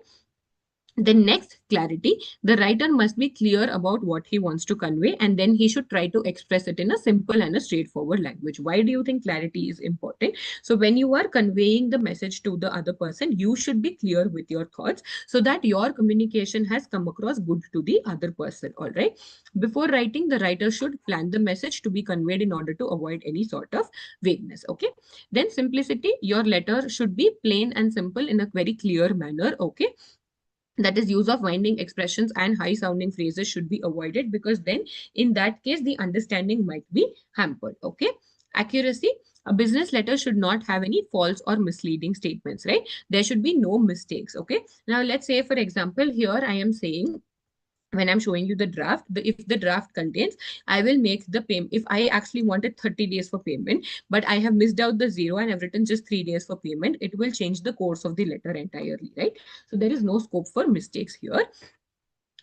The next, clarity. The writer must be clear about what he wants to convey, and then he should try to express it in a simple and a straightforward language. Why do you think clarity is important? So when you are conveying the message to the other person, you should be clear with your thoughts so that your communication has come across good to the other person. All right. Before writing, the writer should plan the message to be conveyed in order to avoid any sort of vagueness. Okay. Then simplicity. Your letter should be plain and simple in a very clear manner. Okay. That is, use of winding expressions and high sounding phrases should be avoided, because then in that case the understanding might be hampered. Okay. Accuracy. A business letter should not have any false or misleading statements, right? There should be no mistakes. Okay. Now let's say, for example, here I am saying, when I'm showing you the draft, if the draft contains, I will make the payment. If I actually wanted 30 days for payment, but I have missed out the zero and I've written just 3 days for payment, it will change the course of the letter entirely, right? So there is no scope for mistakes here.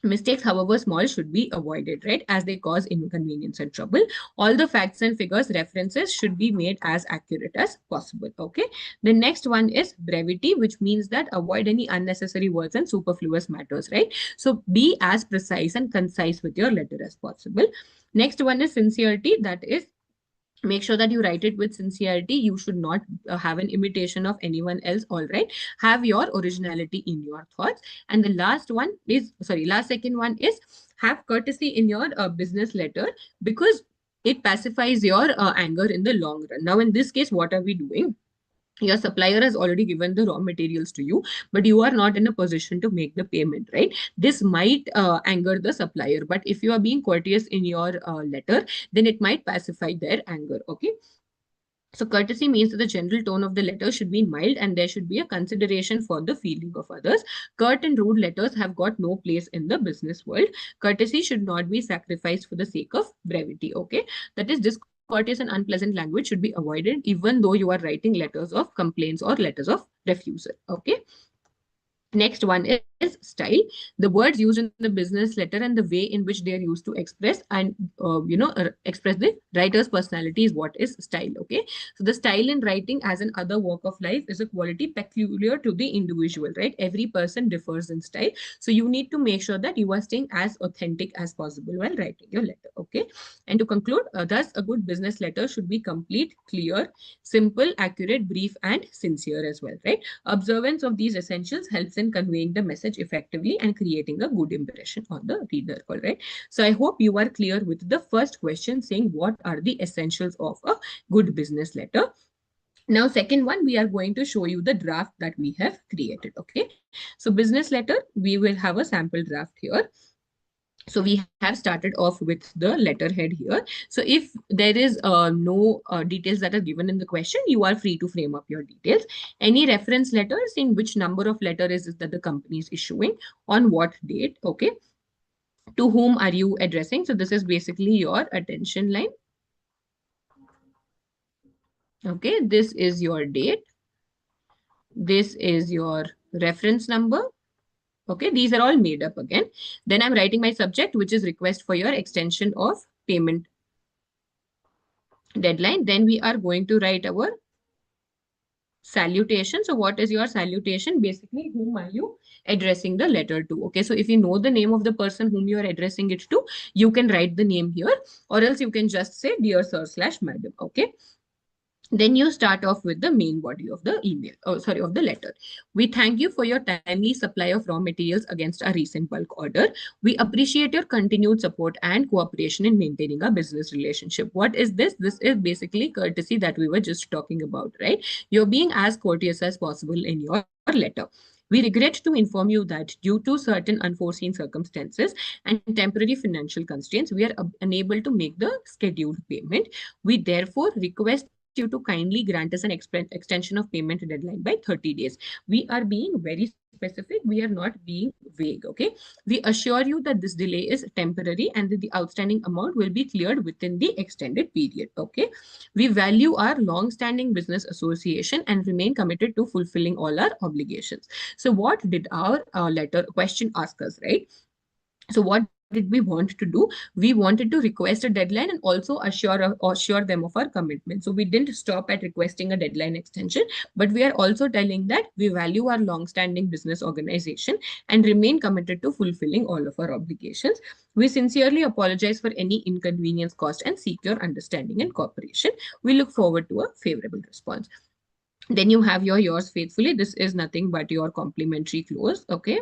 Mistakes, however small, should be avoided, right, as they cause inconvenience and trouble. All the facts and figures references should be made as accurate as possible. Okay. The next one is brevity, which means that avoid any unnecessary words and superfluous matters, right? So be as precise and concise with your letter as possible. Next one is sincerity. That is, make sure that you write it with sincerity. You should not have an imitation of anyone else. All right. Have your originality in your thoughts. And the last one is, sorry, last second one is, have courtesy in your business letter, because it pacifies your anger in the long run. Now, in this case, what are we doing? Your supplier has already given the raw materials to you, but you are not in a position to make the payment, right? This might anger the supplier, but if you are being courteous in your letter, then it might pacify their anger. Okay. So courtesy means that the general tone of the letter should be mild and there should be a consideration for the feeling of others. Curt and rude letters have got no place in the business world. Courtesy should not be sacrificed for the sake of brevity. Okay. That is, uncourteous and unpleasant language should be avoided, even though you are writing letters of complaints or letters of refusal. Okay. Next one is style. The words used in the business letter and the way in which they are used to express and express the writer's personality is what is style. Okay, so the style in writing, as in other walk of life, is a quality peculiar to the individual. Right, every person differs in style, so you need to make sure that you are staying as authentic as possible while writing your letter. Okay, and to conclude, thus a good business letter should be complete, clear, simple, accurate, brief, and sincere as well. Right. Observance of these essentials helps in conveying the message effectively and creating a good impression on the reader. All right. So I hope you are clear with the first question saying what are the essentials of a good business letter. Now, second one, we are going to show you the draft that we have created. Okay. So business letter, we will have a sample draft here. So we have started off with the letterhead here. So if there is no details that are given in the question, you are free to frame up your details. Any reference letter saying which number of letter is that the company is issuing, on what date, okay, to whom are you addressing. So this is basically your attention line. Okay, this is your date. This is your reference number. Okay, these are all made up again. Then I'm writing my subject, which is request for your extension of payment deadline. Then we are going to write our salutation. So what is your salutation? Basically, whom are you addressing the letter to? Okay, so if you know the name of the person whom you are addressing it to, you can write the name here, or else you can just say dear sir / madam. Okay. Then you start off with the main body of the email, of the letter. We thank you for your timely supply of raw materials against a recent bulk order. We appreciate your continued support and cooperation in maintaining a business relationship. What is this? This is basically courtesy that we were just talking about, right? You're being as courteous as possible in your letter. We regret to inform you that due to certain unforeseen circumstances and temporary financial constraints, we are unable to make the scheduled payment. We therefore request you to kindly grant us an extension of payment deadline by 30 days. We are being very specific. We are not being vague. Okay. We assure you that this delay is temporary and that the outstanding amount will be cleared within the extended period. Okay. We value our long-standing business association and remain committed to fulfilling all our obligations. So what did our letter question ask us, right? So what did we want to do? We wanted to request a deadline and also assure them of our commitment. So we didn't stop at requesting a deadline extension, but we are also telling that we value our long-standing business organization and remain committed to fulfilling all of our obligations. We sincerely apologize for any inconvenience caused and seek your understanding and cooperation. We look forward to a favorable response. Then you have your yours faithfully. This is nothing but your complimentary clause. Okay.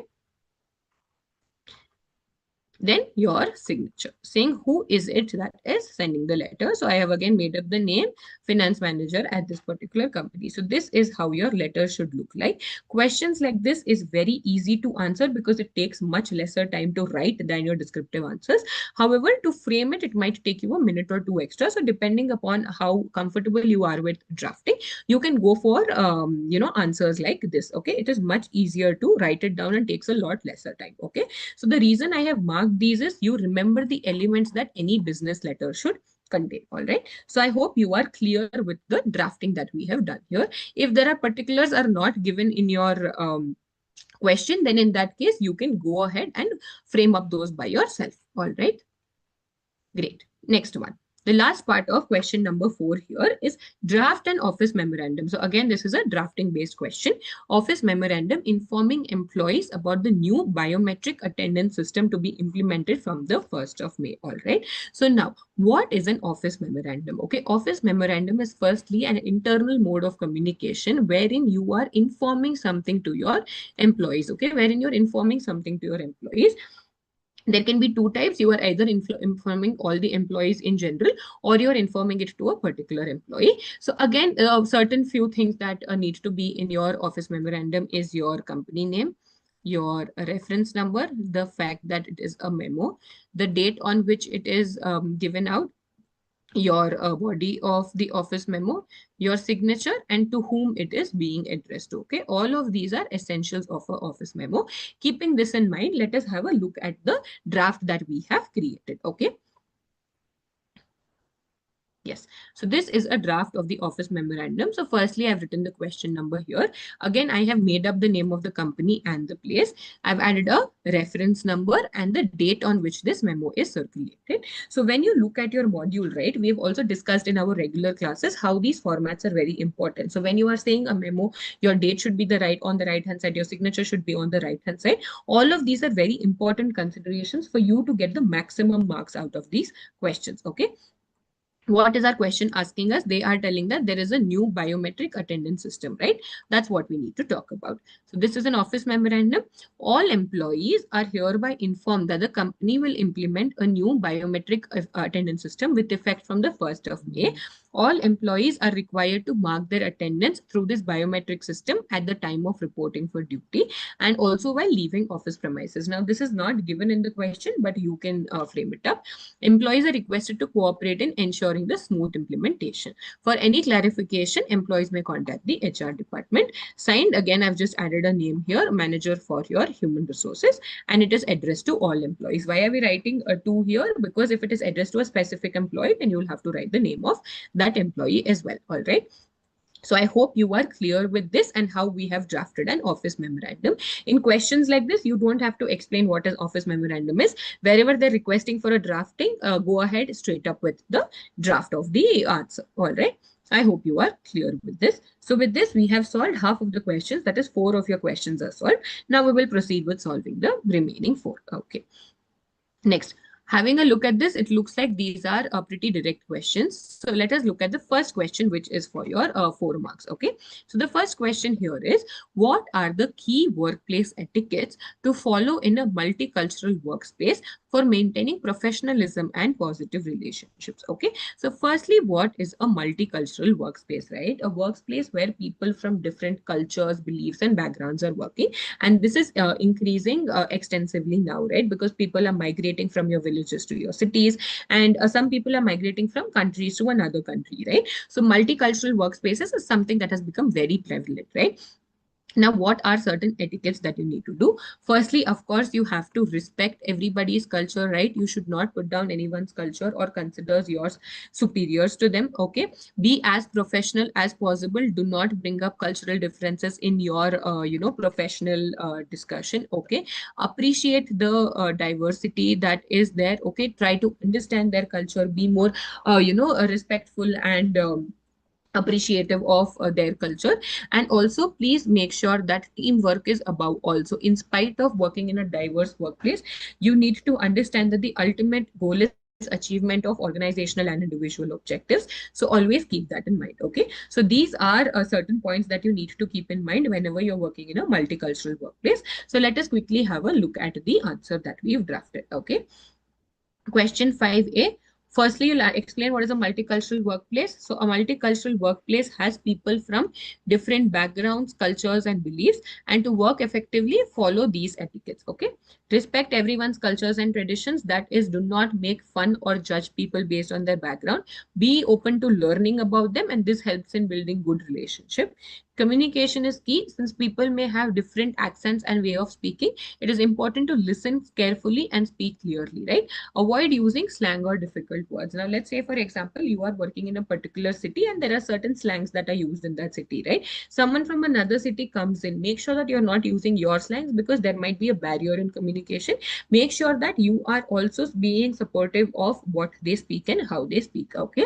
Then your signature saying who is it that is sending the letter. So I have again made up the name, finance manager at this particular company. So this is how your letter should look like. Questions like this is very easy to answer because it takes much lesser time to write than your descriptive answers. However, to frame it, it might take you a minute or two extra. So depending upon how comfortable you are with drafting, you can go for answers like this. Okay, it is much easier to write it down and takes a lot lesser time. Okay, so the reason I have marked these is you remember the elements that any business letter should contain. All right. So I hope you are clear with the drafting that we have done here. If there are particulars are not given in your question, then in that case, you can go ahead and frame up those by yourself. All right. Great. Next one. The last part of question number 4 here is draft an office memorandum. So again, this is a drafting based question. Office memorandum informing employees about the new biometric attendance system to be implemented from the 1st of May. All right. So now, what is an office memorandum? Okay. Office memorandum is firstly an internal mode of communication wherein you are informing something to your employees. Okay. Wherein you're informing something to your employees. There can be two types. You are either informing all the employees in general, or you're informing it to a particular employee. So again, certain few things that need to be in your office memorandum is your company name, your reference number, the fact that it is a memo, the date on which it is given out, your body of the office memo, your signature, and to whom it is being addressed. Okay, all of these are essentials of an office memo. Keeping this in mind, let us have a look at the draft that we have created. Okay, Yes. So this is a draft of the office memorandum. So firstly, I've written the question number here. Again, I have made up the name of the company and the place. I've added a reference number and the date on which this memo is circulated. So when you look at your module, right, we've also discussed in our regular classes how these formats are very important. So when you are saying a memo, your date should be on the right hand side, your signature should be on the right hand side. All of these are very important considerations for you to get the maximum marks out of these questions. Okay. What is our question asking us? They are telling that there is a new biometric attendance system, right? That's what we need to talk about. So this is an office memorandum. All employees are hereby informed that the company will implement a new biometric attendance system with effect from the 1st of May. All employees are required to mark their attendance through this biometric system at the time of reporting for duty and also while leaving office premises. Now, this is not given in the question, but you can frame it up. Employees are requested to cooperate in ensuring the smooth implementation. For any clarification, employees may contact the HR department. Signed, again, I've just added a name here, manager for your human resources, and it is addressed to all employees. Why are we writing a to here? Because if it is addressed to a specific employee, then you will have to write the name of that employee as well. All right. So I hope you are clear with this and how we have drafted an office memorandum. In questions like this, you don't have to explain what an office memorandum is. Wherever they're requesting for a drafting, go ahead straight up with the draft of the answer. All right. I hope you are clear with this. So with this, we have solved half of the questions. That is 4 of your questions are solved. Now we will proceed with solving the remaining 4. Okay. Next, having a look at this, it looks like these are pretty direct questions. So let us look at the first question, which is for your 4 marks. Okay. So the first question here is, what are the key workplace etiquettes to follow in a multicultural workspace for maintaining professionalism and positive relationships? Okay. So firstly, what is a multicultural workspace, right? A workplace where people from different cultures, beliefs, and backgrounds are working. And this is increasing extensively now, right? Because people are migrating from your villages to your cities, and some people are migrating from countries to another country, right? So multicultural workspaces is something that has become very prevalent, right? Now, what are certain etiquettes that you need to do? Firstly, of course, you have to respect everybody's culture, right? You should not put down anyone's culture or consider yours superiors to them, okay? Be as professional as possible. Do not bring up cultural differences in your, professional discussion, okay? Appreciate the diversity that is there, okay? Try to understand their culture. Be more, respectful and appreciative of their culture. And also please make sure that teamwork is above also. In spite of working in a diverse workplace, you need to understand that the ultimate goal is achievement of organizational and individual objectives. So always keep that in mind. Okay, so these are certain points that you need to keep in mind whenever you're working in a multicultural workplace. So let us quickly have a look at the answer that we've drafted. Okay, question 5A. Firstly, you'll explain what is a multicultural workplace. So a multicultural workplace has people from different backgrounds, cultures, and beliefs. And to work effectively, follow these etiquettes. Okay. Respect everyone's cultures and traditions. That is, do not make fun or judge people based on their background. Be open to learning about them, and this helps in building good relationship. Communication is key. Since people may have different accents and way of speaking, it is important to listen carefully and speak clearly, right? Avoid using slang or difficult words. Now, let's say, for example, you are working in a particular city and there are certain slangs that are used in that city, right? Someone from another city comes in. Make sure that you're not using your slangs because there might be a barrier in communication. Make sure that you are also being supportive of what they speak and how they speak, okay?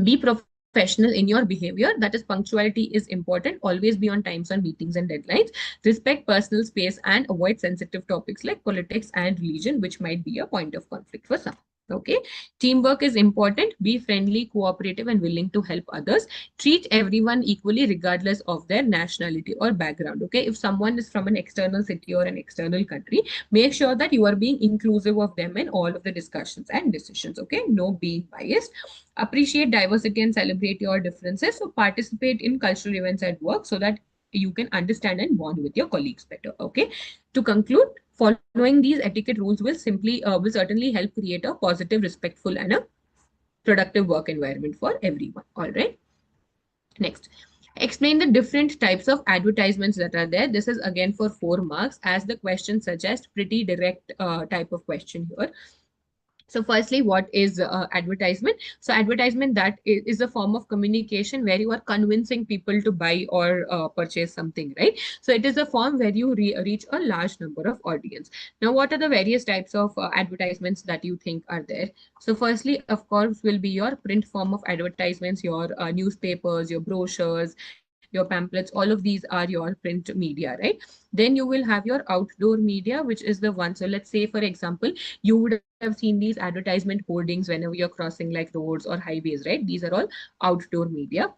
Be professional in your behavior. That is, punctuality is important. Always be on times on meetings and deadlines. Respect personal space and avoid sensitive topics like politics and religion, which might be a point of conflict for some. Okay, teamwork is important. Be friendly, cooperative, and willing to help others. Treat everyone equally regardless of their nationality or background. Okay, if someone is from an external city or an external country, make sure that you are being inclusive of them in all of the discussions and decisions. Okay, no being biased. Appreciate diversity and celebrate your differences. So participate in cultural events at work so that you can understand and bond with your colleagues better. Okay, to conclude, following these etiquette rules will certainly help create a positive, respectful, and a productive work environment for everyone. All right. Next, explain the different types of advertisements that are there. This is again for 4 marks, as the question suggests. Pretty direct type of question here. So firstly, what is advertisement? So advertisement, that is a form of communication where you are convincing people to buy or purchase something, right? So it is a form where you reach a large number of audience. Now, what are the various types of advertisements that you think are there? So firstly, of course, will be your print form of advertisements, your newspapers, your brochures, your pamphlets. All of these are your print media, right? Then you will have your outdoor media, which is the one. So let's say, for example, you would have seen these advertisement hoardings whenever you're crossing like roads or highways, right? These are all outdoor media.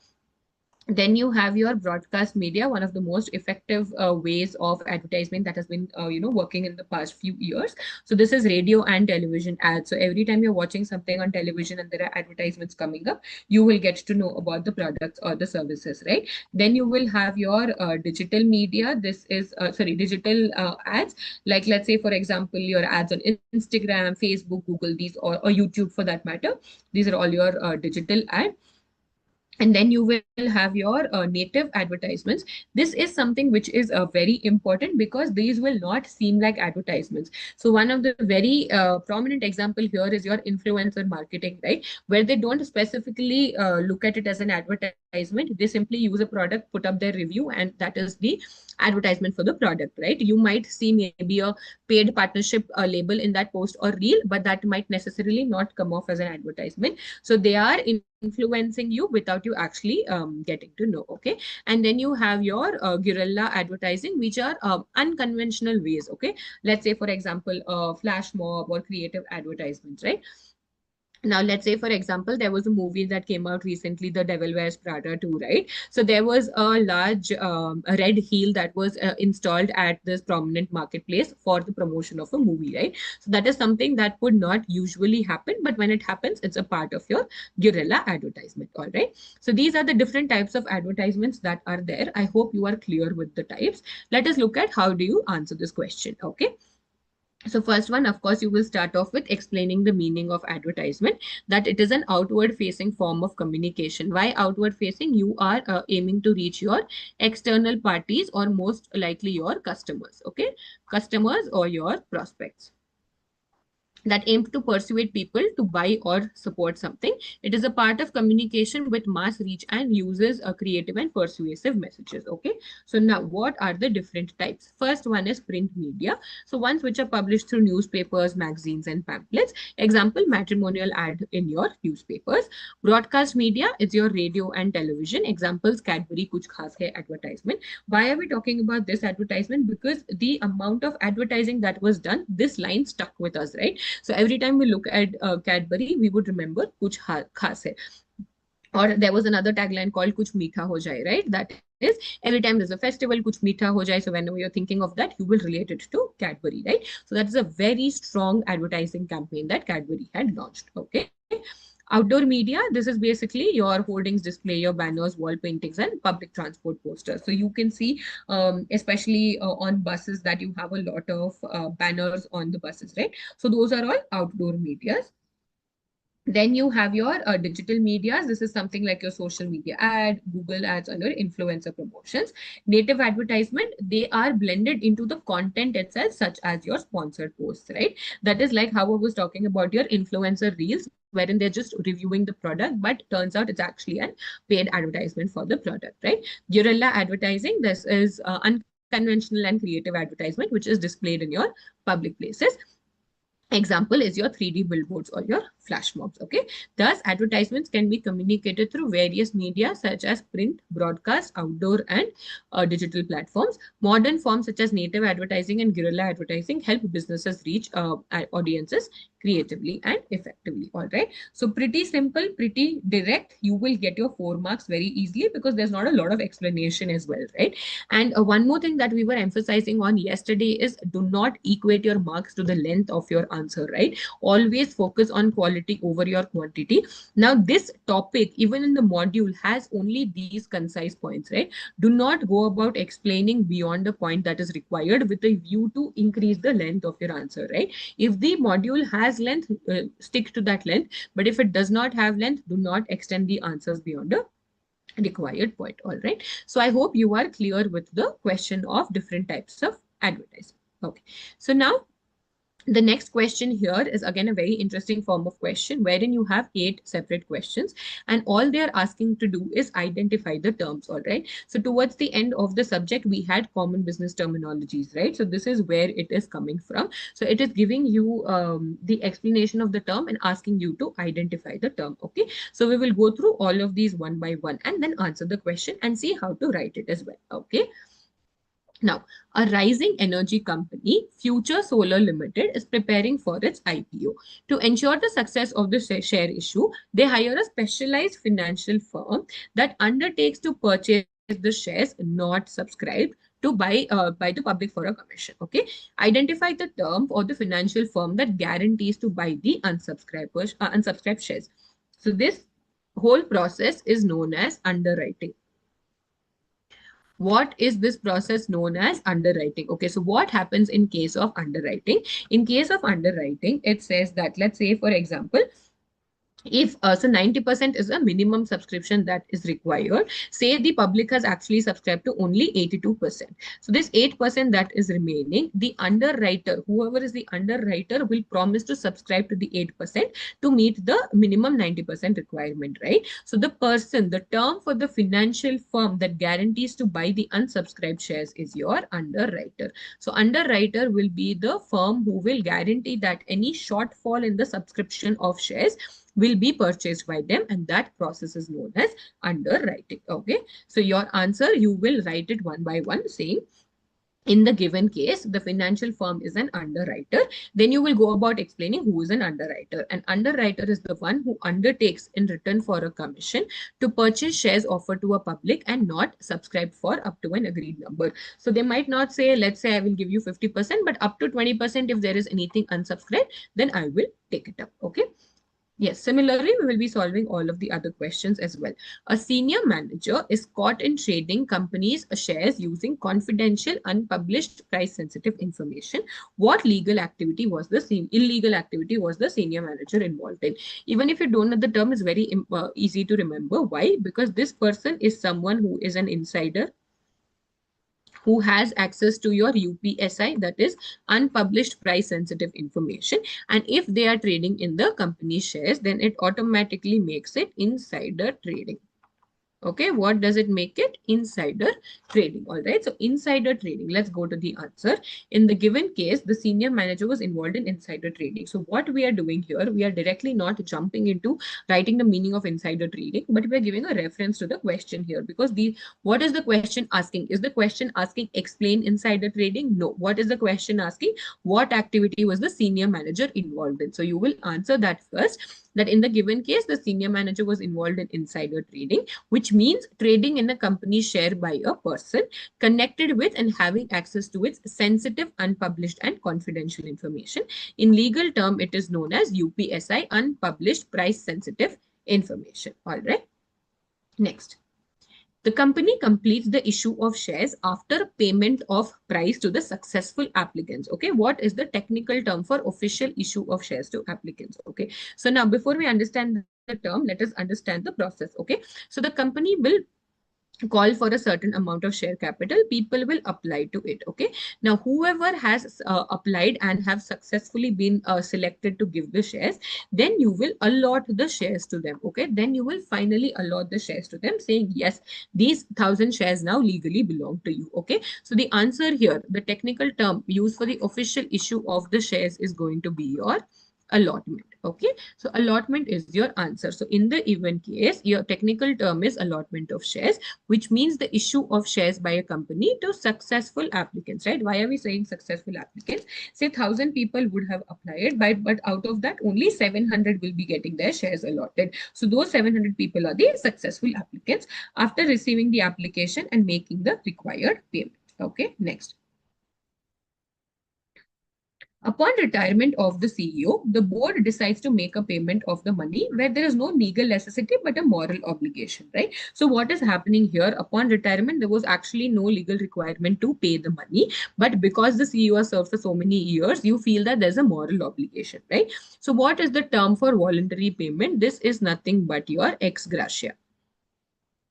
Then you have your broadcast media, one of the most effective ways of advertisement that has been working in the past few years. So this is radio and television ads. So every time you're watching something on television and there are advertisements coming up, you will get to know about the products or the services, right? Then you will have your digital media. This is digital ads, like let's say, for example, your ads on Instagram, Facebook, Google, these, or YouTube for that matter. These are all your digital ads. And then you will have your native advertisements. This is something which is very important because these will not seem like advertisements. So one of the very prominent example here is your influencer marketing, right? Where they don't specifically look at it as an advertisement. They simply use a product, put up their review, and that is the advertisement for the product, right? You might see maybe a paid partnership label in that post or reel, but that might necessarily not come off as an advertisement. So they are influencing you without you actually getting to know. Okay. And then you have your guerrilla advertising, which are unconventional ways. Okay. Let's say, for example, flash mob or creative advertisements, right? Now, let's say, for example, there was a movie that came out recently, The Devil Wears Prada 2, right? So there was a large red heel that was installed at this prominent marketplace for the promotion of a movie, right? So that is something that would not usually happen, but when it happens, it's a part of your guerrilla advertisement, all right? So these are the different types of advertisements that are there. I hope you are clear with the types. Let us look at how do you answer this question, okay? So first one, of course, you will start off with explaining the meaning of advertisement, that it is an outward facing form of communication. Why outward facing? You are aiming to reach your external parties, or most likely your customers, okay? Customers or your prospects, that aim to persuade people to buy or support something. It is a part of communication with mass reach and uses a creative and persuasive messages. Okay. So now, what are the different types? First one is print media. So ones which are published through newspapers, magazines, and pamphlets. Example, matrimonial ad in your newspapers. Broadcast media is your radio and television. Examples, Cadbury Kuch Khas Hai advertisement. Why are we talking about this advertisement? Because the amount of advertising that was done, this line stuck with us, right? So every time we look at Cadbury, we would remember kuch khas hai. Or there was another tagline called kuch meetha ho jaye, right? That is, every time there's a festival, kuch meetha ho jaye. So whenever you're thinking of that, you will relate it to Cadbury, right? So that is a very strong advertising campaign that Cadbury had launched. Okay. Outdoor media, this is basically your hoardings, display, your banners, wall paintings, and public transport posters. So you can see, especially on buses, that you have a lot of banners on the buses, right? So those are all outdoor medias. Then you have your digital medias. This is something like your social media ad, Google ads, and your influencer promotions. Native advertisement, they are blended into the content itself, such as your sponsored posts, right? That is like how I was talking about your influencer reels, wherein they're just reviewing the product, but turns out it's actually an paid advertisement for the product, right? Guerrilla advertising, this is unconventional and creative advertisement, which is displayed in your public places. Example is your 3D billboards or your flash mobs. Okay. Thus, advertisements can be communicated through various media such as print, broadcast, outdoor, and digital platforms. Modern forms such as native advertising and guerrilla advertising help businesses reach audiences creatively and effectively. All right. So pretty simple, pretty direct. You will get your 4 marks very easily because there's not a lot of explanation as well, right? And one more thing that we were emphasizing on yesterday is, do not equate your marks to the length of your answer, right? Always focus on quality over your quantity. Now, this topic, even in the module, has only these concise points, right? Do not go about explaining beyond the point that is required with a view to increase the length of your answer, right? If the module has length, stick to that length. But if it does not have length, do not extend the answers beyond a required point. All right. So I hope you are clear with the question of different types of advertising. Okay. So now The next question here is again a very interesting form of question wherein you have 8 separate questions, and all they are asking to do is identify the terms. All right, so towards the end of the subject we had common business terminologies, right? So this is where it is coming from. So it is giving you the explanation of the term and asking you to identify the term. Okay, so we will go through all of these one by one and then answer the question and see how to write it as well. Okay, now, a rising energy company, Future Solar Limited, is preparing for its IPO. To ensure the success of the share issue, they hire a specialized financial firm that undertakes to purchase the shares not subscribed to by the public for a commission. Okay, identify the term or the financial firm that guarantees to buy the unsubscribed shares. So this whole process is known as underwriting. What is this process known as? Underwriting. Okay, so what happens in case of underwriting? In case of underwriting, it says that, let's say, for example, if so 90% is a minimum subscription that is required. Say the public has actually subscribed to only 82%. So this 8% that is remaining, the underwriter, whoever is the underwriter, will promise to subscribe to the 8% to meet the minimum 90% requirement, right? So the person, the term for the financial firm that guarantees to buy the unsubscribed shares is your underwriter. So underwriter will be the firm who will guarantee that any shortfall in the subscription of shares will be purchased by them, and that process is known as underwriting. Okay, so your answer, you will write it one by one, saying in the given case the financial firm is an underwriter. Then you will go about explaining who is an underwriter. An underwriter is the one who undertakes in return for a commission to purchase shares offered to a public and not subscribed for up to an agreed number. So they might not say, let's say I will give you 50%, but up to 20%, if there is anything unsubscribed, then I will take it up. Okay, yes, similarly, we will be solving all of the other questions as well. A senior manager is caught in trading companies' shares using confidential, unpublished, price-sensitive information. What legal activity was the illegal activity was the senior manager involved in? Even if you don't know the term, is very easy to remember. Why? Because this person is someone who is an insider, who has access to your UPSI, that is unpublished price sensitive information. And if they are trading in the company shares, then it automatically makes it insider trading. Okay, what does it make it? Insider trading. All right, so insider trading. Let's go to the answer. In the given case, the senior manager was involved in insider trading. So what we are doing here, we are directly not jumping into writing the meaning of insider trading, but we are giving a reference to the question here, because what is the question asking? Is the question asking explain insider trading? No. What is the question asking? What activity was the senior manager involved in? So you will answer that first, that in the given case, the senior manager was involved in insider trading, which means trading in a company share by a person connected with and having access to its sensitive, unpublished, and confidential information. In legal term, it is known as UPSI, unpublished price sensitive information. All right. Next. The company completes the issue of shares after payment of price to the successful applicants. Okay, what is the technical term for official issue of shares to applicants? Okay, so now before we understand the term, let us understand the process. Okay, so the company will call for a certain amount of share capital, people will apply to it. Okay, now whoever has applied and have successfully been selected to give the shares, then you will allot the shares to them. Okay, then you will finally allot the shares to them, saying yes, these 1,000 shares now legally belong to you. Okay, so the answer here, the technical term used for the official issue of the shares is going to be your allotment. Okay, so allotment is your answer. So in the event case, your technical term is allotment of shares, which means the issue of shares by a company to successful applicants, right? Why are we saying successful applicants? Say 1,000 people would have applied, but out of that only 700 will be getting their shares allotted. So those 700 people are the successful applicants after receiving the application and making the required payment. Okay, next. Upon retirement of the CEO, the board decides to make a payment of the money where there is no legal necessity but a moral obligation, right? So what is happening here? Upon retirement, there was actually no legal requirement to pay the money, but because the CEO has served for so many years, you feel that there's a moral obligation, right? So what is the term for voluntary payment? This is nothing but your ex gratia.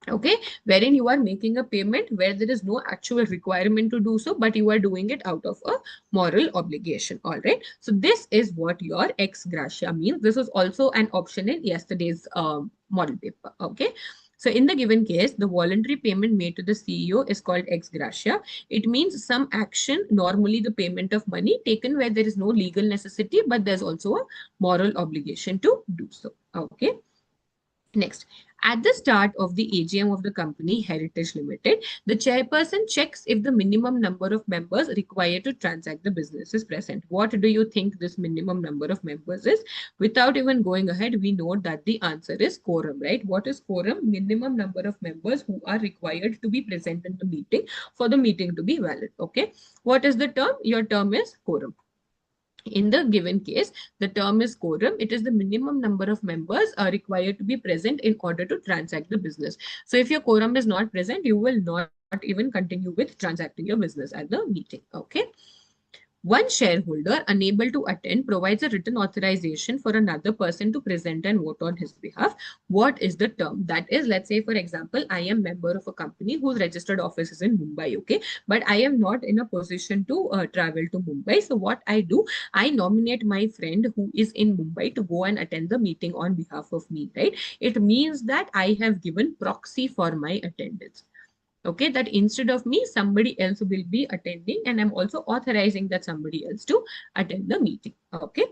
okay, wherein you are making a payment where there is no actual requirement to do so, but you are doing it out of a moral obligation. All right, so this is what your ex gratia means. This was also an option in yesterday's model paper. Okay, so in the given case, the voluntary payment made to the CEO is called ex gratia. It means some action, normally the payment of money taken where there is no legal necessity, but there's also a moral obligation to do so. Okay. Next, at the start of the AGM of the company Heritage Limited, the chairperson checks if the minimum number of members required to transact the business is present. What do you think this minimum number of members is? Without even going ahead, we know that the answer is quorum, right? What is quorum? Minimum number of members who are required to be present in the meeting for the meeting to be valid. Okay. What is the term? Your term is quorum. In the given case, the term is quorum. It is the minimum number of members are required to be present in order to transact the business. So if your quorum is not present, you will not even continue with transacting your business at the meeting. Okay. One shareholder unable to attend provides a written authorization for another person to present and vote on his behalf. What is the term? That is, let's say, for example, I am member of a company whose registered office is in Mumbai, okay? But I am not in a position to travel to Mumbai. So what I do, I nominate my friend who is in Mumbai to go and attend the meeting on behalf of me, right? It means that I have given proxy for my attendance. Okay, that instead of me, somebody else will be attending, and I'm also authorizing that somebody else to attend the meeting. Okay,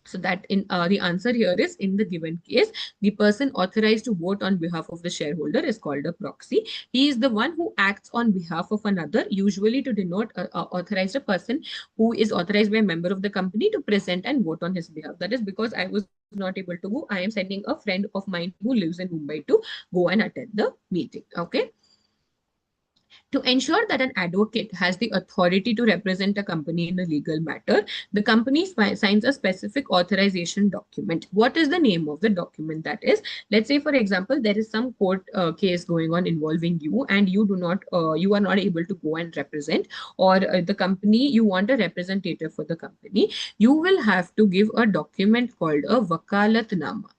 so that in the answer here is, in the given case, the person authorized to vote on behalf of the shareholder is called a proxy. He is the one who acts on behalf of another, usually to denote authorized a person who is authorized by a member of the company to present and vote on his behalf. That is because I was not able to go, I am sending a friend of mine who lives in Mumbai to go and attend the meeting. Okay. To ensure that an advocate has the authority to represent a company in a legal matter, the company signs a specific authorization document. What is the name of the document? That is, let's say, for example, there is some court case going on involving you, and you are not able to go and represent, or the company, you want a representative for the company, you will have to give a document called a vakalatnama.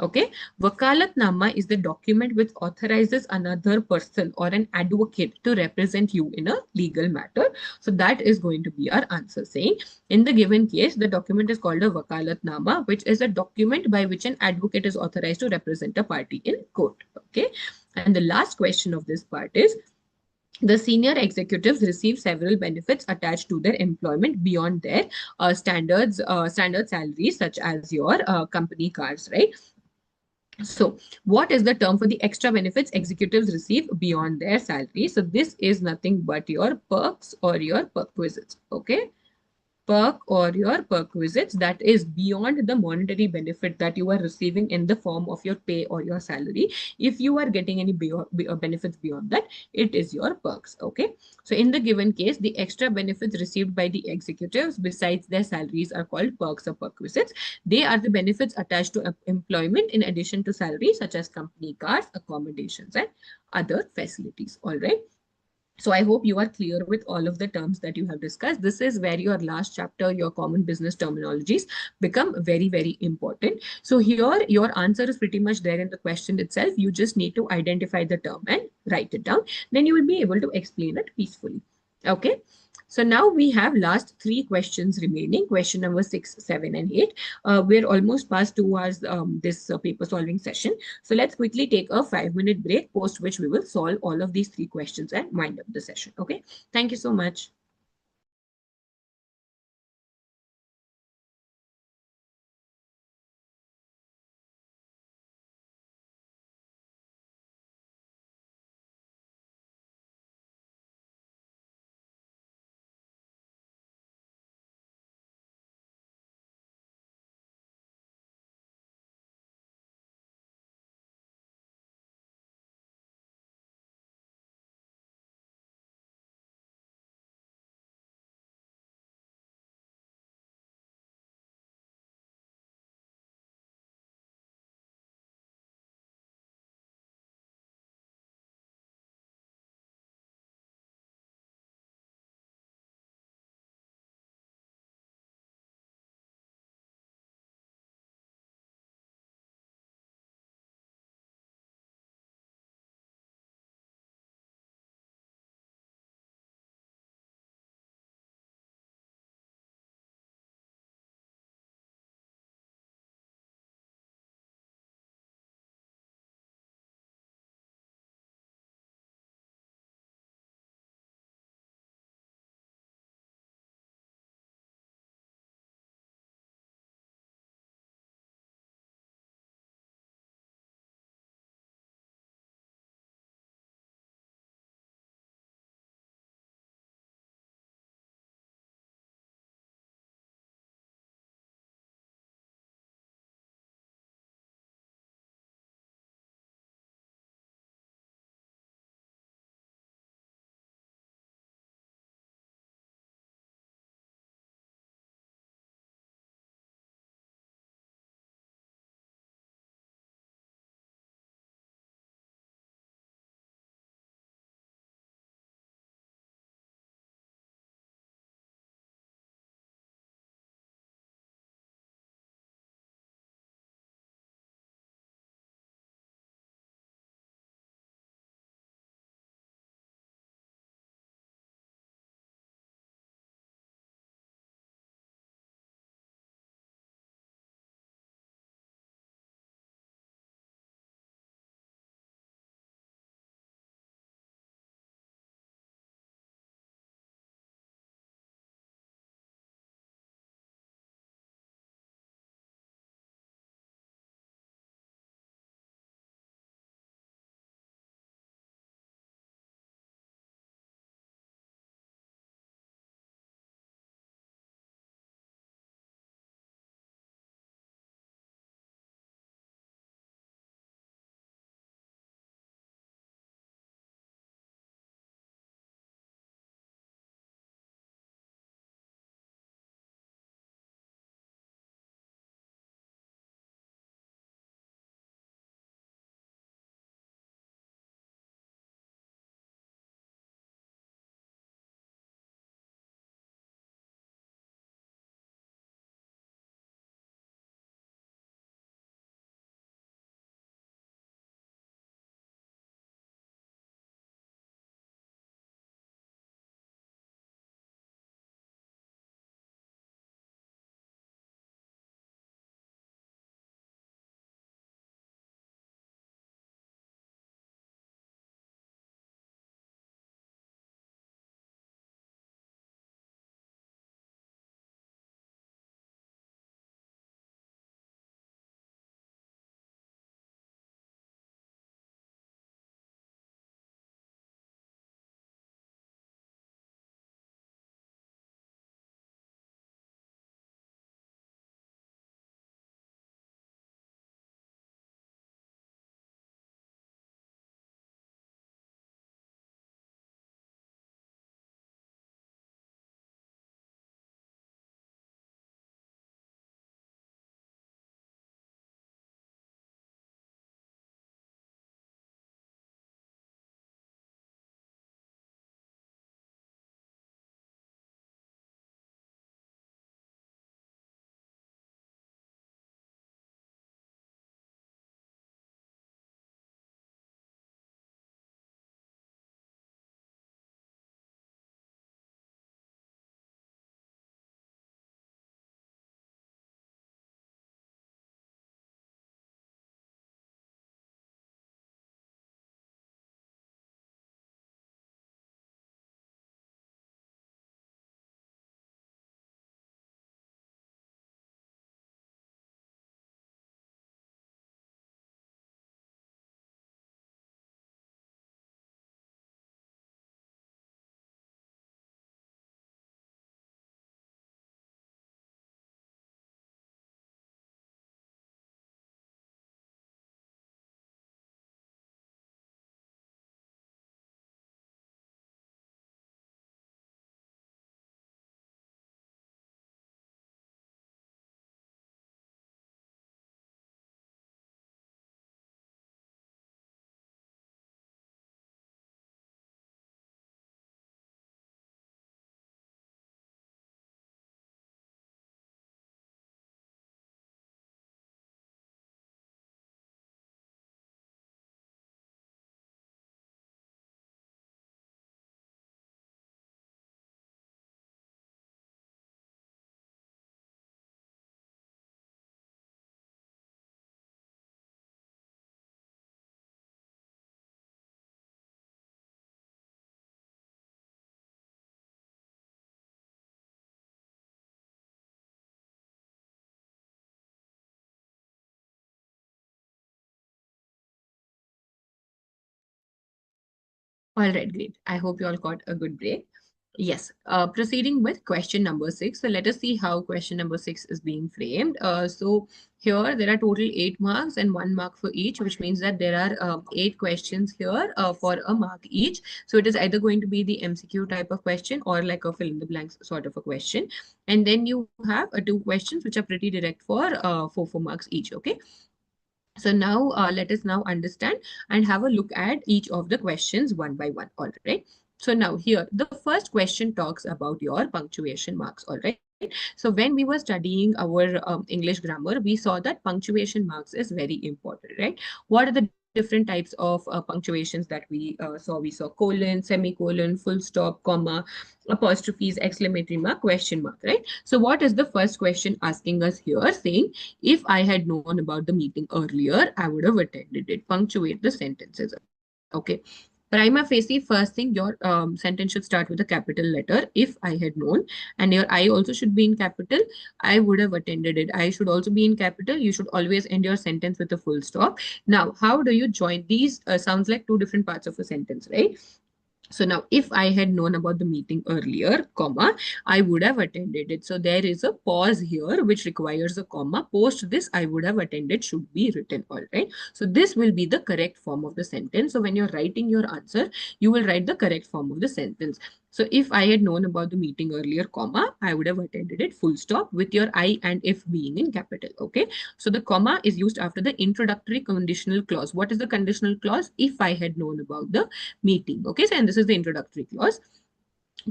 Okay, Wakalatnama is the document which authorizes another person or an advocate to represent you in a legal matter. So that is going to be our answer, saying in the given case, the document is called a Wakalatnama, which is a document by which an advocate is authorized to represent a party in court. Okay, and the last question of this part is, the senior executives receive several benefits attached to their employment beyond their standard salaries, such as your company cars, right? So, what is the term for the extra benefits executives receive beyond their salary? So, this is nothing but your perks or your perquisites. Okay, perk or your perquisites, that is beyond the monetary benefit that you are receiving in the form of your pay or your salary. If you are getting any benefits beyond that, it is your perks. Okay, so in the given case, the extra benefits received by the executives besides their salaries are called perks or perquisites. They are the benefits attached to employment in addition to salary, such as company cars, accommodations, and other facilities. All right, so I hope you are clear with all of the terms that you have discussed. This is where your last chapter, your common business terminologies, become very, very important. So here, your answer is pretty much there in the question itself. You just need to identify the term and write it down. Then you will be able to explain it peacefully. Okay. So now we have last three questions remaining, question number 6, 7, and 8. We're almost past 2 hours this paper solving session. So let's quickly take a 5-minute break, post which we will solve all of these three questions and wind up the session. Okay. Thank you so much. All right, great. I hope you all got a good break. Yes, proceeding with question number six. So let us see how question number six is being framed. So here there are total 8 marks and 1 mark for each, which means that there are 8 questions here for a mark each. So it is either going to be the MCQ type of question or like a fill in the blanks sort of a question. And then you have 2 questions which are pretty direct for 4 marks each. Okay. So now let us now understand and have a look at each of the questions one by one. All right. So now here, the first question talks about your punctuation marks. All right. So when we were studying our English grammar, we saw that punctuation marks is very important, right? What are the different types of punctuations that we saw? We saw colon, semicolon, full stop, comma, apostrophes, exclamatory mark, question mark, right? So what is the first question asking us here? Saying, if I had known about the meeting earlier, I would have attended it. Punctuate the sentences. Okay. Prima facie, first thing, your sentence should start with a capital letter. If I had known, and your I also should be in capital. I would have attended it. I should also be in capital. You should always end your sentence with a full stop. Now, how do you join these? Sounds like two different parts of a sentence, right? So now, if I had known about the meeting earlier, comma, I would have attended it. So there is a pause here, which requires a comma. Post this, I would have attended should be written. All right. So this will be the correct form of the sentence. So when you're writing your answer, you will write the correct form of the sentence. So if I had known about the meeting earlier, comma, I would have attended it, full stop, with your I and if being in capital. Okay. So the comma is used after the introductory conditional clause. What is the conditional clause? If I had known about the meeting. Okay, so and this is the introductory clause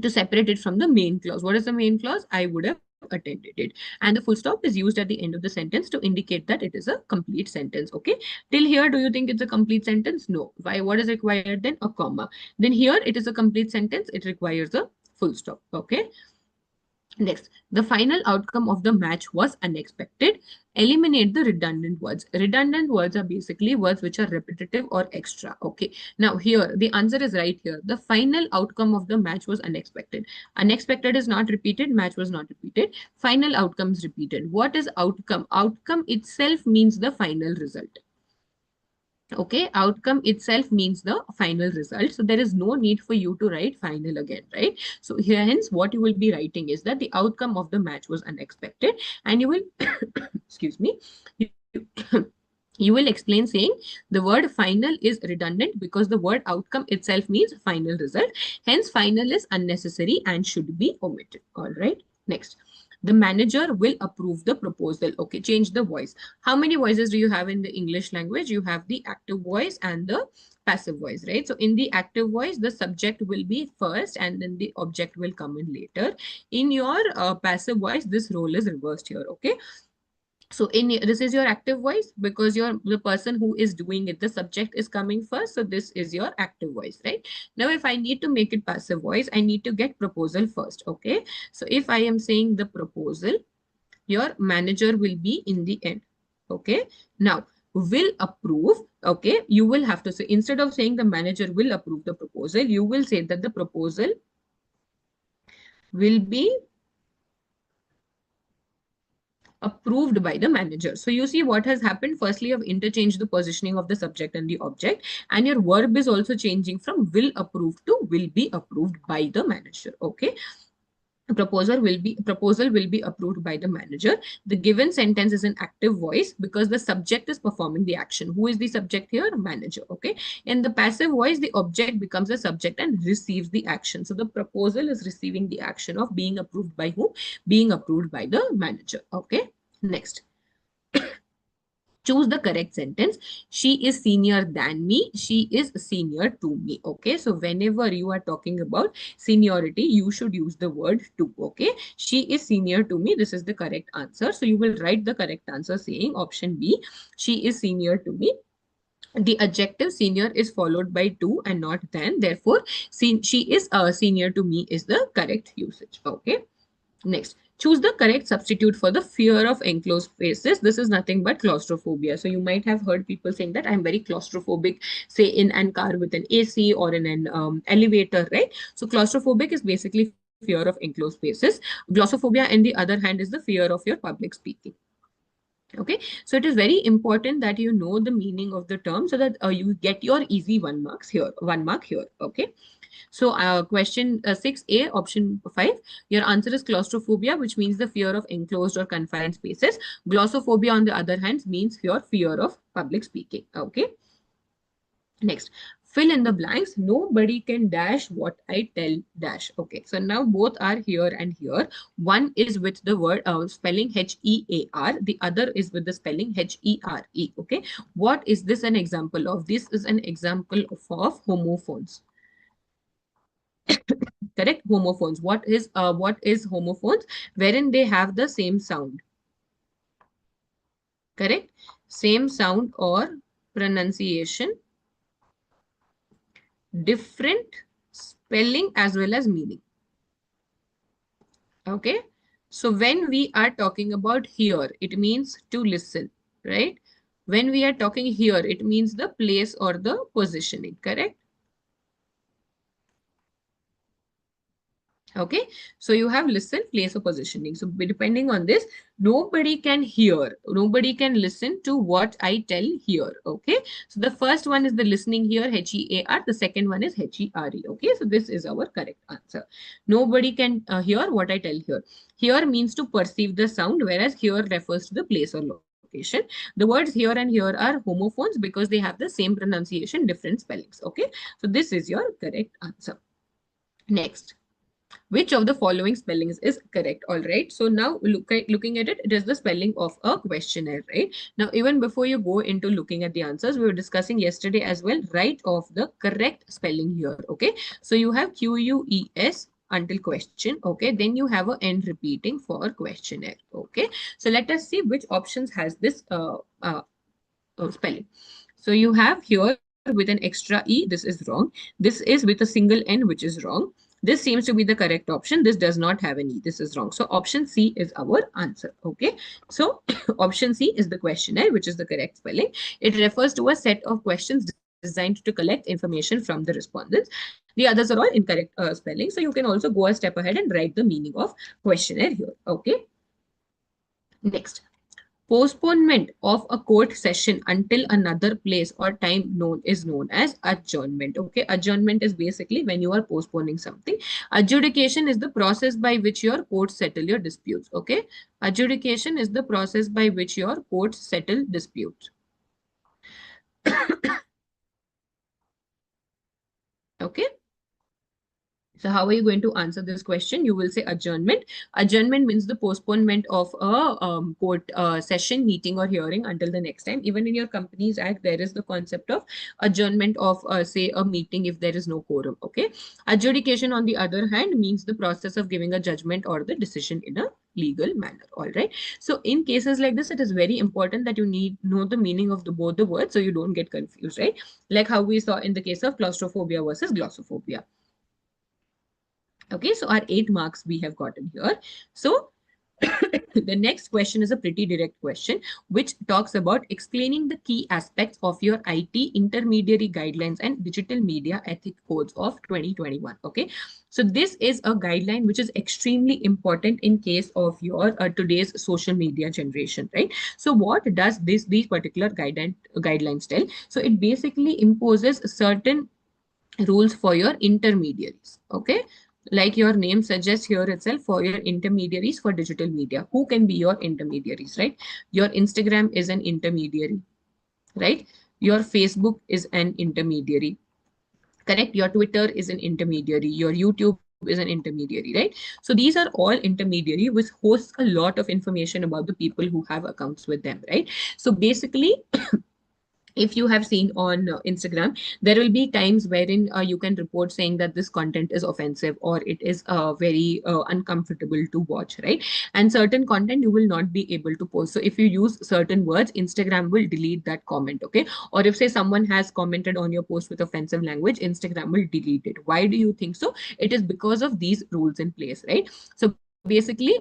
to separate it from the main clause. What is the main clause? I would have attended it. And the full stop is used at the end of the sentence to indicate that it is a complete sentence. Okay. Till here, do you think it's a complete sentence? No. Why? What is required then? A comma. Then here it is a complete sentence. It requires a full stop. Okay. Next, the final outcome of the match was unexpected. Eliminate the redundant words. Redundant words are basically words which are repetitive or extra. Okay. Now here, the answer is right here. The final outcome of the match was unexpected. Unexpected is not repeated. Match was not repeated. Final outcome is repeated. What is outcome? Outcome itself means the final result. Okay, outcome itself means the final result. So there is no need for you to write final again, right? So here, hence, what you will be writing is that the outcome of the match was unexpected, and you will, excuse me, you, you will explain saying the word final is redundant because the word outcome itself means final result. Hence, final is unnecessary and should be omitted. All right. Next, the manager will approve the proposal. Okay, change the voice. How many voices do you have in the English language? You have the active voice and the passive voice, right? So in the active voice, the subject will be first and then the object will come in later. In your passive voice, this role is reversed here. Okay. So in this is your active voice because you're the person who is doing it. The subject is coming first. So this is your active voice, right? Now, if I need to make it passive voice, I need to get proposal first. Okay. So if I am saying the proposal, your manager will be in the end. Okay. Now, will approve. Okay. You will have to say, instead of saying the manager will approve the proposal, you will say that the proposal will be approved by the manager. So you see what has happened. Firstly, you have interchanged the positioning of the subject and the object, and your verb is also changing from will approve to will be approved by the manager. Okay. Proposal will be approved by the manager. The given sentence is an active voice because the subject is performing the action. Who is the subject here? Manager. Okay. In the passive voice, the object becomes a subject and receives the action. So the proposal is receiving the action of being approved by whom? Being approved by the manager. Okay. Next, choose the correct sentence. She is senior than me. She is senior to me. Okay. So whenever you are talking about seniority, you should use the word to. Okay. She is senior to me. This is the correct answer. So you will write the correct answer saying option B. She is senior to me. The adjective senior is followed by to and not than. Therefore, she is senior to me is the correct usage. Okay. Next, choose the correct substitute for the fear of enclosed spaces. This is nothing but claustrophobia. So you might have heard people saying that I'm very claustrophobic, say in an car with an AC or in an elevator, right? So claustrophobic is basically fear of enclosed spaces. Glossophobia, on the other hand, is the fear of your public speaking. Okay, so it is very important that you know the meaning of the term so that you get your easy 1 marks here, 1 mark here. Okay, so question 6A, option 5, your answer is claustrophobia, which means the fear of enclosed or confined spaces. Glossophobia, on the other hand, means your fear of public speaking. Okay. Next, fill in the blanks. Nobody can dash what I tell dash. Okay, so now both are here and here. One is with the word spelling Hear. The other is with the spelling Here. Okay, what is this an example of? This is an example of homophones. Correct, homophones. What is homophones? Wherein they have the same sound. Correct, same sound or pronunciation, different spelling as well as meaning. Okay. So when we are talking about here, it means to listen, right? When we are talking here, it means the place or the positioning, correct? Okay, so you have listen, place, or positioning. So depending on this, nobody can hear, nobody can listen to what I tell here. Okay, so the first one is the listening here, Hear. The second one is Here. Okay, so this is our correct answer. Nobody can hear what I tell here. Here means to perceive the sound, whereas here refers to the place or location. The words here and here are homophones because they have the same pronunciation, different spellings. Okay, so this is your correct answer. Next, which of the following spellings is correct? All right, so now looking at it, it is the spelling of a questionnaire, right? Now, even before you go into looking at the answers, we were discussing yesterday as well, write off the correct spelling here. Okay, so you have QUES until question. Okay, then you have a end repeating for questionnaire. Okay, so let us see which options has this spelling. So you have here with an extra E, this is wrong. This is with a single N, which is wrong. This seems to be the correct option. This does not have an E. This is wrong. So option C is our answer. Okay. So option C is the questionnaire, which is the correct spelling. It refers to a set of questions designed to collect information from the respondents. The others are all incorrect spelling. So you can also go a step ahead and write the meaning of questionnaire here. Okay. Next, postponement of a court session until another place or time known as adjournment. Okay, adjournment is basically when you are postponing something. Adjudication is the process by which your courts settle your disputes. Okay, adjudication is the process by which your courts settle disputes. Okay. So how are you going to answer this question? You will say adjournment. Adjournment means the postponement of a court session, meeting, or hearing until the next time. Even in your Companies Act, there is the concept of adjournment of, say, a meeting if there is no quorum. Okay. Adjudication, on the other hand, means the process of giving a judgment or the decision in a legal manner. All right. So in cases like this, it is very important that you need know the meaning of both the words so you don't get confused, right? Like how we saw in the case of claustrophobia versus glossophobia. Okay, so our 8 marks we have gotten here. So the next question is a pretty direct question, which talks about explaining the key aspects of your IT intermediary guidelines and digital media ethic codes of 2021. Okay, so this is a guideline which is extremely important in case of your today's social media generation, right? So what does these particular guidelines tell? So it basically imposes certain rules for your intermediaries. Okay, like your name suggests here itself, for your intermediaries for digital media. Who can be your intermediaries, right? Your Instagram is an intermediary, right? Your Facebook is an intermediary, correct? Your Twitter is an intermediary, your YouTube is an intermediary, right? So these are all intermediary which hosts a lot of information about the people who have accounts with them, right? So basically, if you have seen on Instagram, there will be times wherein you can report saying that this content is offensive or it is very uncomfortable to watch, right? And certain content you will not be able to post. So if you use certain words, Instagram will delete that comment. Okay, or if say someone has commented on your post with offensive language, Instagram will delete it. Why do you think so? It is because of these rules in place, right? So basically,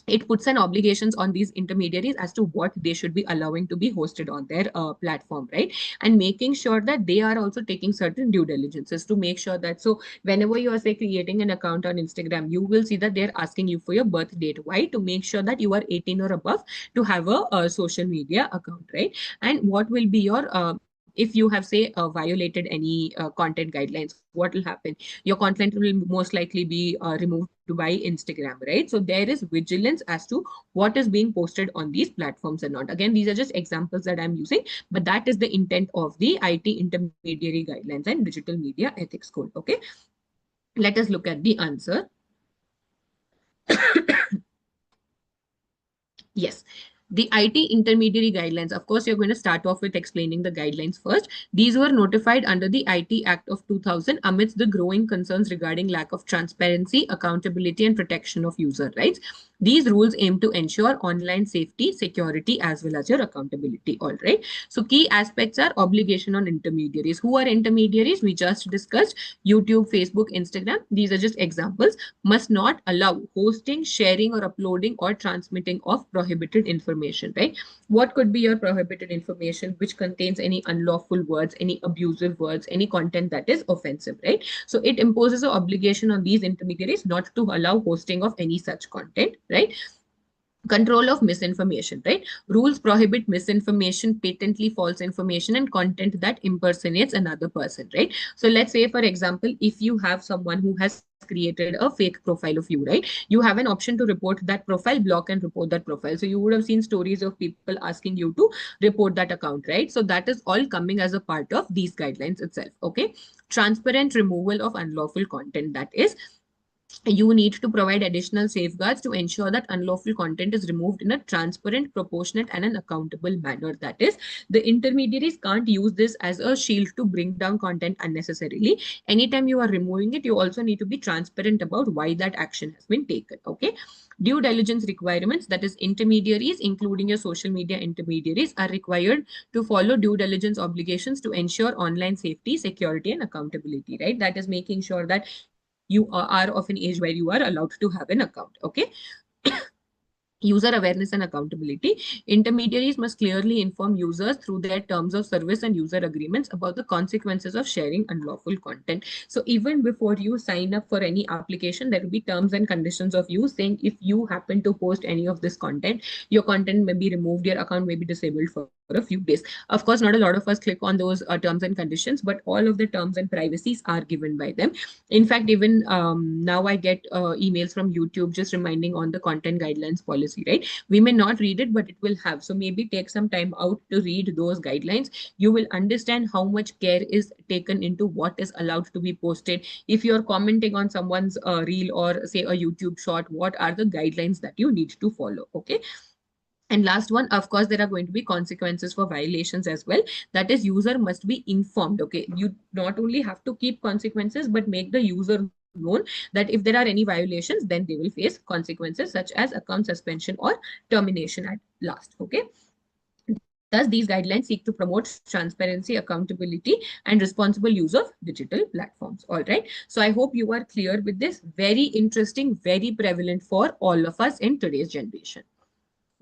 it puts an obligations on these intermediaries as to what they should be allowing to be hosted on their platform, right? And making sure that they are also taking certain due diligences to make sure that, so whenever you are, say, creating an account on Instagram, you will see that they're asking you for your birth date. Why? To make sure that you are 18 or above to have a social media account, right? And what will be your if you have, say, violated any content guidelines, what will happen? Your content will most likely be removed by Instagram, right? So there is vigilance as to what is being posted on these platforms and not. Again, these are just examples that I'm using, but that is the intent of the IT intermediary guidelines and digital media ethics code. Okay, let us look at the answer. Yes. The IT intermediary guidelines, of course, you're going to start off with explaining the guidelines first. These were notified under the IT Act of 2000 amidst the growing concerns regarding lack of transparency, accountability, and protection of user rights. These rules aim to ensure online safety, security, as well as your accountability. All right. So, key aspects are obligation on intermediaries. Who are intermediaries? We just discussed YouTube, Facebook, Instagram. These are just examples. Must not allow hosting, sharing, or uploading or transmitting of prohibited information, right? What could be your prohibited information which contains any unlawful words, any abusive words, any content that is offensive, right? So it imposes an obligation on these intermediaries not to allow hosting of any such content, right? Control of misinformation, right? Rules prohibit misinformation, patently false information, and content that impersonates another person, right? So let's say, for example, if you have someone who has created a fake profile of you, right? You have an option to report that profile, block and report that profile. So you would have seen stories of people asking you to report that account, right? So that is all coming as a part of these guidelines itself. Okay. Transparent removal of unlawful content, that is, you need to provide additional safeguards to ensure that unlawful content is removed in a transparent, proportionate, and an accountable manner. That is, the intermediaries can't use this as a shield to bring down content unnecessarily. Anytime you are removing it, you also need to be transparent about why that action has been taken. Okay. Due diligence requirements, that is, intermediaries, including your social media intermediaries, are required to follow due diligence obligations to ensure online safety, security, and accountability, right? That is making sure that you are of an age where you are allowed to have an account. Okay. User awareness and accountability. Intermediaries must clearly inform users through their terms of service and user agreements about the consequences of sharing unlawful content. So even before you sign up for any application, there will be terms and conditions of use saying if you happen to post any of this content, your content may be removed, your account may be disabled for a few days. Of course, not a lot of us click on those terms and conditions, but all of the terms and privacies are given by them. In fact, even now I get emails from YouTube just reminding on the content guidelines policy, right? We may not read it, but it will have. So maybe take some time out to read those guidelines. You will understand how much care is taken into what is allowed to be posted. If you're commenting on someone's reel or, say, a YouTube short, what are the guidelines that you need to follow? Okay. And last one, of course, there are going to be consequences for violations as well. That is, user must be informed. Okay. You not only have to keep consequences, but make the user known that if there are any violations, then they will face consequences such as account suspension or termination at last. Okay. Thus, these guidelines seek to promote transparency, accountability, and responsible use of digital platforms. All right. So I hope you are clear with this. Very interesting, very prevalent for all of us in today's generation.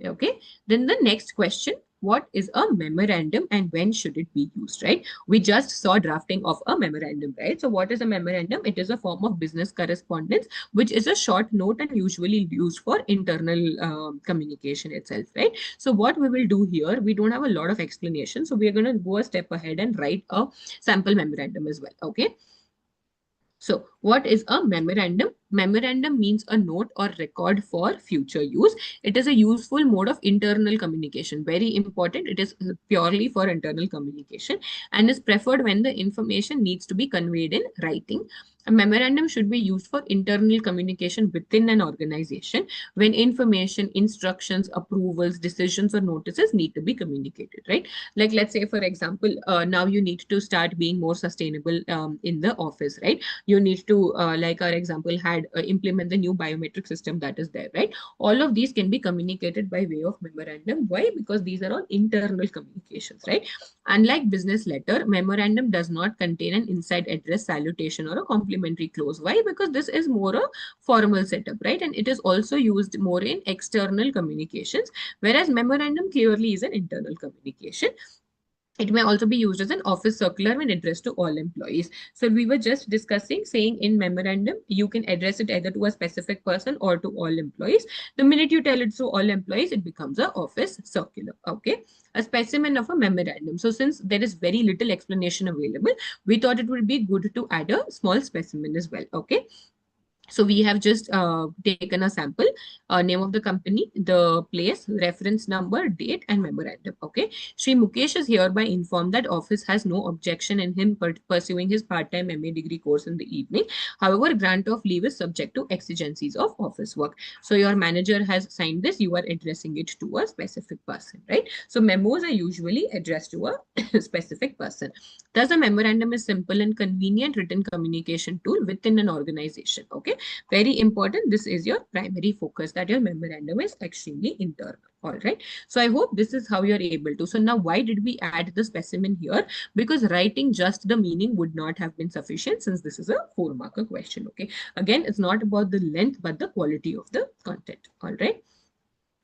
Okay. Then the next question, what is a memorandum and when should it be used, right? We just saw drafting of a memorandum, right? So what is a memorandum? It is a form of business correspondence, which is a short note and usually used for internal communication itself, right? So what we will do here, we don't have a lot of explanation. So we are going to go a step ahead and write a sample memorandum as well. Okay. So what is a memorandum? Memorandum means a note or record for future use. It is a useful mode of internal communication. Very important. It is purely for internal communication and is preferred when the information needs to be conveyed in writing. A memorandum should be used for internal communication within an organization when information, instructions, approvals, decisions, or notices need to be communicated, right? Like, let's say, for example, now you need to start being more sustainable in the office, right? You need to, like our example had, implement the new biometric system that is there, right? All of these can be communicated by way of memorandum. Why? Because these are all internal communications, right? Unlike business letter, memorandum does not contain an inside address, salutation, or a complimentary supplementary clause. Why? Because this is more a formal setup, right? And it is also used more in external communications, whereas memorandum clearly is an internal communication. It may also be used as an office circular when addressed to all employees. So we were just discussing saying in memorandum, you can address it either to a specific person or to all employees. The minute you tell it to all employees, it becomes a office circular. Okay. A specimen of a memorandum. So since there is very little explanation available, we thought it would be good to add a small specimen as well. Okay. So we have just taken a sample, name of the company, the place, reference number, date, and memorandum. Okay. Shri Mukesh is hereby informed that office has no objection in him pursuing his part-time MA degree course in the evening. However, grant of leave is subject to exigencies of office work. So your manager has signed this. You are addressing it to a specific person, right? So memos are usually addressed to a specific person. Thus, a memorandum is simple and convenient written communication tool within an organization. Okay. Very important. This is your primary focus, that your memorandum is extremely internal. All right. So I hope this is how you're able to. So now why did we add the specimen here? Because writing just the meaning would not have been sufficient since this is a 4-marker question. Okay. Again, it's not about the length, but the quality of the content. All right.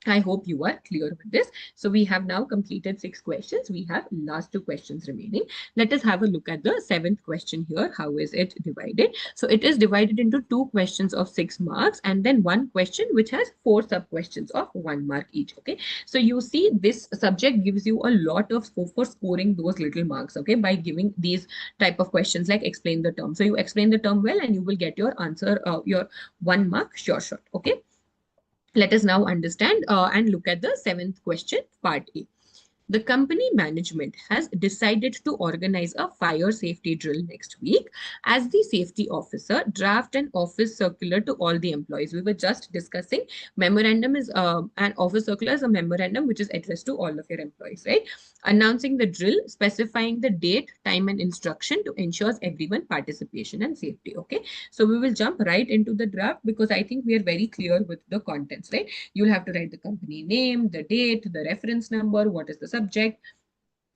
I hope you are clear with this. So we have now completed 6 questions. We have last 2 questions remaining. Let us have a look at the 7th question here. How is it divided? So it is divided into 2 questions of 6 marks and then 1 question which has 4 sub questions of 1 mark each. Okay. So you see this subject gives you a lot of scope for scoring those little marks. Okay. By giving these type of questions like explain the term. So you explain the term well and you will get your answer, your 1 mark sure shot. Okay. Let us now understand and look at the 7th question, part A. The company management has decided to organize a fire safety drill next week. As the safety officer, draft an office circular to all the employees. We were just discussing memorandum is an office circular is a memorandum which is addressed to all of your employees, right? Announcing the drill, specifying the date, time, and instruction to ensure everyone participation and safety. Okay, so we will jump right into the draft because I think we are very clear with the contents, right? You'll have to write the company name, the date, the reference number, what is the subject,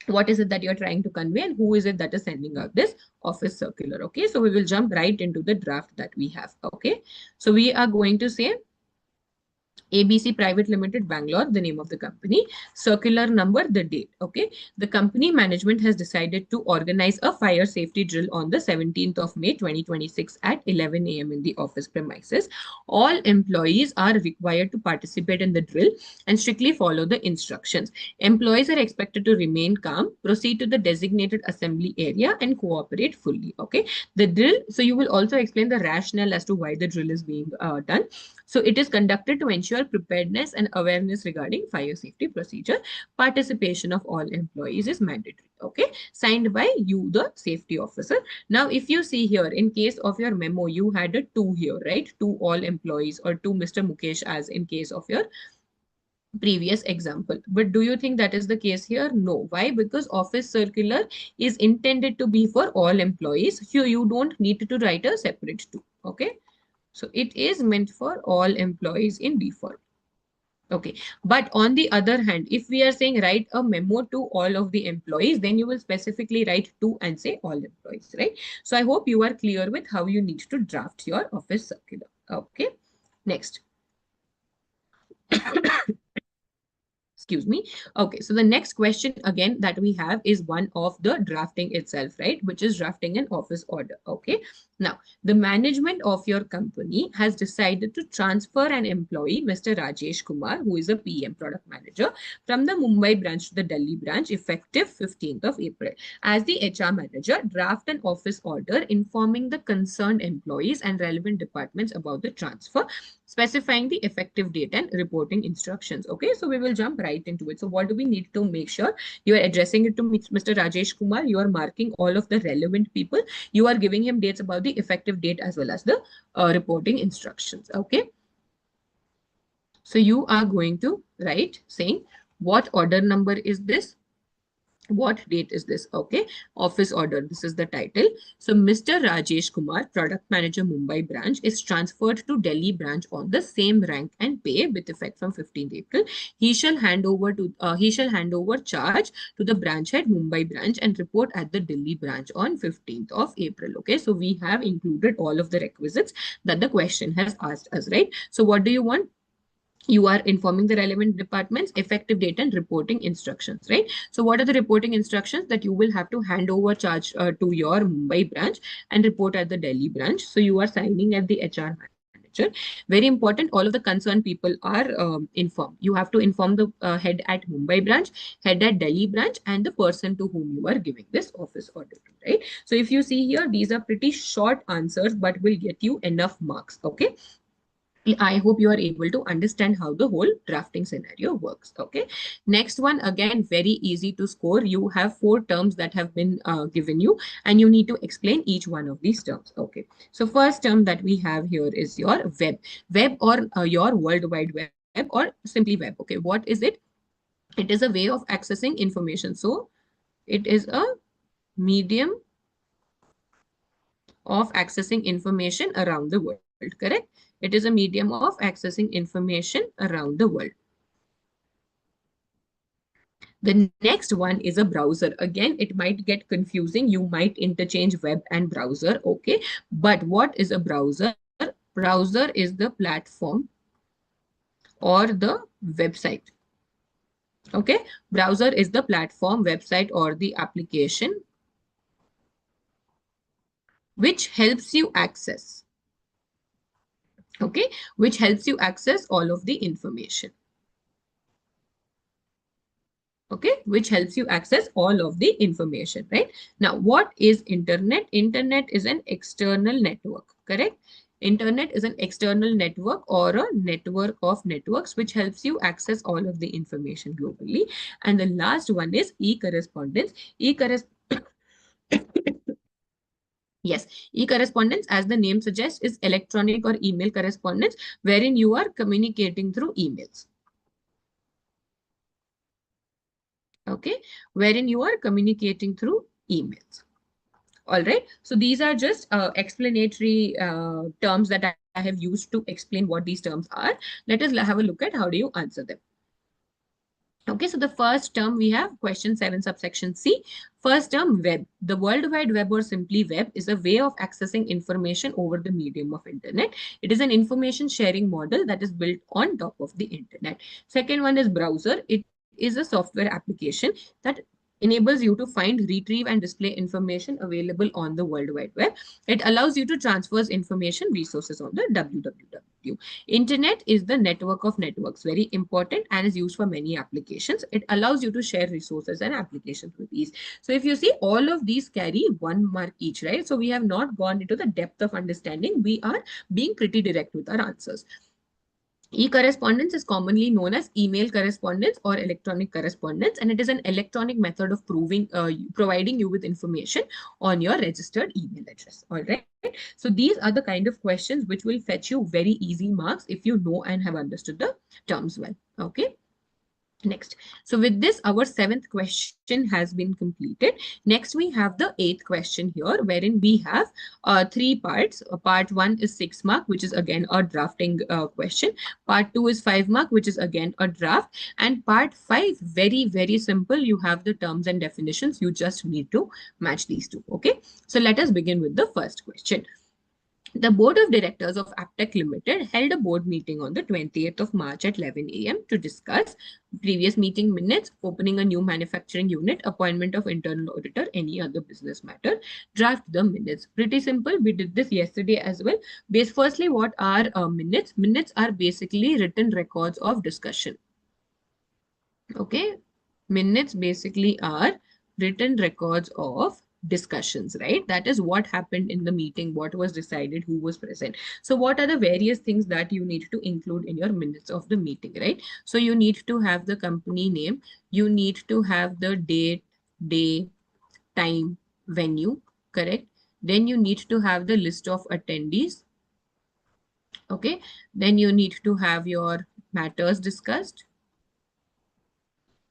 what is it that you're trying to convey, and who is it that is sending out this office circular. Okay, so we will jump right into the draft that we have. Okay, so we are going to say ABC Private Limited, Bangalore, the name of the company, circular number, the date. Okay. The company management has decided to organize a fire safety drill on the 17th of May 2026 at 11 a.m. in the office premises. All employees are required to participate in the drill and strictly follow the instructions. Employees are expected to remain calm, proceed to the designated assembly area, and cooperate fully. Okay. The drill, so you will also explain the rationale as to why the drill is being done. So it is conducted to ensure preparedness and awareness regarding fire safety procedure. Participation of all employees is mandatory. Okay, signed by you, the safety officer. Now, if you see here, in case of your memo, you had a to here, right? To all employees or to Mr. Mukesh as in case of your previous example. But do you think that is the case here? No. Why? Because office circular is intended to be for all employees. So you don't need to write a separate to. Okay. So it is meant for all employees in default. Okay. But on the other hand, if we are saying write a memo to all of the employees, then you will specifically write to and say all employees, right? So I hope you are clear with how you need to draft your office circular. Okay. Next. Excuse me. Okay, so the next question again that we have is one of the drafting itself, right? Which is drafting an office order. Okay. Now, the management of your company has decided to transfer an employee, Mr. Rajesh Kumar, who is a PM product manager, from the Mumbai branch to the Delhi branch effective 15th of April. As the HR manager, draft an office order informing the concerned employees and relevant departments about the transfer, specifying the effective date and reporting instructions. Okay, so we will jump right into it. So what do we need to make sure? You are addressing it to Mr. Rajesh Kumar. You are marking all of the relevant people. You are giving him dates about the effective date as well as the reporting instructions. Okay. So you are going to write saying what order number is this? What date is this? Okay, office order. This is the title. So Mr. Rajesh Kumar, product manager, Mumbai branch, is transferred to Delhi branch on the same rank and pay with effect from 15th April. He shall hand over charge to the branch head, Mumbai branch, and report at the Delhi branch on 15th of April. Okay, so we have included all of the requisites that the question has asked us, right? So what do you want? You are informing the relevant departments, effective date and reporting instructions, right? So what are the reporting instructions? That you will have to hand over charge to your Mumbai branch and report at the Delhi branch. So you are signing at the HR manager. Very important, all of the concerned people are informed. You have to inform the head at Mumbai branch, head at Delhi branch, and the person to whom you are giving this office order to, right? So if you see here, these are pretty short answers but will get you enough marks. Okay, I hope you are able to understand how the whole drafting scenario works. Okay. Next one, again, very easy to score. You have four terms that have been given you, and you need to explain each one of these terms. Okay. So first term that we have here is your web or your World Wide Web or simply web. Okay. What is it? It is a way of accessing information. So it is a medium of accessing information around the world, correct? It is a medium of accessing information around the world. The next one is a browser. Again, it might get confusing. You might interchange web and browser, okay? But what is a browser? Browser is the platform or the website, okay? Browser is the platform, website, or the application which helps you access, okay? Which helps you access all of the information. Okay, which helps you access all of the information, right? Now, what is internet? Internet is an external network, correct? Internet is an external network or a network of networks which helps you access all of the information globally. And the last one is e-correspondence. Yes, e-correspondence, as the name suggests, is electronic or email correspondence wherein you are communicating through emails. Okay, wherein you are communicating through emails. All right. So these are just explanatory terms that I have used to explain what these terms are. Let us have a look at how do you answer them. Okay, so the first term we have question 7 subsection C. First term, web. The World Wide Web or simply web is a way of accessing information over the medium of internet. It is an information sharing model that is built on top of the internet. Second one is browser. It is a software application that enables you to find, retrieve, and display information available on the World Wide Web. It allows you to transfer information resources on the www. Internet is the network of networks, very important, and is used for many applications. It allows you to share resources and applications with ease. So if you see, all of these carry 1 mark each, right? So we have not gone into the depth of understanding. We are being pretty direct with our answers. E-correspondence is commonly known as email correspondence or electronic correspondence, and it is an electronic method of providing you with information on your registered email address. All right. So these are the kind of questions which will fetch you very easy marks if you know and have understood the terms well. Okay. Next. So with this, our 7th question has been completed. Next, we have the 8th question here, wherein we have 3 parts. Part 1 is 6 mark, which is again a drafting question. Part 2 is 5 mark, which is again a draft. And part 5, very, very simple. You have the terms and definitions. You just need to match these two. Okay. So let us begin with the first question. The Board of Directors of Aptech Limited held a board meeting on the 20th of March at 11 a.m. to discuss previous meeting minutes, opening a new manufacturing unit, appointment of internal auditor, any other business matter, draft the minutes. Pretty simple. We did this yesterday as well. Firstly, what are minutes? Minutes are basically written records of discussion. Okay. Minutes basically are written records of discussions, right? That is what happened in the meeting, what was decided, who was present. So what are the various things that you need to include in your minutes of the meeting, right? So you need to have the company name, you need to have the date, day, time, venue, correct? Then you need to have the list of attendees. Okay. Then you need to have your matters discussed.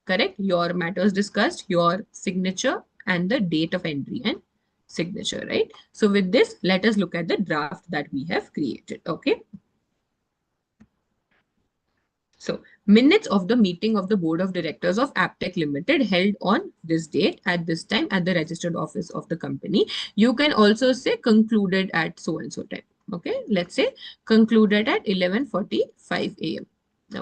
correct? Your matters discussed, your signature, and the date of entry and signature, right? So with this, let us look at the draft that we have created, okay? So minutes of the meeting of the board of directors of Aptech Limited held on this date at this time at the registered office of the company. You can also say concluded at so and so time. Okay, let's say concluded at 11:45 a.m.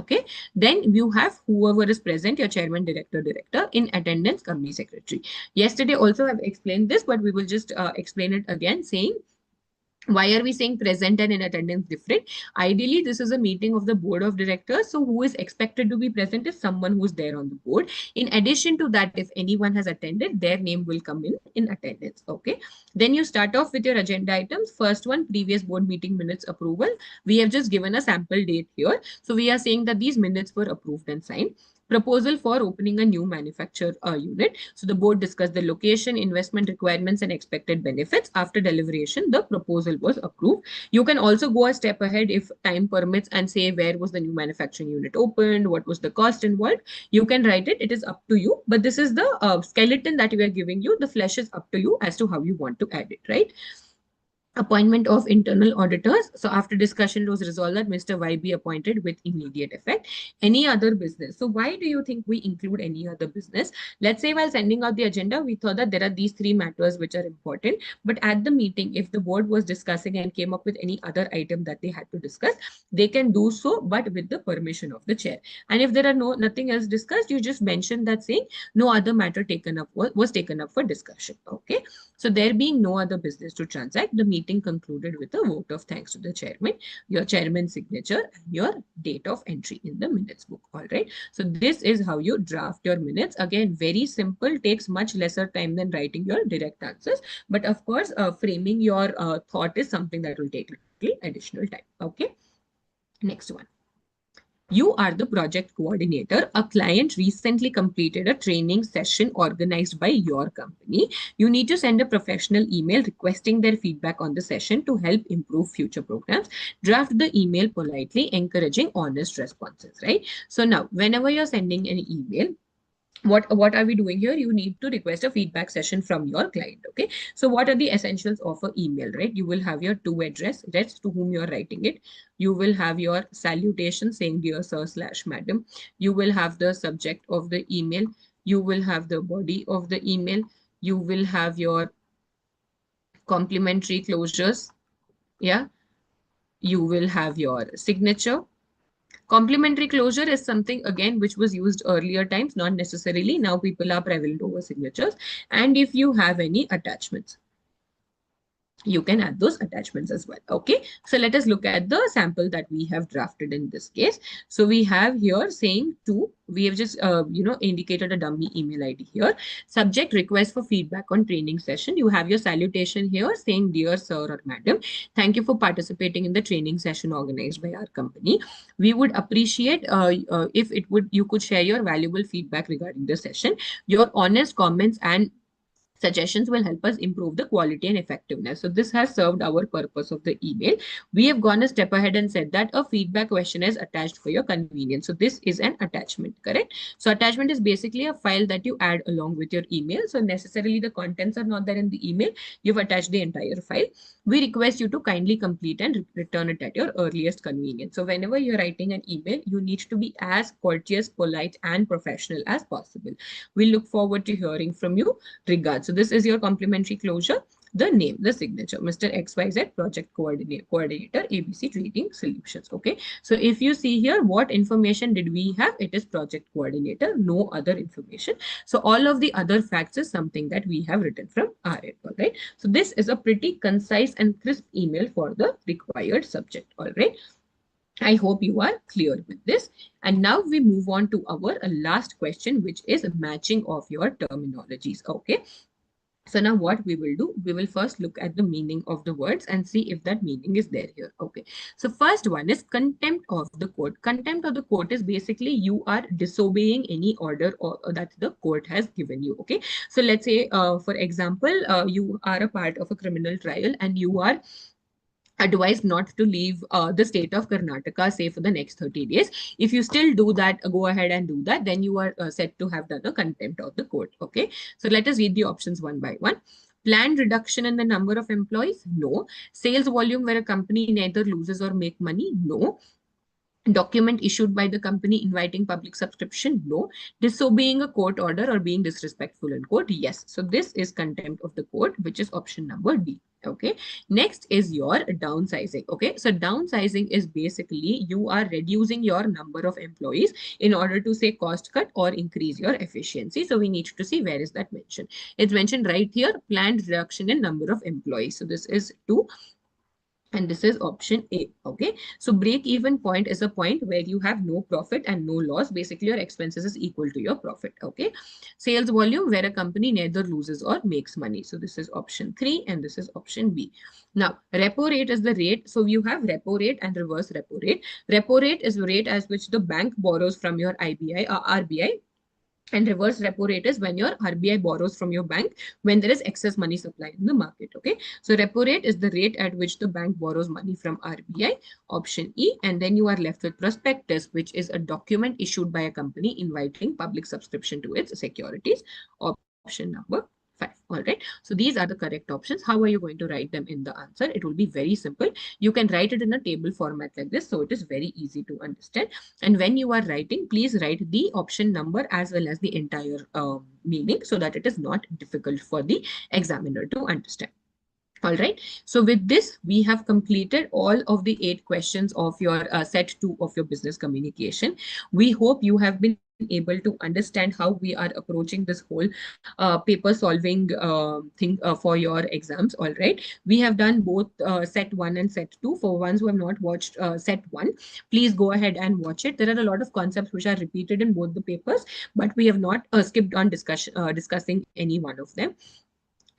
Okay, then you have whoever is present, your chairman, director, in attendance, company secretary. Yesterday also I've explained this, but we will just explain it again, saying why are we saying present and in attendance different? Ideally, this is a meeting of the board of directors. So who is expected to be present is someone who's there on the board. In addition to that, if anyone has attended, their name will come in attendance. Okay. Then you start off with your agenda items. First one, previous board meeting minutes approval. We have just given a sample date here. So we are saying that these minutes were approved and signed. Proposal for opening a new manufacture unit. So the board discussed the location, investment requirements, and expected benefits. After deliberation, the proposal was approved. You can also go a step ahead if time permits and say where was the new manufacturing unit opened, what was the cost involved. You can write it. It is up to you. But this is the skeleton that we are giving you. The flesh is up to you as to how you want to add it, right? Appointment of internal auditors. So after discussion, it was resolved that Mr. Y be appointed with immediate effect. Any other business. So why do you think we include any other business? Let's say while sending out the agenda, we thought that there are these three matters which are important. But at the meeting, if the board was discussing and came up with any other item that they had to discuss, they can do so, but with the permission of the chair. And if there are nothing else discussed, you just mention that saying no other matter taken up was taken up for discussion. Okay. So there being no other business to transact, the meeting concluded with a vote of thanks to the chairman, your chairman's signature, and your date of entry in the minutes book. All right. So this is how you draft your minutes. Again, very simple, takes much lesser time than writing your direct answers. But of course, framing your thought is something that will take little additional time. Okay. Next one. You are the project coordinator. A client recently completed a training session organized by your company. You need to send a professional email requesting their feedback on the session to help improve future programs. Draft the email politely, encouraging honest responses, right? So now, whenever you're sending an email, what are we doing here? You need to request a feedback session from your client. Okay, so what are the essentials of an email, right? You will have your to address to whom you're writing it. You will have your salutation saying dear sir / madam. You will have the subject of the email. You will have the body of the email. You will have your complimentary closures. Yeah, you will have your signature. Complementary closure is something again which was used earlier times, not necessarily. Now people are prevalent over signatures. And if you have any attachments, you can add those attachments as well. Okay, so let us look at the sample that we have drafted in this case. So we have here saying to, we have just indicated a dummy email ID here. Subject request for feedback on training session. You have your salutation here saying dear sir or madam, thank you for participating in the training session organized by our company. We would appreciate if you could share your valuable feedback regarding the session. Your honest comments and suggestions will help us improve the quality and effectiveness. So this has served our purpose of the email. We have gone a step ahead and said that a feedback question is attached for your convenience. So this is an attachment, correct? So attachment is basically a file that you add along with your email. So necessarily the contents are not there in the email. You've attached the entire file. We request you to kindly complete and return it at your earliest convenience. So whenever you're writing an email, you need to be as courteous, polite, and professional as possible. We look forward to hearing from you. Regards. So this is your complimentary closure. The name, the signature, Mr. XYZ Project Coordinator, ABC Trading Solutions. Okay. So if you see here, what information did we have? It is Project Coordinator, no other information. So all of the other facts is something that we have written from our end. All right. So this is a pretty concise and crisp email for the required subject. All right. I hope you are clear with this. And now we move on to our last question, which is matching of your terminologies. Okay. So now what we will do, we will first look at the meaning of the words and see if that meaning is there here. Okay. So first one is contempt of the court. Contempt of the court is basically you are disobeying any order or that the court has given you. Okay. So let's say, for example, you are a part of a criminal trial and you are advised not to leave the state of Karnataka, say for the next 30 days. If you still do that, go ahead and do that, then you are said to have done a contempt of the court. Okay. So let us read the options one by one. Planned reduction in the number of employees? No. Sales volume where a company neither loses or make money? No. Document issued by the company inviting public subscription? No. Disobeying a court order or being disrespectful in court? Yes. So this is contempt of the court, which is option number D. Okay. Next is your downsizing. Okay. So downsizing is basically you are reducing your number of employees in order to say cost cut or increase your efficiency. So we need to see where is that mentioned. It's mentioned right here, planned reduction in number of employees. So this is 2. And this is option A. Okay. So break even point is a point where you have no profit and no loss. Basically, your expenses is equal to your profit. Okay. Sales volume where a company neither loses or makes money. So this is option 3 and this is option B. Now, repo rate is the rate. So you have repo rate and reverse repo rate. Repo rate is the rate as which the bank borrows from your RBI. And reverse repo rate is when your RBI borrows from your bank when there is excess money supply in the market. Okay. So repo rate is the rate at which the bank borrows money from RBI, option E. And then you are left with prospectus, which is a document issued by a company inviting public subscription to its securities, option number 5. All right. So these are the correct options. How are you going to write them in the answer? It will be very simple. You can write it in a table format like this. So it is very easy to understand. And when you are writing, please write the option number as well as the entire meaning so that it is not difficult for the examiner to understand. All right. So with this, we have completed all of the 8 questions of your set 2 of your business communication. We hope you have been able to understand how we are approaching this whole paper solving thing for your exams. All right. We have done both set 1 and set 2. For ones who have not watched set 1, please go ahead and watch it. There are a lot of concepts which are repeated in both the papers, but we have not skipped on discussing any one of them.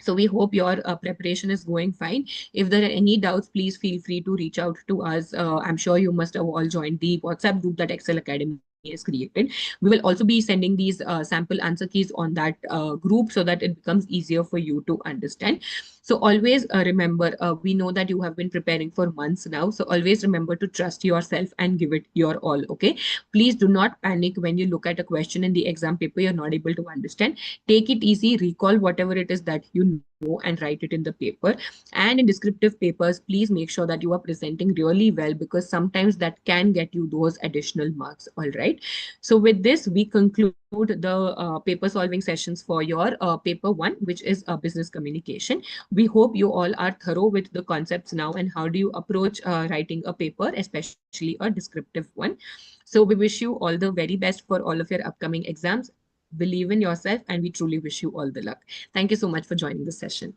So we hope your preparation is going fine. If there are any doubts, please feel free to reach out to us. I'm sure you must have all joined the WhatsApp group that Excel Academy is created. We will also be sending these sample answer keys on that group so that it becomes easier for you to understand. So always remember, we know that you have been preparing for months now. So always remember to trust yourself and give it your all. Okay. Please do not panic when you look at a question in the exam paper you're not able to understand. Take it easy, recall whatever it is that you know and write it in the paper. And in descriptive papers, please make sure that you are presenting really well because sometimes that can get you those additional marks. All right. So with this, we conclude the paper solving sessions for your paper 1, which is business communication. We hope you all are thorough with the concepts now and how do you approach writing a paper, especially a descriptive one. So we wish you all the very best for all of your upcoming exams. Believe in yourself and we truly wish you all the luck. Thank you so much for joining this session.